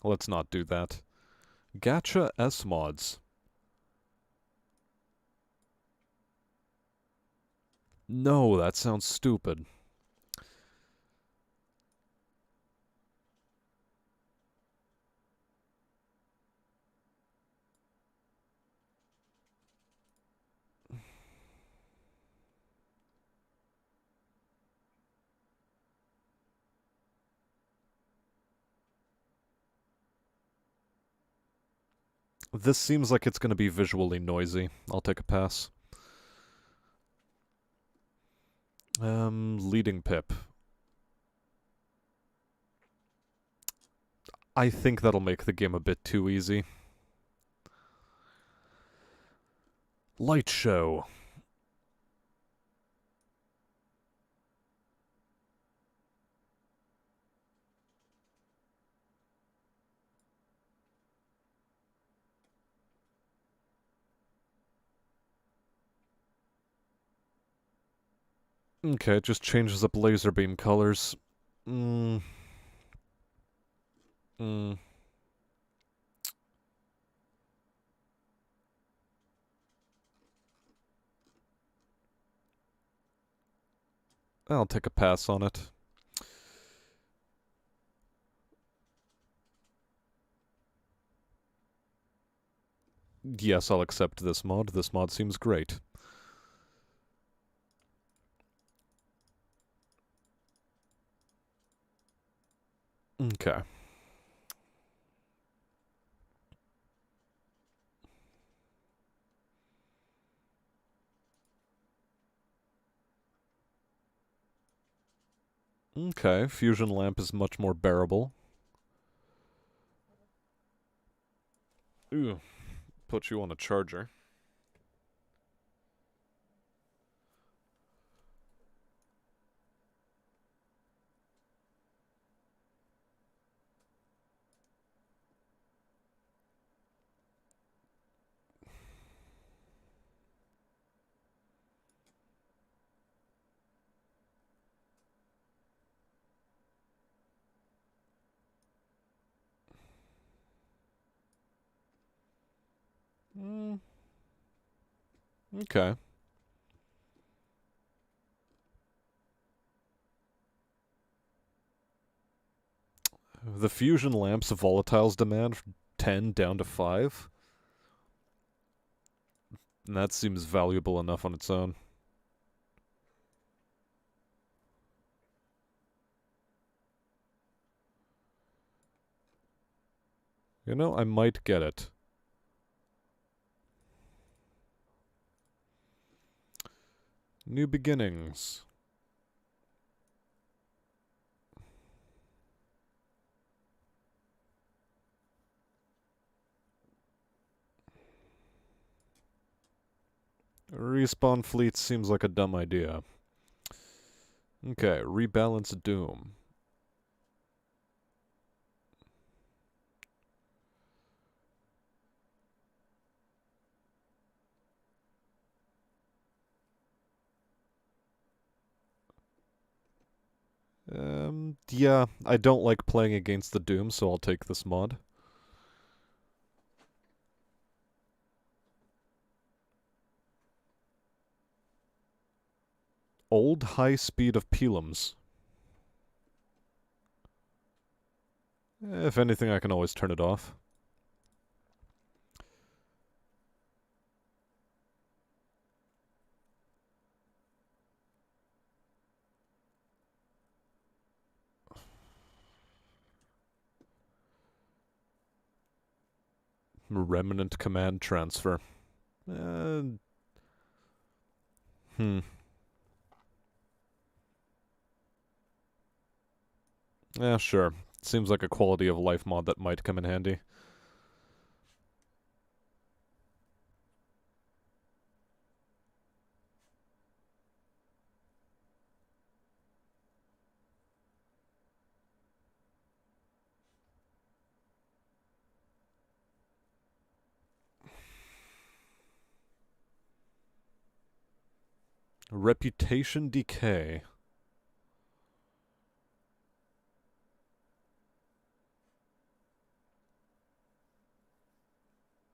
Let's not do that. Gacha S mods. No, that sounds stupid. This seems like it's going to be visually noisy. I'll take a pass. Leading pip. I think that'll make the game a bit too easy. Light show. Okay, it just changes up laser beam colors. Mm. Mm. I'll take a pass on it. Yes, I'll accept this mod. This mod seems great. Okay. Okay, fusion lamp is much more bearable. Ooh, put you on a charger. Mm, okay. The fusion lamp's volatiles demand 10 down to 5. And that seems valuable enough on its own. You know, I might get it. New beginnings. Respawn fleet seems like a dumb idea. Okay, rebalance Doom. Yeah, I don't like playing against the Doom, so I'll take this mod. Old high speed of Pelums. If anything, I can always turn it off. Remnant command transfer. Uh, hmm. Yeah, sure. Seems like a quality of life mod that might come in handy. Reputation decay.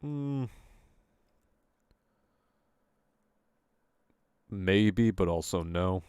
Hmm. Maybe, but also no.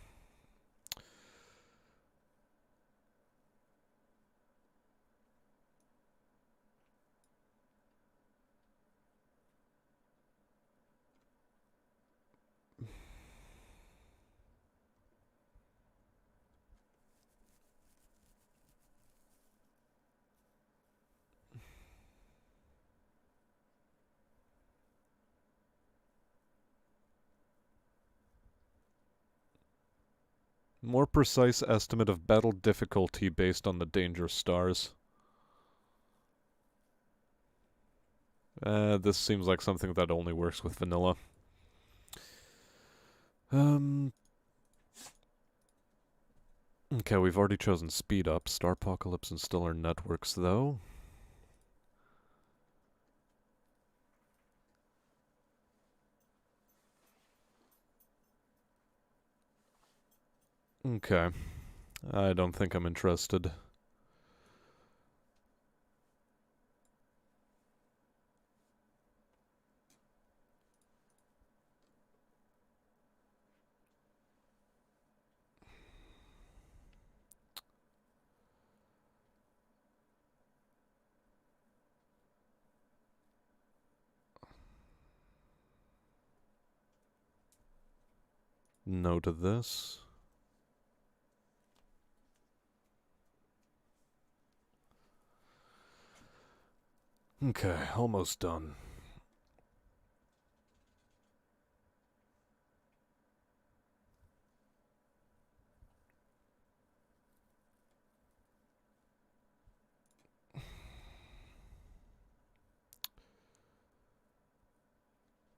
More precise estimate of battle difficulty based on the danger stars. This seems like something that only works with vanilla. Um. Okay, we've already chosen speed up. Starpocalypse and Stellar Networks, though. Okay. I don't think I'm interested. No to this. Okay, almost done.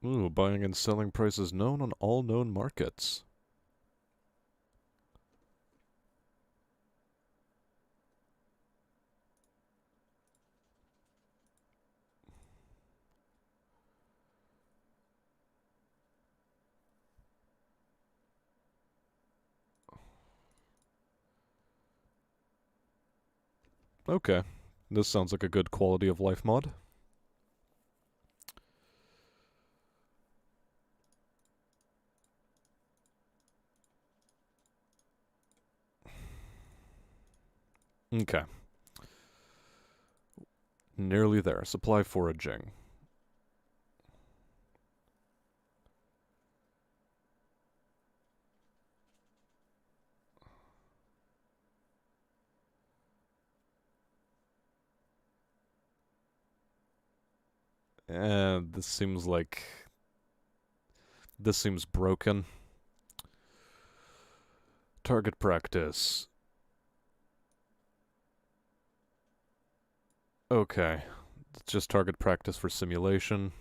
Ooh, buying and selling prices known on all known markets. Okay, this sounds like a good quality of life mod. Okay. Nearly there. Supply foraging. And this seems like... This seems broken. Target practice. Okay. It's just target practice for simulation.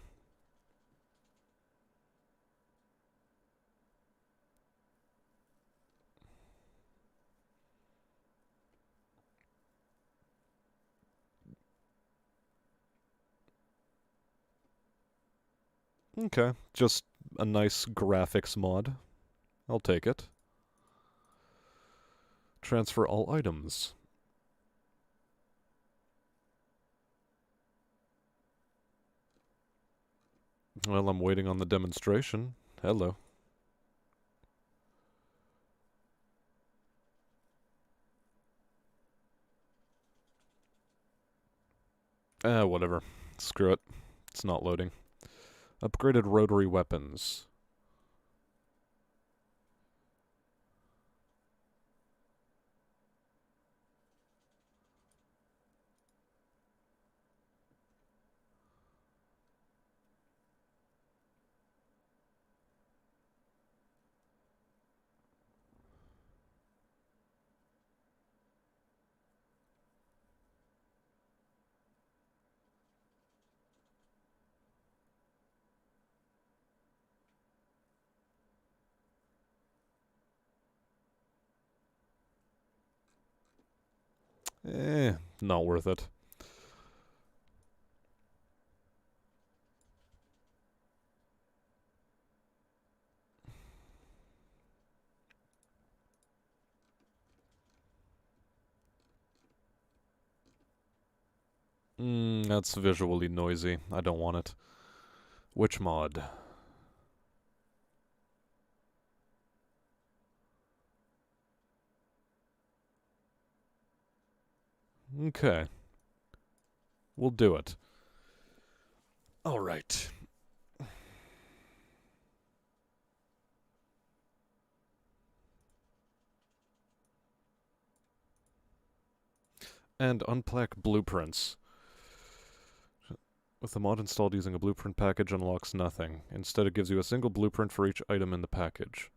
Okay, just a nice graphics mod. I'll take it. Transfer all items. Well, I'm waiting on the demonstration. Hello. Whatever. Screw it. It's not loading. Upgraded rotary weapons. Not worth it. That's visually noisy. I don't want it. Which mod? Okay. We'll do it. Alright. And unpack blueprints. With the mod installed, using a blueprint package unlocks nothing. Instead, it gives you a single blueprint for each item in the package.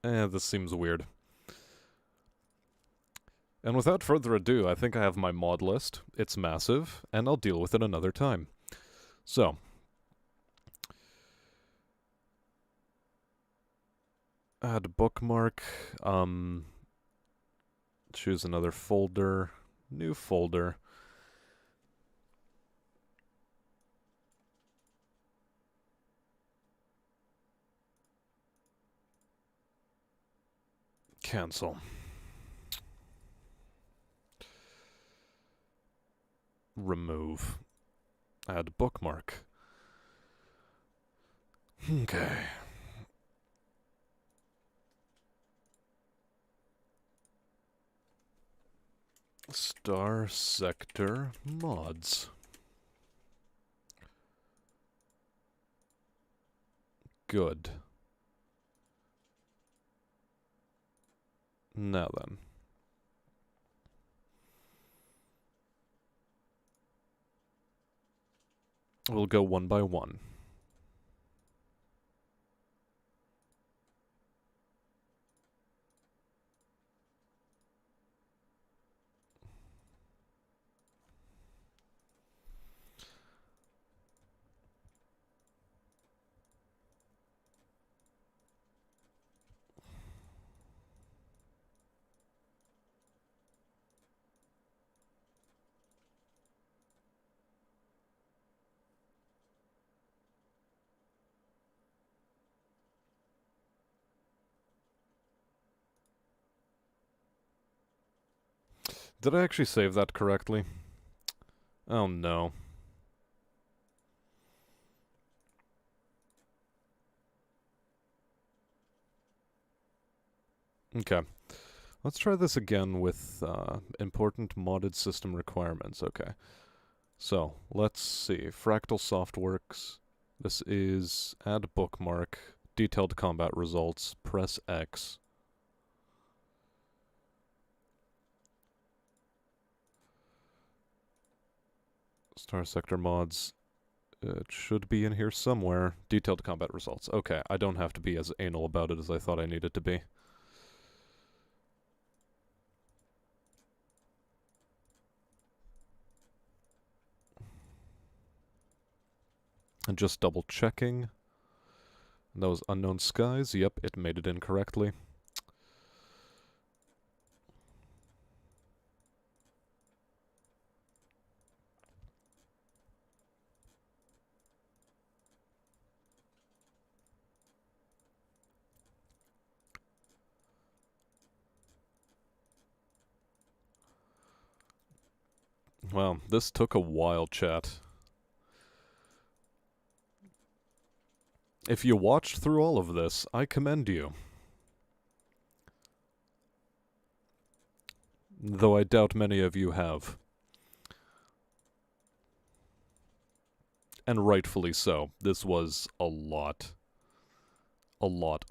This seems weird. And without further ado, I think I have my mod list. It's massive, and I'll deal with it another time. So, add bookmark, choose another folder, new folder. Cancel. Remove. Add bookmark. Okay. Starsector mods. Good. Now then. We'll go one by one. Did I actually save that correctly? Oh no. Okay. Let's try this again with important modded system requirements. Okay. So, let's see. Fractal Softworks. This is add bookmark, detailed combat results, press X. Starsector mods. It should be in here somewhere. Detailed combat results. Okay, I don't have to be as anal about it as I thought I needed to be. And just double checking. Those unknown skies, yep, it made it in correctly. Wow, this took a while, chat. If you watched through all of this, I commend you. Though I doubt many of you have. And rightfully so. This was a lot. A lot.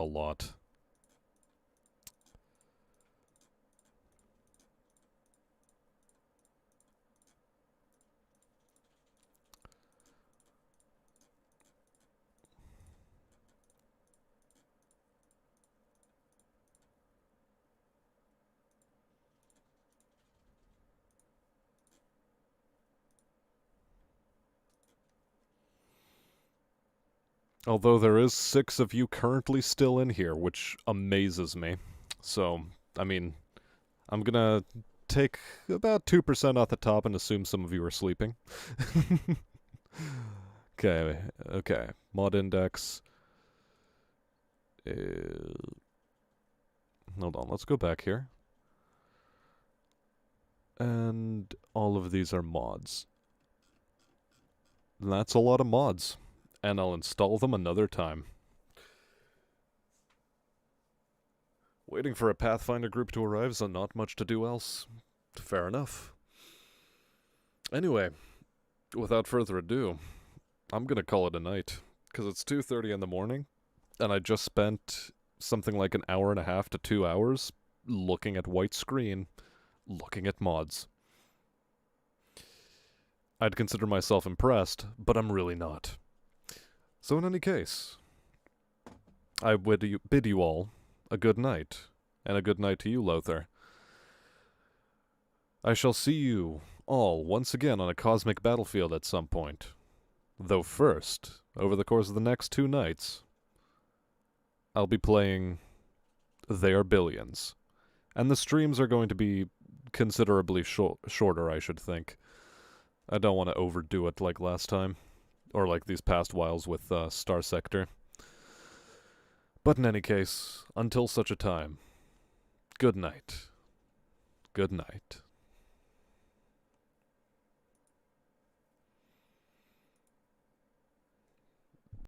Although there is 6 of you currently still in here, which amazes me. So, I mean, I'm gonna take about 2% off the top and assume some of you are sleeping. Okay. Mod index. Hold on, let's go back here. And all of these are mods. That's a lot of mods. And I'll install them another time. Waiting for a Pathfinder group to arrive, so not much to do else. Fair enough. Anyway, without further ado, I'm gonna call it a night. Because it's 2:30 in the morning, and I just spent something like an hour and a half to 2 hours looking at white screen, looking at mods. I'd consider myself impressed, but I'm really not. So in any case, I bid you all a good night, and a good night to you, Lothar. I shall see you all once again on a cosmic battlefield at some point. Though first, over the course of the next 2 nights, I'll be playing They Are Billions. And the streams are going to be considerably shorter, I should think. I don't want to overdo it like last time, or like these past whiles with Starsector. But in any case, until such a time, good night. Good night.